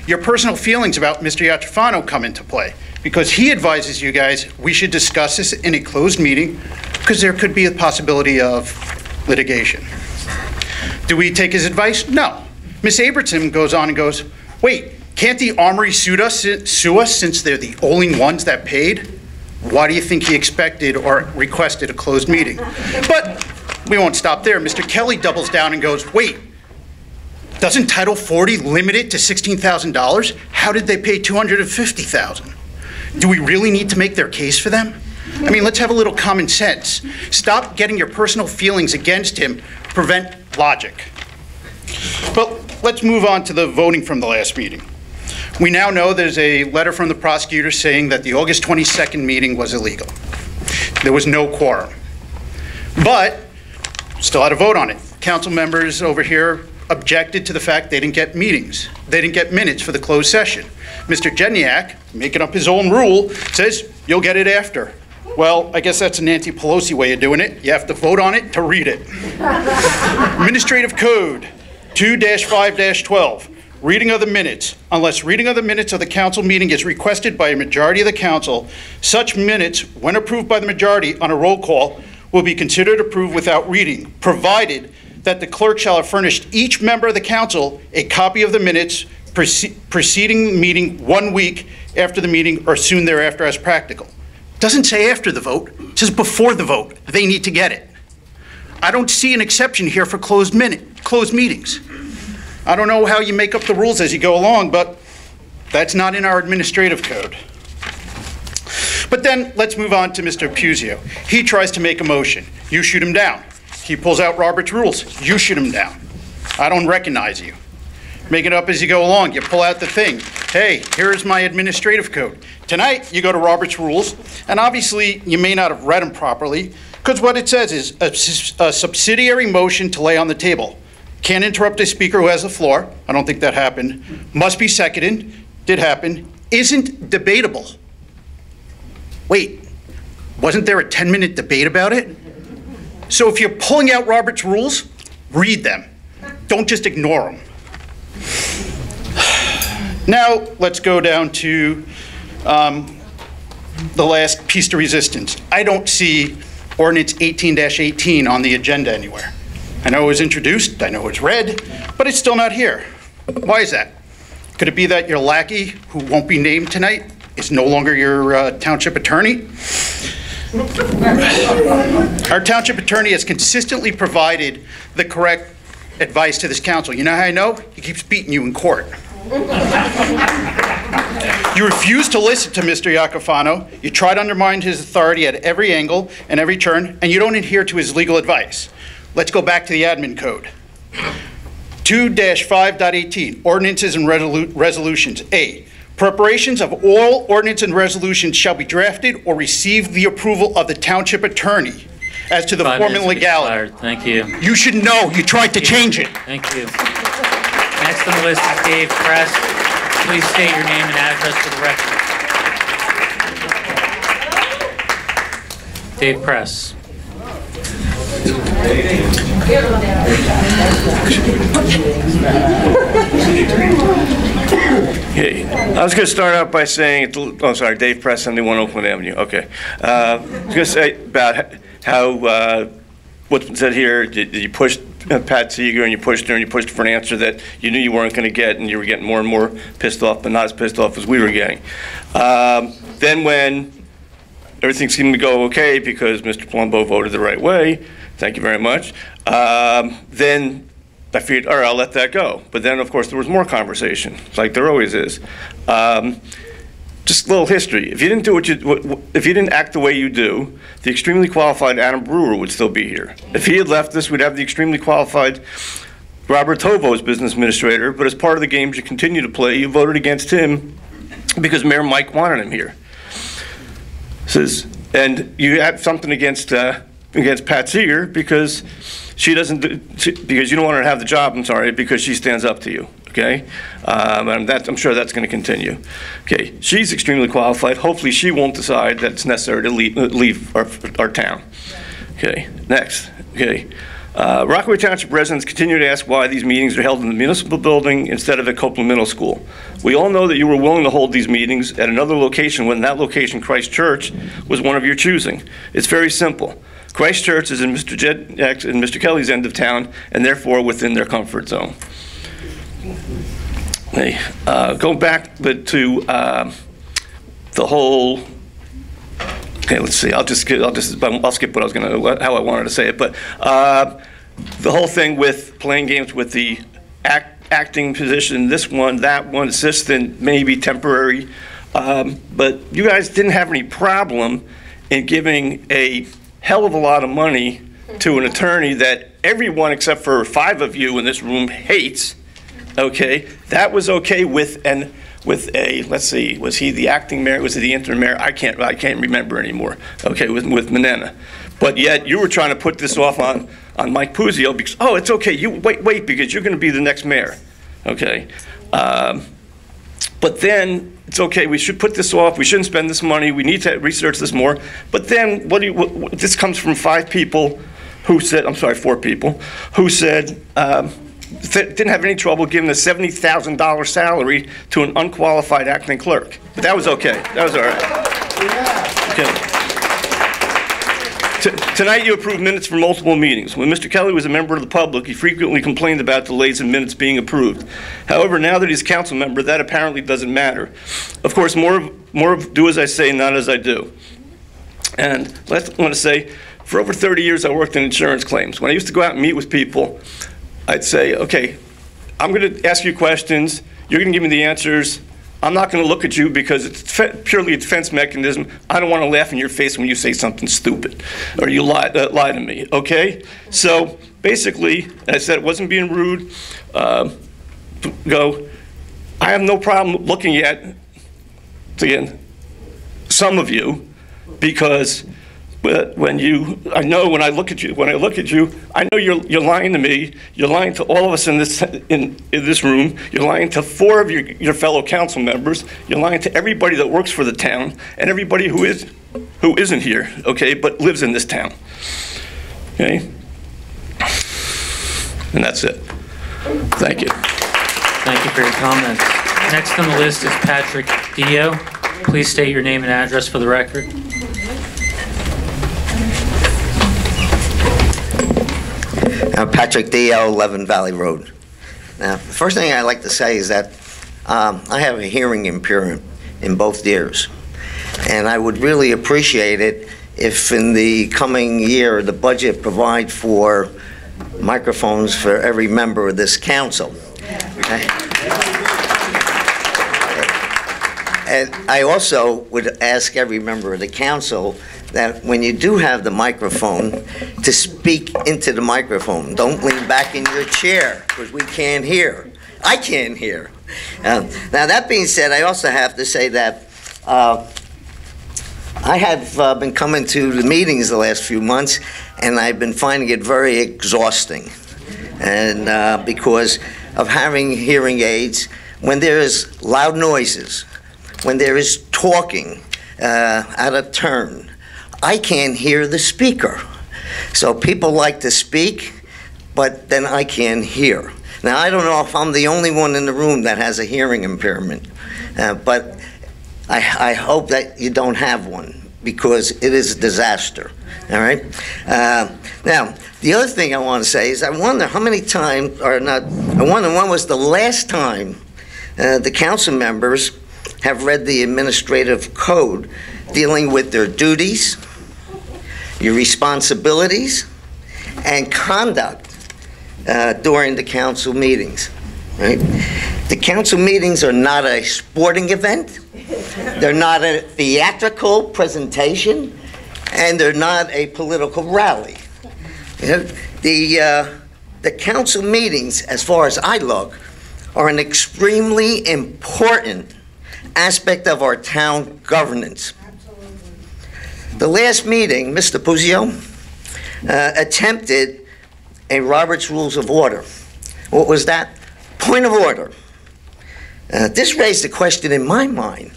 Your personal feelings about Mr. Iacofano come into play because he advises you guys we should discuss this in a closed meeting because there could be a possibility of litigation. Do we take his advice? No. Ms. Abertson goes on and goes, wait, can't the Armory sue us since they're the only ones that paid? Why do you think he expected or requested a closed meeting? But we won't stop there. Mr. Kelly doubles down and goes, wait, doesn't Title 40 limit it to $16,000? How did they pay $250,000? Do we really need to make their case for them? I mean, let's have a little common sense. Stop getting your personal feelings against him. Prevent logic. But let's move on to the voting from the last meeting. We now know there's a letter from the prosecutor saying that the August 22nd meeting was illegal. There was no quorum. But still had a vote on it. Council members over here objected to the fact they didn't get meetings. They didn't get minutes for the closed session. Mr. Jedniak, making up his own rule, says you'll get it after. Well, I guess that's a Nancy Pelosi way of doing it. You have to vote on it to read it. Administrative Code 2-5-12. Reading of the minutes. Unless reading of the minutes of the council meeting is requested by a majority of the council, such minutes, when approved by the majority on a roll call, will be considered approved without reading, provided that the clerk shall have furnished each member of the council a copy of the minutes preceding the meeting 1 week after the meeting or soon thereafter as practical. It doesn't say after the vote, it says before the vote. They need to get it. I don't see an exception here for closed meetings. I don't know how you make up the rules as you go along, but that's not in our administrative code. But then let's move on to Mr. Puzio. He tries to make a motion. You shoot him down. He pulls out Robert's rules. You shoot him down. I don't recognize you. Make it up as you go along. You pull out the thing. Hey, here's my administrative code. Tonight, you go to Robert's rules, and obviously, you may not have read them properly, because what it says is a subsidiary motion to lay on the table. Can't interrupt a speaker who has the floor. I don't think that happened. Must be seconded. Did happen. Isn't debatable. Wait, wasn't there a 10-minute debate about it? So if you're pulling out Robert's rules, read them. Don't just ignore them. Now, let's go down to the last piece de resistance. I don't see Ordinance 18-18 on the agenda anywhere. I know it was introduced, I know it was read, but it's still not here. Why is that? Could it be that your lackey, who won't be named tonight, is no longer your township attorney? Our township attorney has consistently provided the correct advice to this council. You know how I know? He keeps beating you in court. You refuse to listen to Mr. Iacofano. You try to undermine his authority at every angle and every turn, and you don't adhere to his legal advice. Let's go back to the admin code. 2-5.18, ordinances and resolutions. A, preparations of all ordinance and resolutions shall be drafted or receive the approval of the township attorney as to the form and legality. Thank you. You should know. You tried to change it. Thank you. Next on the list is Dave Press. Please state your name and address for the record. Dave Press. Okay. I was going to start out by saying, oh, sorry, Dave Press, 71 Oakland Avenue. Okay. I was going to say about how what's said here, you pushed Pat Seeger and you pushed her and you pushed for an answer that you knew you weren't going to get, and you were getting more and more pissed off, but not as pissed off as we were getting. Then when everything seemed to go okay because Mr. Palumbo voted the right way, thank you very much, then I figured, all right, I'll let that go. But then, of course, there was more conversation, like there always is. Just a little history. If you didn't do if you didn't act the way you do, the extremely qualified Adam Brewer would still be here. If he had left us, we'd have the extremely qualified Robert Tovo as business administrator. But as part of the games you continue to play, you voted against him because Mayor Mike wanted him here. And you have something against Pat Seeger because because you don't want her to have the job. I'm sorry, because she stands up to you. Okay, and I'm sure that's going to continue. Okay, she's extremely qualified. Hopefully, she won't decide that it's necessary to leave our town. Okay, next. Okay, Rockaway Township residents continue to ask why these meetings are held in the municipal building instead of at Copeland Middle School. We all know that you were willing to hold these meetings at another location when that location, Christ Church, was one of your choosing. It's very simple. Christ Church is in Mr. Jed's and Mr. Kelly's end of town, and therefore within their comfort zone. Okay, go back to the whole. Okay, let's see. I'll skip what I was how I wanted to say it. But the whole thing with playing games with the acting position, this one, that one, assistant, maybe temporary. But you guys didn't have any problem in giving a hell of a lot of money to an attorney that everyone except for 5 of you in this room hates. Okay, that was okay with a, let's see, was he the acting mayor? Was he the interim mayor? I can't remember anymore. Okay, with Manana, but yet you were trying to put this off on Mike Puzio because, oh, it's okay. You wait because you're going to be the next mayor. Okay, but then it's okay. We should put this off. We shouldn't spend this money. We need to research this more. But then this comes from 5 people who said, I'm sorry, 4 people who said. Didn't have any trouble giving a $70,000 salary to an unqualified acting clerk. But that was okay. That was all right. Okay. Tonight you approved minutes for multiple meetings. When Mr. Kelly was a member of the public, he frequently complained about delays in minutes being approved. However, now that he's a council member, that apparently doesn't matter. Of course, more of do as I say, not as I do. And I want to say, for over 30 years I worked in insurance claims. When I used to go out and meet with people, I'd say, okay, I'm going to ask you questions. You're going to give me the answers. I'm not going to look at you because it's purely a defense mechanism. I don't want to laugh in your face when you say something stupid or you lie to me, okay? So basically, I said it wasn't being rude. I have no problem looking at, again, some of you because when I look at you, I know you're lying to me. You're lying to all of us in this room. You're lying to 4 of your fellow council members. You're lying to everybody that works for the town and everybody who isn't here, okay, but lives in this town. Okay, and that's it. Thank you. Thank you for your comments. Next on the list is Patrick Dio. Please state your name and address for the record. Patrick Dio, 11 Valley Road. Now, the first thing I'd like to say is that I have a hearing impairment in both ears. And I would really appreciate it if in the coming year the budget provide for microphones for every member of this council. Okay? And I also would ask every member of the council that when you do have the microphone, to speak into the microphone. Don't lean back in your chair, because we can't hear. I can't hear. Now, that being said, I also have to say that I have been coming to the meetings the last few months, and I've been finding it very exhausting. And because of having hearing aids, when there is loud noises, when there is talking out of turn, I can't hear the speaker. So people like to speak, but then I can't hear. Now, I don't know if I'm the only one in the room that has a hearing impairment, but I hope that you don't have one, because it is a disaster, all right? Now, the other thing I want to say is I wonder how many times, or not, I wonder when was the last time the council members have read the administrative code dealing with their duties, your responsibilities, and conduct during the council meetings, right? The council meetings are not a sporting event, they're not a theatrical presentation, and they're not a political rally. You know, the council meetings, as far as I look, are an extremely important aspect of our town governance. The last meeting, Mr. Puzio attempted a Robert's Rules of Order. What was that? Point of order. This raised a question in my mind.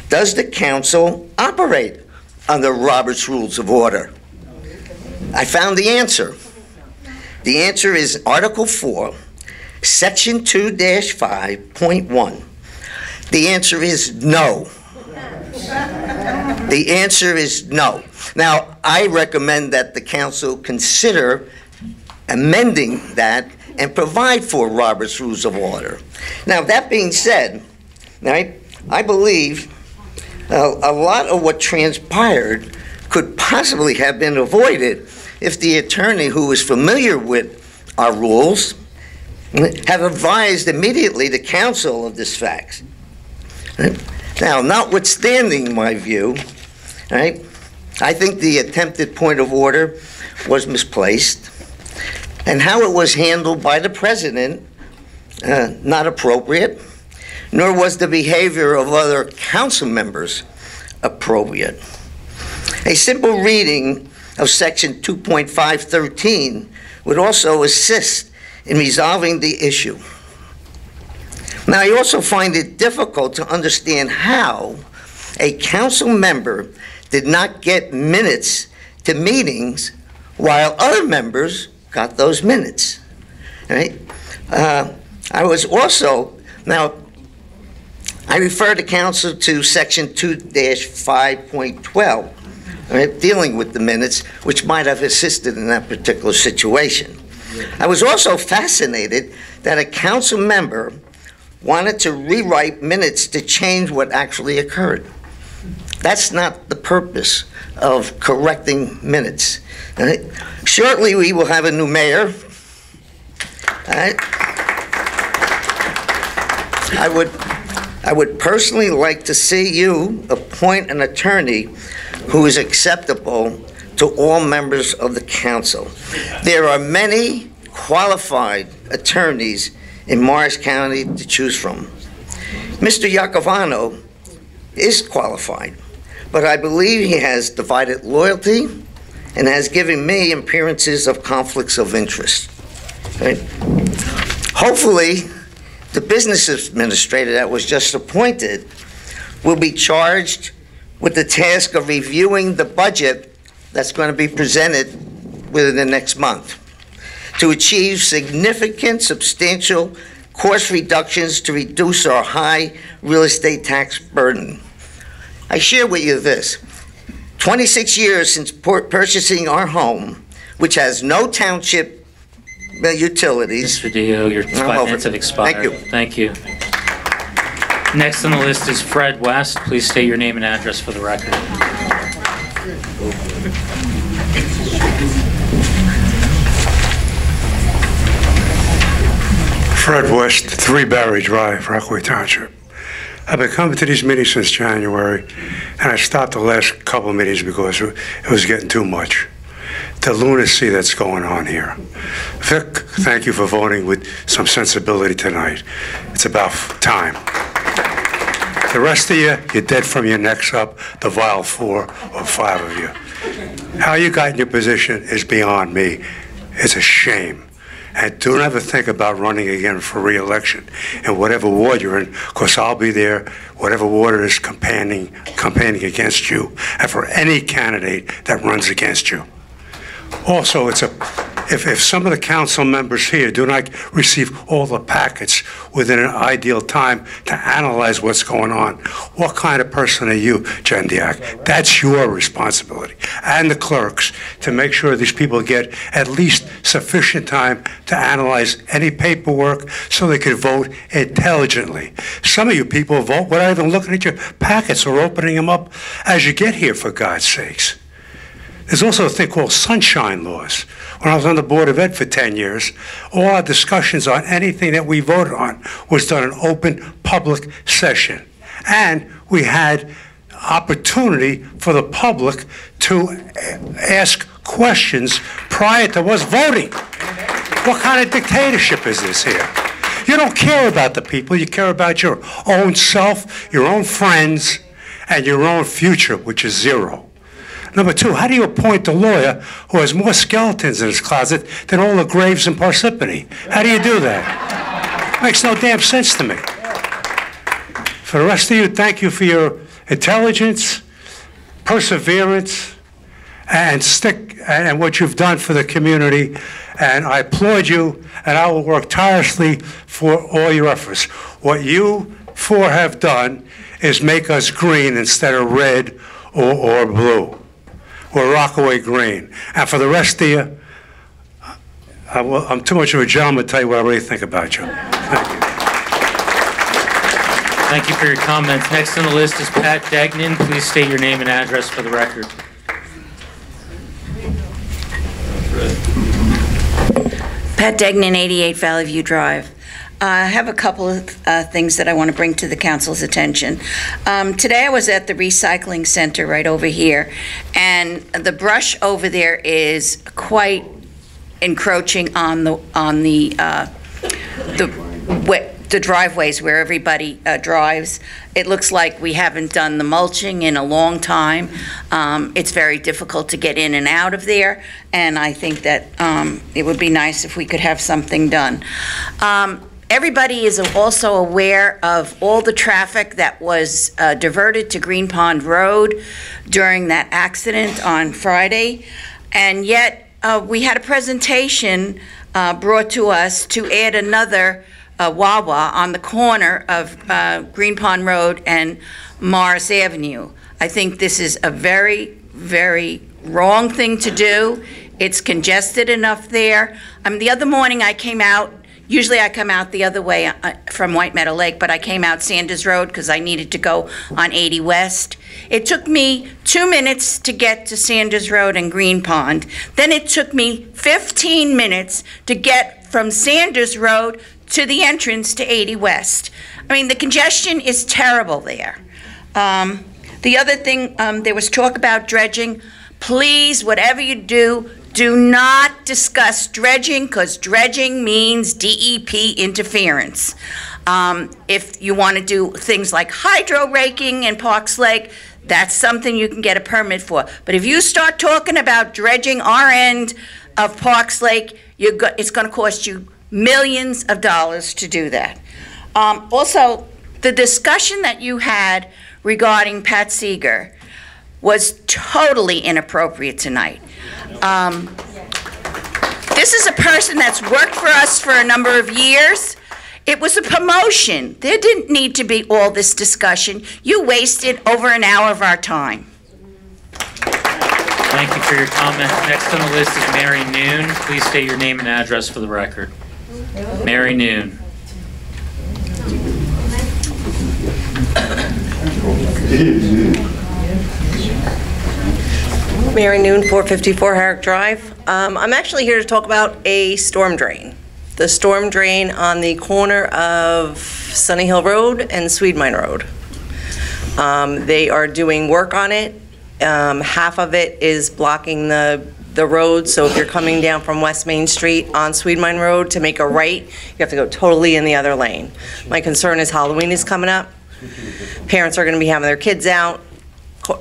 Does the council operate under Robert's Rules of Order? I found the answer. The answer is Article 4, Section 2-5.1. The answer is no. The answer is no. Now, I recommend that the council consider amending that and provide for Robert's Rules of Order. Now, that being said, right, I believe a lot of what transpired could possibly have been avoided if the attorney who is familiar with our rules have advised immediately the council of this fact. Right? Now, notwithstanding my view, right, I think the attempted point of order was misplaced, and how it was handled by the president, not appropriate, nor was the behavior of other council members appropriate. A simple reading of Section 2.513 would also assist in resolving the issue. Now, I also find it difficult to understand how a council member did not get minutes to meetings while other members got those minutes, right? I was also, now, I refer the council to Section 2-5.12, right, dealing with the minutes, which might have assisted in that particular situation. I was also fascinated that a council member wanted to rewrite minutes to change what actually occurred. That's not the purpose of correcting minutes. Right? Shortly, we will have a new mayor. Right? I would personally like to see you appoint an attorney who is acceptable to all members of the council. There are many qualified attorneys in Morris County to choose from. Mr. Iacovano is qualified, but I believe he has divided loyalty and has given me appearances of conflicts of interest. Right? Hopefully, the business administrator that was just appointed will be charged with the task of reviewing the budget that's going to be presented within the next month. to achieve significant, substantial cost reductions to reduce our high real estate tax burden. I share with you this. 26 years since purchasing our home, which has no township utilities. Mr. Dio, your 5 minutes have expired. Thank you. Thank you. Next on the list is Fred West. Please state your name and address for the record. Fred West, 3 Barry Drive, Rockaway Township. I've been coming to these meetings since January, and I stopped the last couple of meetings because it was getting too much. The lunacy that's going on here. Vic, thank you for voting with some sensibility tonight. It's about time. The rest of you, you're dead from your necks up, the vile 4 or 5 of you. How you got in your position is beyond me. It's a shame. And don't ever think about running again for re-election in whatever ward you're in, because I'll be there, whatever ward it is campaigning against you, and for any candidate that runs against you. Also, if some of the council members here do not receive all the packets within an ideal time to analyze what's going on, what kind of person are you, Jendiak? That's your responsibility, and the clerks, to make sure these people get at least sufficient time to analyze any paperwork so they can vote intelligently. Some of you people vote without even looking at your packets or opening them up as you get here, for God's sakes. There's also a thing called sunshine laws. When I was on the Board of Ed for 10 years, all our discussions on anything that we voted on was done in open public session. And we had opportunity for the public to ask questions prior to us voting. What kind of dictatorship is this here? You don't care about the people, you care about your own self, your own friends, and your own future, which is zero. Number 2, how do you appoint a lawyer who has more skeletons in his closet than all the graves in Parsippany? How do you do that? Makes no damn sense to me. For the rest of you, thank you for your intelligence, perseverance, and what you've done for the community. And I applaud you, and I will work tirelessly for all your efforts. What you 4 have done is make us green instead of red or blue. We're Rockaway green. And for the rest of you, I'm too much of a gentleman to tell you what I really think about you. Thank you. Thank you for your comments. Next on the list is Pat Degnan. Please state your name and address for the record. Pat Degnan, 88 Valley View Drive. I have a couple of things that I want to bring to the council's attention. Today I was at the recycling center right over here, and the brush over there is quite encroaching on the driveways where everybody drives. It looks like we haven't done the mulching in a long time. It's very difficult to get in and out of there, and I think that it would be nice if we could have something done. Everybody is also aware of all the traffic that was diverted to Green Pond Road during that accident on Friday, and yet we had a presentation brought to us to add another Wawa on the corner of Green Pond Road and Morris Avenue. I think this is a very, very wrong thing to do. It's congested enough there. The other morning I came out. Usually I come out the other way from White Meadow Lake, but I came out Sanders Road because I needed to go on 80 West. It took me 2 minutes to get to Sanders Road and Green Pond. Then it took me 15 minutes to get from Sanders Road to the entrance to 80 West. I mean, the congestion is terrible there. The other thing, there was talk about dredging. Please, whatever you do not discuss dredging, because dredging means DEP interference. If you want to do things like hydro raking in Parks Lake, that's something you can get a permit for. But if you start talking about dredging our end of Parks Lake, it's going to cost you millions of dollars to do that. Also, the discussion that you had regarding Pat Seeger was totally inappropriate tonight. This is a person that's worked for us for a number of years. It was a promotion. There didn't need to be all this discussion. You wasted over an hour of our time. Thank you for your comment. Next on the list is Mary Noon. Please state your name and address for the record. Mary Noon. Mary Noon, 454 Herrick Drive. I'm actually here to talk about a storm drain. The storm drain on the corner of Sunny Hill Road and Swede-Mine Road. They are doing work on it. Half of it is blocking the road, so if you're coming down from West Main Street on Swede-Mine Road to make a right, you have to go totally in the other lane. My concern is Halloween is coming up. Parents are going to be having their kids out.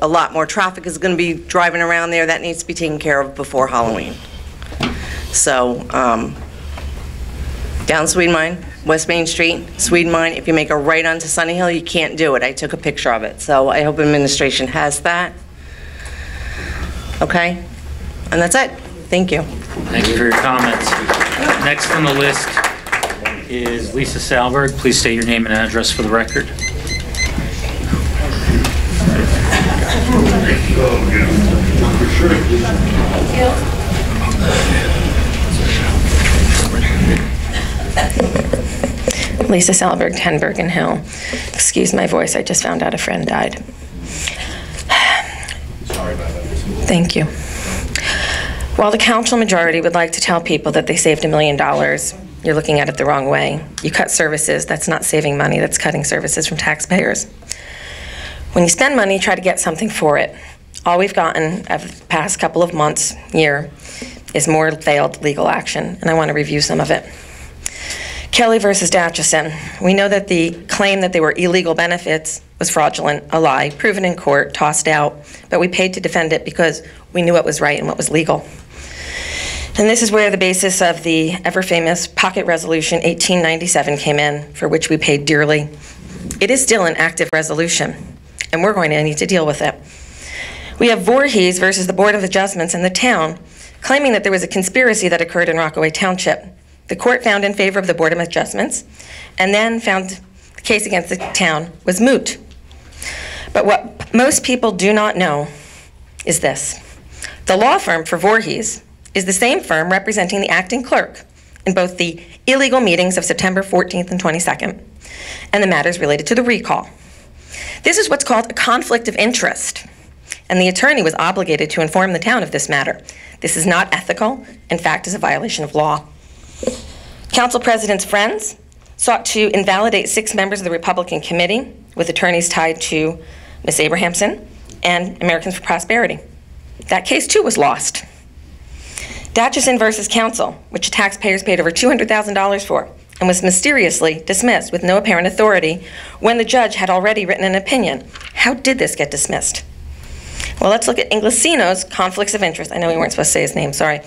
A lot more traffic is going to be driving around there. That needs to be taken care of before Halloween. So, down Swede-Mine, West Main Street, Swede-Mine, if you make a right onto Sunny Hill, you can't do it. I took a picture of it. So I hope administration has that. Okay? And that's it. Thank you. Thank you for your comments. Next on the list is Lisa Salberg. Please state your name and address for the record. Lisa Salberg, 10 Bergen Hill. Excuse my voice, I just found out a friend died. Sorry about that. Thank you. While the council majority would like to tell people that they saved $1 million, you're looking at it the wrong way. You cut services, that's not saving money, that's cutting services from taxpayers. When you spend money, try to get something for it. All we've gotten over the past couple of months, year, is more failed legal action, and I want to review some of it. Kelly versus Datchison. We know that the claim that they were illegal benefits was fraudulent, a lie, proven in court, tossed out, but we paid to defend it because we knew what was right and what was legal. And this is where the basis of the ever-famous Pocket Resolution 1897 came in, for which we paid dearly. It is still an active resolution, and we're going to need to deal with it. We have Voorhees versus the Board of Adjustments in the town, claiming that there was a conspiracy that occurred in Rockaway Township. The court found in favor of the Board of Adjustments, and then found the case against the town was moot. But what most people do not know is this. The law firm for Voorhees is the same firm representing the acting clerk in both the illegal meetings of September 14th and 22nd, and the matters related to the recall. This is what's called a conflict of interest, and the attorney was obligated to inform the town of this matter. This is not ethical, in fact, is a violation of law. Council President's friends sought to invalidate 6 members of the Republican committee with attorneys tied to Ms. Abrahamson and Americans for Prosperity. That case, too, was lost. Datchison versus Council, which taxpayers paid over $200,000 for, and was mysteriously dismissed with no apparent authority when the judge had already written an opinion. How did this get dismissed? Well, let's look at Inglesino's conflicts of interest. I know we weren't supposed to say his name, sorry.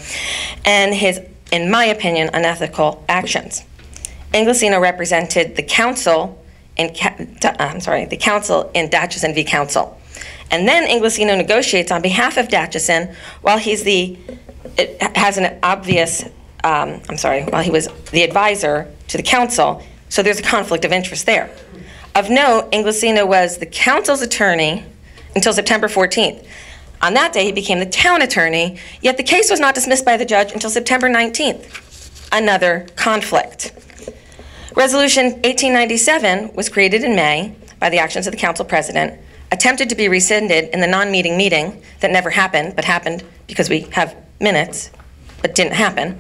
And his, in my opinion, unethical actions. Inglesino represented the council in, the council in Datchison v. Council. And then Inglesino negotiates on behalf of Datchison while he's has an obvious, while he was the advisor to the council, so there's a conflict of interest there. Of note, Inglesino was the council's attorney until September 14th. On that day, he became the town attorney, yet the case was not dismissed by the judge until September 19th. Another conflict. Resolution 1897 was created in May by the actions of the council president, attempted to be rescinded in the non-meeting meeting that never happened, but happened because we have minutes, but didn't happen.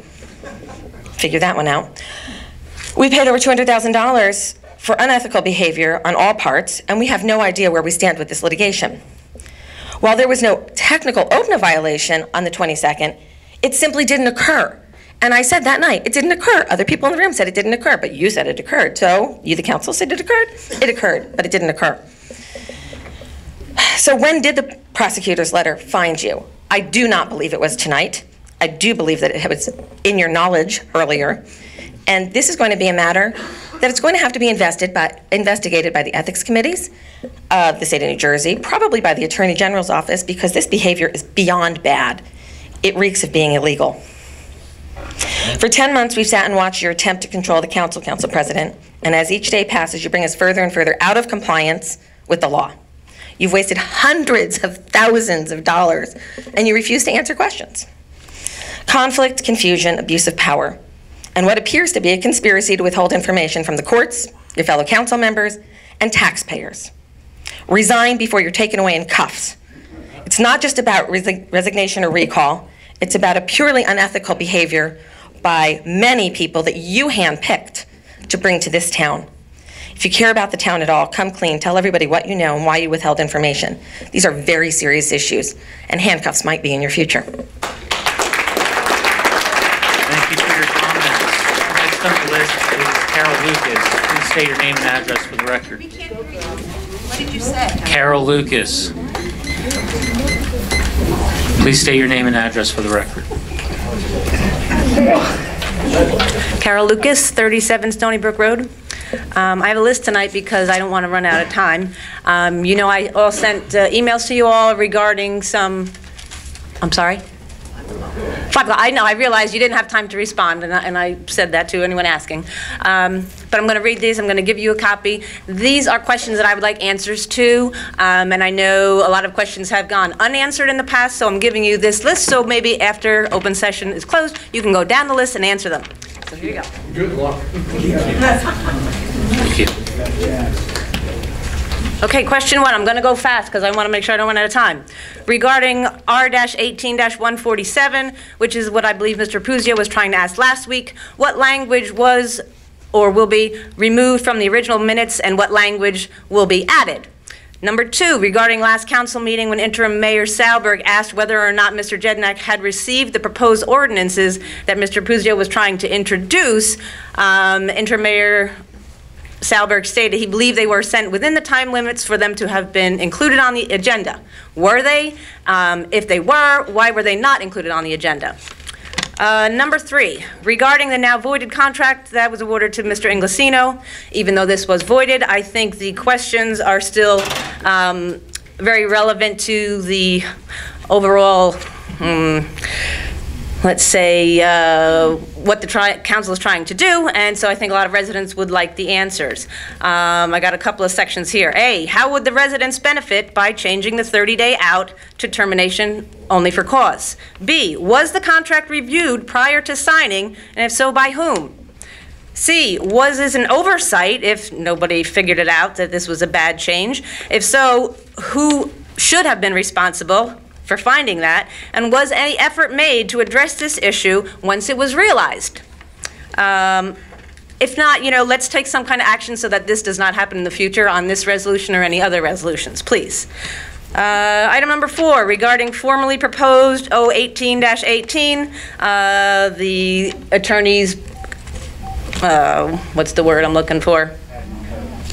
Figure that one out. We paid over $200,000 for unethical behavior on all parts, and we have no idea where we stand with this litigation. While there was no technical OPNA violation on the 22nd, it simply didn't occur. And I said that night, it didn't occur. Other people in the room said it didn't occur, but you said it occurred. So you, the council, said it occurred? It occurred, but it didn't occur. So when did the prosecutor's letter find you? I do not believe it was tonight. I do believe that it was in your knowledge earlier. And this is going to be a matter that it's going to have to be investigated by the ethics committees of the state of New Jersey, probably by the Attorney General's office, because this behavior is beyond bad. It reeks of being illegal. For 10 months, we've sat and watched your attempt to control the council, Council President, and as each day passes, you bring us further and further out of compliance with the law. You've wasted hundreds of thousands of dollars, and you refuse to answer questions. Conflict, confusion, abuse of power, and what appears to be a conspiracy to withhold information from the courts, your fellow council members, and taxpayers. Resign before you're taken away in cuffs. It's not just about resignation or recall. It's about a purely unethical behavior by many people that you handpicked to bring to this town. If you care about the town at all, come clean. Tell everybody what you know and why you withheld information. These are very serious issues, and handcuffs might be in your future. Thank you for your comments. Next on the list is Carol Lucas. Please state your name and address for the record. We can't hear you. What did you say? Carol Lucas. Please state your name and address for the record. Carol Lucas, 37 Stony Brook Road. I have a list tonight because I don't want to run out of time. You know, I all sent emails to you all regarding some, I'm sorry? 5 o'clock. I know, I realized you didn't have time to respond, and I said that to anyone asking. But I'm going to read these. I'm going to give you a copy. These are questions that I would like answers to, and I know a lot of questions have gone unanswered in the past, so I'm giving you this list, so maybe after open session is closed, you can go down the list and answer them. So here you go. Good luck. Thank you. Okay, question 1. I'm going to go fast because I want to make sure I don't run out of time. Regarding R-18-147, which is what I believe Mr. Puzio was trying to ask last week, what language was or will be removed from the original minutes and what language will be added? Number 2, regarding last council meeting when interim Mayor Salberg asked whether or not Mr. Jednak had received the proposed ordinances that Mr. Puzio was trying to introduce, interim Mayor Salberg stated he believed they were sent within the time limits for them to have been included on the agenda. Were they? If they were, why were they not included on the agenda? Number 3, regarding the now voided contract that was awarded to Mr. Inglesino, even though this was voided, I think the questions are still very relevant to the overall, let's say, what the council is trying to do, and so I think a lot of residents would like the answers. I got a couple of sections here. A, how would the residents benefit by changing the 30-day out to termination only for cause? B, was the contract reviewed prior to signing, and if so, by whom? C, was this an oversight if nobody figured it out that this was a bad change? If so, who should have been responsible for finding that, and was any effort made to address this issue once it was realized? If not, you know, let's take some kind of action so that this does not happen in the future on this resolution or any other resolutions, please. Item number 4, regarding formally proposed 018-18, the attorney's, what's the word I'm looking for?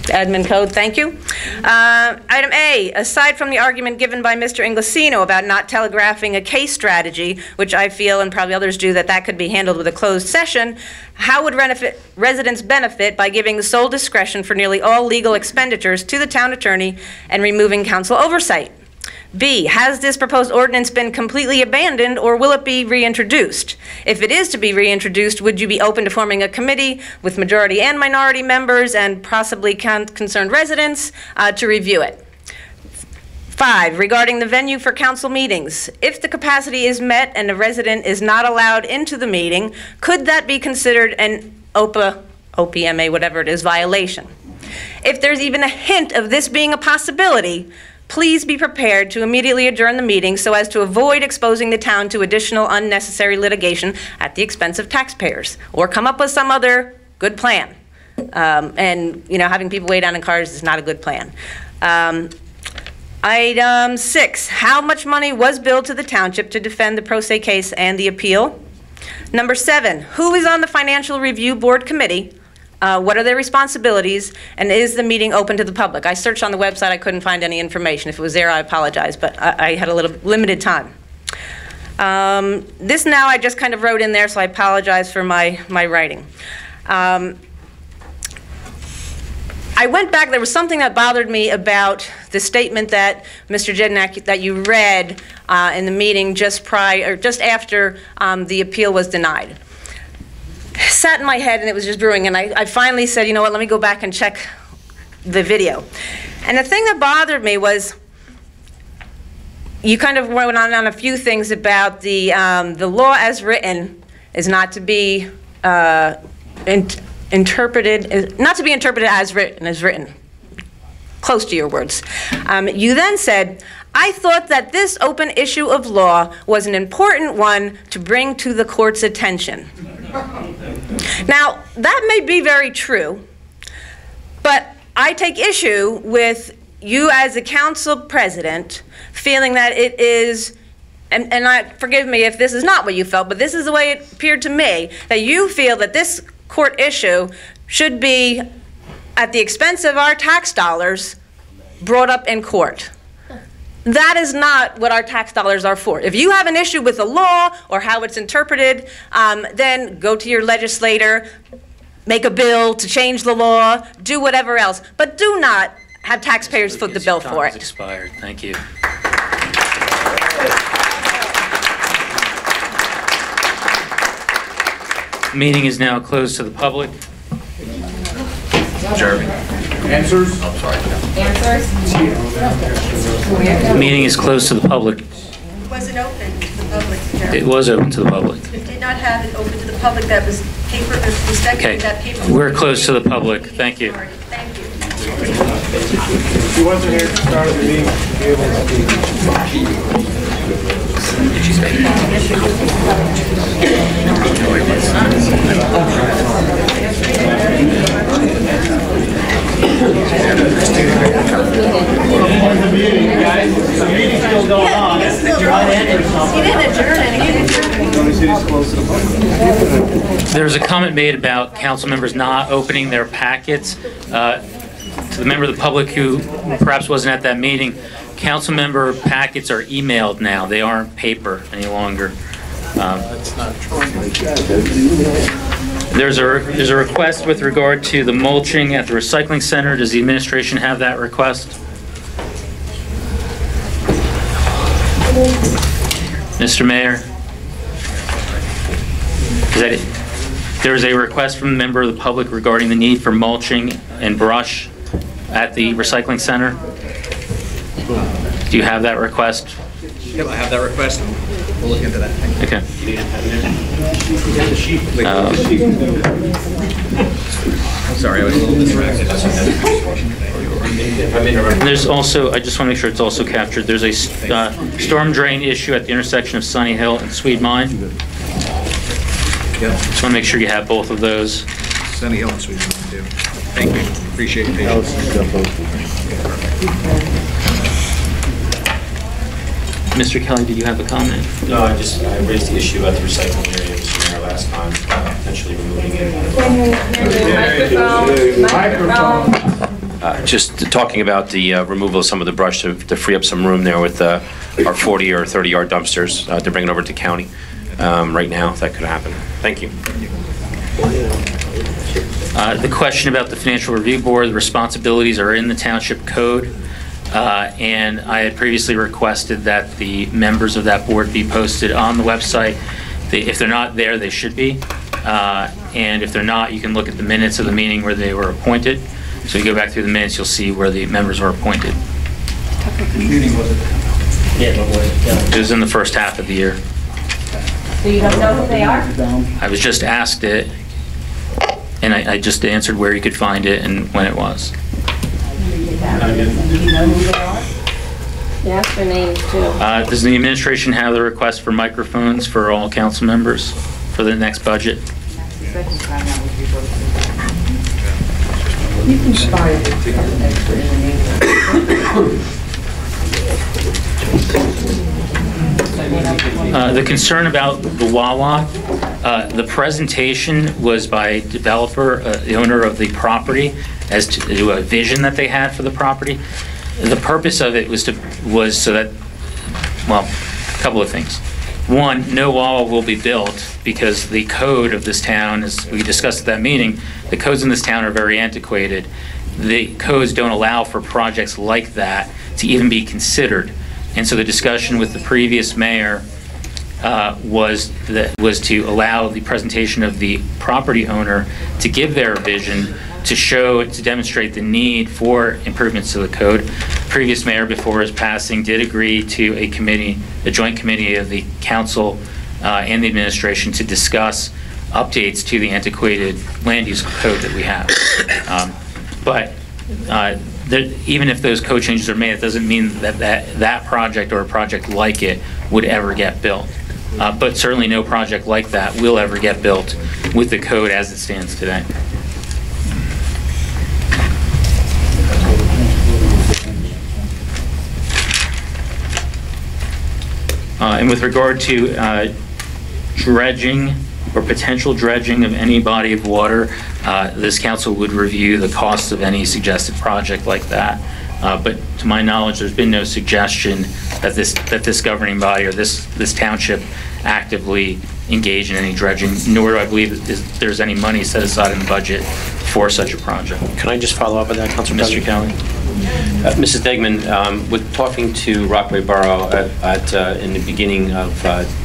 Admin code, thank you. Item A, aside from the argument given by Mr. Inglesino about not telegraphing a case strategy, which I feel and probably others do that could be handled with a closed session, how would residents benefit by giving the sole discretion for nearly all legal expenditures to the town attorney and removing council oversight? B, has this proposed ordinance been completely abandoned or will it be reintroduced? If it is to be reintroduced, would you be open to forming a committee with majority and minority members and possibly concerned residents to review it? 5, regarding the venue for council meetings. If the capacity is met and a resident is not allowed into the meeting, could that be considered an OPMA, whatever it is, violation? If there's even a hint of this being a possibility, please be prepared to immediately adjourn the meeting so as to avoid exposing the town to additional unnecessary litigation at the expense of taxpayers, or come up with some other good plan. And, you know, having people wait down in cars is not a good plan. Item 6, how much money was billed to the township to defend the pro se case and the appeal? Number 7, who is on the Financial Review Board Committee? What are their responsibilities, and is the meeting open to the public? I searched on the website, I couldn't find any information. If it was there, I apologize, but I had a little limited time. This now I just kind of wrote in there, so I apologize for my writing. I went back, there was something that bothered me about the statement that Mr. Jednak, that you read in the meeting just after the appeal was denied. sat in my head and it was just brewing, and I finally said, you know what, let me go back and check the video. And the thing that bothered me was you kind of went on a few things about the law as written is not to be interpreted, not to be interpreted as written. Close to your words. You then said, I thought that this open issue of law was an important one to bring to the court's attention. Now, that may be very true, but I take issue with you as a council president feeling that it is, and forgive me if this is not what you felt, but this is the way it appeared to me, that you feel that this court issue should be, at the expense of our tax dollars, brought up in court. That is not what our tax dollars are for. If you have an issue with the law or how it's interpreted, then go to your legislator, make a bill to change the law, do whatever else. But do not have taxpayers foot the bill for it. Expired. Thank you. Meeting is now closed to the public. Adjournment. Answers? I'm sorry. Meeting is closed to the public. It wasn't open to the public, Chairman. It was open to the public. It did not have it open to the public. That was paper, respectively, that paper. We're closed to the public. Thank you. Thank you. If you wasn't here at the start of the meeting, you'd be able to The meeting's still going on. You didn't adjourn anything. There's a comment made about council members not opening their packets. To the member of the public who perhaps wasn't at that meeting, council member packets are emailed now. They aren't paper any longer. That's not true. There's a request with regard to the mulching at the recycling center. Does the administration have that request? Mr. Mayor? Is that it? There is a request from a member of the public regarding the need for mulching and brush at the recycling center. Do you have that request? Yep, I have that request. We'll look into that. Okay. Sorry, I was a little distracted. There's also, I just want to make sure it's also captured, there's a storm drain issue at the intersection of Sunny Hill and Swede Mine. Yep. Just want to make sure you have both of those. Sunny Hill and Swede Mine, too. Thank you. Appreciate your patience. Mr. Kelly, did you have a comment? No, I raised the issue about the recycling area, Mr. Mayor, last time, potentially removing it. Just talking about the removal of some of the brush to free up some room there with our 40 or 30 yard dumpsters to bring it over to county. Right now, if that could happen. Thank you. The question about the Financial Review Board, the responsibilities are in the Township Code. And I had previously requested that the members of that board be posted on the website. If they're not there, they should be. And if they're not, you can look at the minutes of the meeting where they were appointed. So you go back through the minutes, you'll see where the members were appointed. It was in the first half of the year. So you don't know who they are? I was just asked it, and I just answered where you could find it and when it was. Do you know who they are? You asked their names too. Does the administration have the request for microphones for all council members for the next budget? You can start. The concern about the Wawa, the presentation was by developer, the owner of the property, as to a vision that they had for the property. The purpose of it was so that, well, a couple of things. One, no Wawa will be built because the code of this town, as we discussed at that meeting, the codes in this town are very antiquated. The codes don't allow for projects like that to even be considered. And so the discussion with the previous mayor was to allow the presentation of the property owner to give their vision, to demonstrate the need for improvements to the code. Previous mayor, before his passing, did agree to a joint committee of the council and the administration to discuss updates to the antiquated land use code that we have. But even if those code changes are made, it doesn't mean that project or a project like it would ever get built. But certainly no project like that will ever get built with the code as it stands today. And with regard to dredging or potential dredging of any body of water, this council would review the cost of any suggested project like that. But to my knowledge, there's been no suggestion that this governing body or this township actively engage in any dredging, nor do I believe that there's any money set aside in the budget for such a project. Can I just follow up on that, Councilor Mr. Kelly? Mrs. Degman, with talking to Rockaway Borough in the beginning of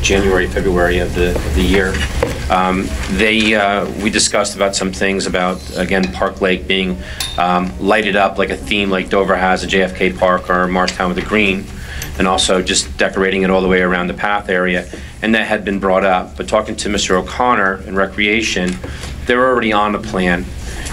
January, February of the year, we discussed about some things about, again, Park Lake being lighted up like a theme like Dover has a JFK Park or Marshtown with a green, and also just decorating it all the way around the path area, and that had been brought up. But talking to Mr. O'Connor in Recreation, they're already on the plan.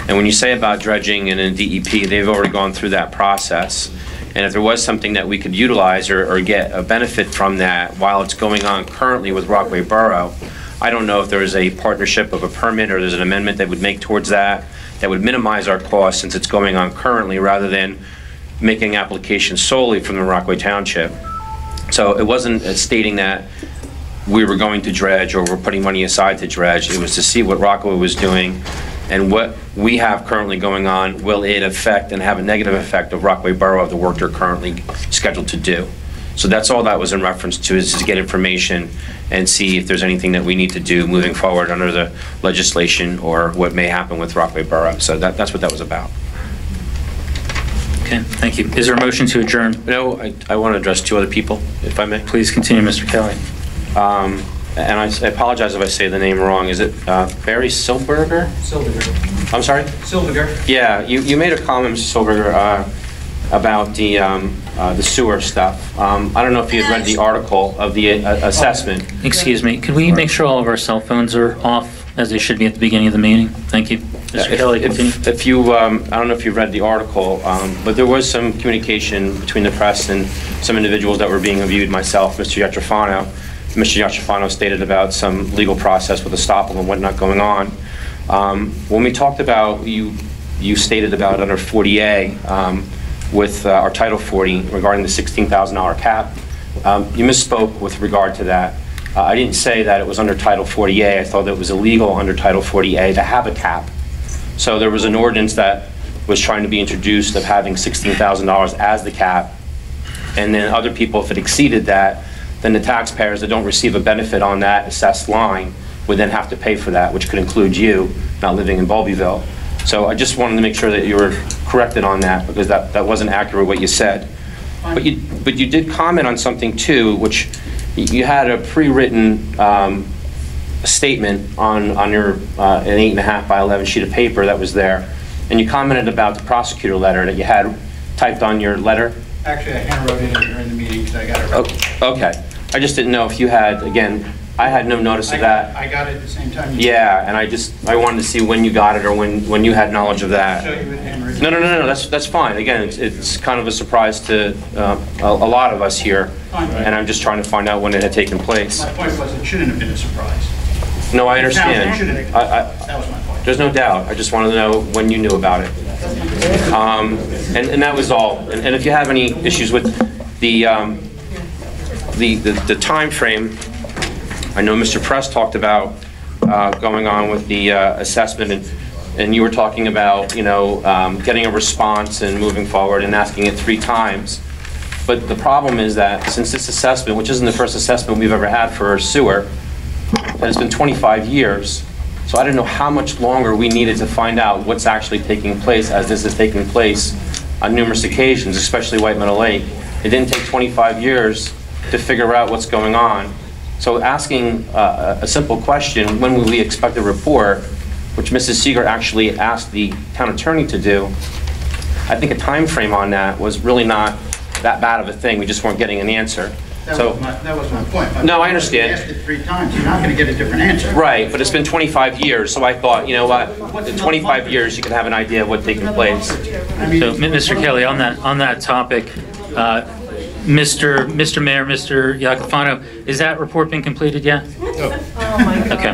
And when you say about dredging and in DEP, they've already gone through that process. And if there was something that we could utilize or get a benefit from that while it's going on currently with Rockaway Borough, I don't know if there is a partnership of a permit or there's an amendment that would make towards that would minimize our costs since it's going on currently rather than making applications solely from the Rockaway Township. So it wasn't stating that we were going to dredge or we're putting money aside to dredge. It was to see what Rockaway was doing and what we have currently going on, will it affect and have a negative effect of Rockaway Borough of the work they're currently scheduled to do. So that's all that was in reference to, is to get information and see if there's anything that we need to do moving forward under the legislation or what may happen with Rockaway Borough. So that's what that was about. Okay, thank you. Is there a motion to adjourn? No, I want to address two other people, if I may. Please continue, Mr. Kelly. And I apologize if I say the name wrong. Is it Barry Silberger? Silberger. I'm sorry? Silberger. Yeah, you made a comment, Mr. Silberger, about the sewer stuff. I don't know if you had read the article of the assessment. Excuse me, could we make sure all of our cell phones are off as they should be at the beginning of the meeting? Thank you. Mr. Kelly, continue. If you, I don't know if you read the article, but there was some communication between the press and some individuals that were being reviewed, myself, Mr. Yetrafano. Mr. Yetrafano stated about some legal process with estoppel and whatnot going on. When we talked about, you stated about under 40A with our Title 40 regarding the $16,000 cap, you misspoke with regard to that. I didn't say that it was under Title 40A. I thought that it was illegal under Title 40A to have a cap. So there was an ordinance that was trying to be introduced of having $16,000 as the cap, and then other people, if it exceeded that, then the taxpayers that don't receive a benefit on that assessed line would then have to pay for that, which could include you not living in Bulbyville. So I just wanted to make sure that you were corrected on that, because that wasn't accurate what you said. But you did comment on something too, which you had a pre-written statement on your an 8.5 by 11 sheet of paper that was there, and you commented about the prosecutor letter that you had typed on your letter. Actually, I handwrote it during the meeting because I got it right. Okay. I just didn't know if you had, again, I had no notice of that. I got it at the same time. Yeah, and I wanted to see when you got it or when you had knowledge of that. Show you it handwritten. No, that's fine. Again, it's kind of a surprise to a lot of us here, and I'm just trying to find out when it had taken place. My point was it shouldn't have been a surprise. No, I understand. That was my point. There's no doubt. I just wanted to know when you knew about it. And that was all. And if you have any issues with the time frame, I know Mr. Press talked about going on with the assessment, and you were talking about, getting a response and moving forward and asking it 3 times. But the problem is that since this assessment, which isn't the first assessment we've ever had for sewer, that it's been 25 years. So I didn't know how much longer we needed to find out what's actually taking place, as this is taking place on numerous occasions, especially White Meadow Lake. It didn't take 25 years to figure out what's going on. So asking a simple question, when will we expect a report, which Mrs. Seeger actually asked the town attorney to do, I think a time frame on that was really not that bad of a thing. We just weren't getting an answer. That was my point. No, I understand. If you asked it 3 times, you're not going to get a different answer. Right, but it's been 25 years, so I thought, you know what, in 25 years, you can have an idea of what's taking place. So, Mr. Kelly, on that topic, Mr. Mayor, Mr. Iacofano, is that report been completed yet? Okay,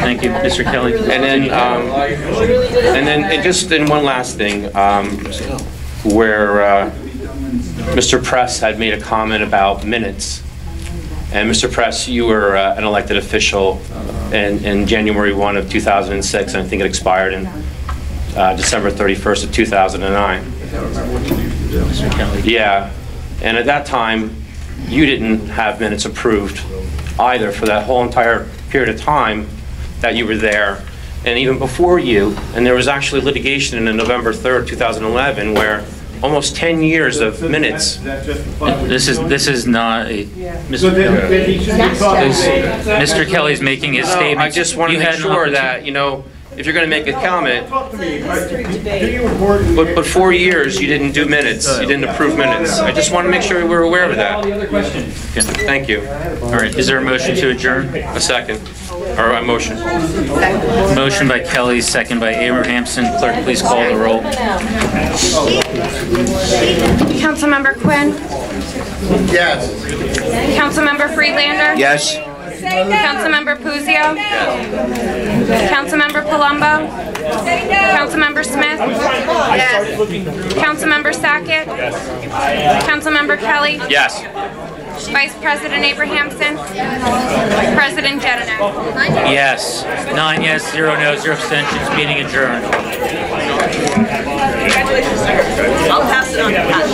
thank you, Mr. Kelly. And then just one last thing, where Mr. Press had made a comment about minutes. And Mr. Press, you were an elected official in January 1 of 2006, and I think it expired in December 31st of 2009. Yeah, and at that time, you didn't have minutes approved either for that whole entire period of time that you were there. And even before you, and there was actually litigation in November 3rd, 2011, where almost 10 years of minutes. This is not a... Mr. Kelly's making his statement. I just want to make sure that, you know, if you're going to make a comment, but 4 years you didn't do minutes, you didn't approve minutes. I just want to make sure we're aware of that. Thank you. All right, is there a motion to adjourn? A second, or a motion. Motion by Kelly, second by Abrahamson. Clerk, please call the roll. Councilmember Quinn? Yes. Councilmember Friedlander? Yes. Councilmember Puzio? Councilmember Palumbo? Councilmember Smith? Yes. Councilmember Sackett? Councilmember Kelly? Yes. Vice President Abrahamson? President Jedinak? Yes. 9 yes, 0 no, 0 abstentions. Meeting adjourned. I'll pass it on to Pat.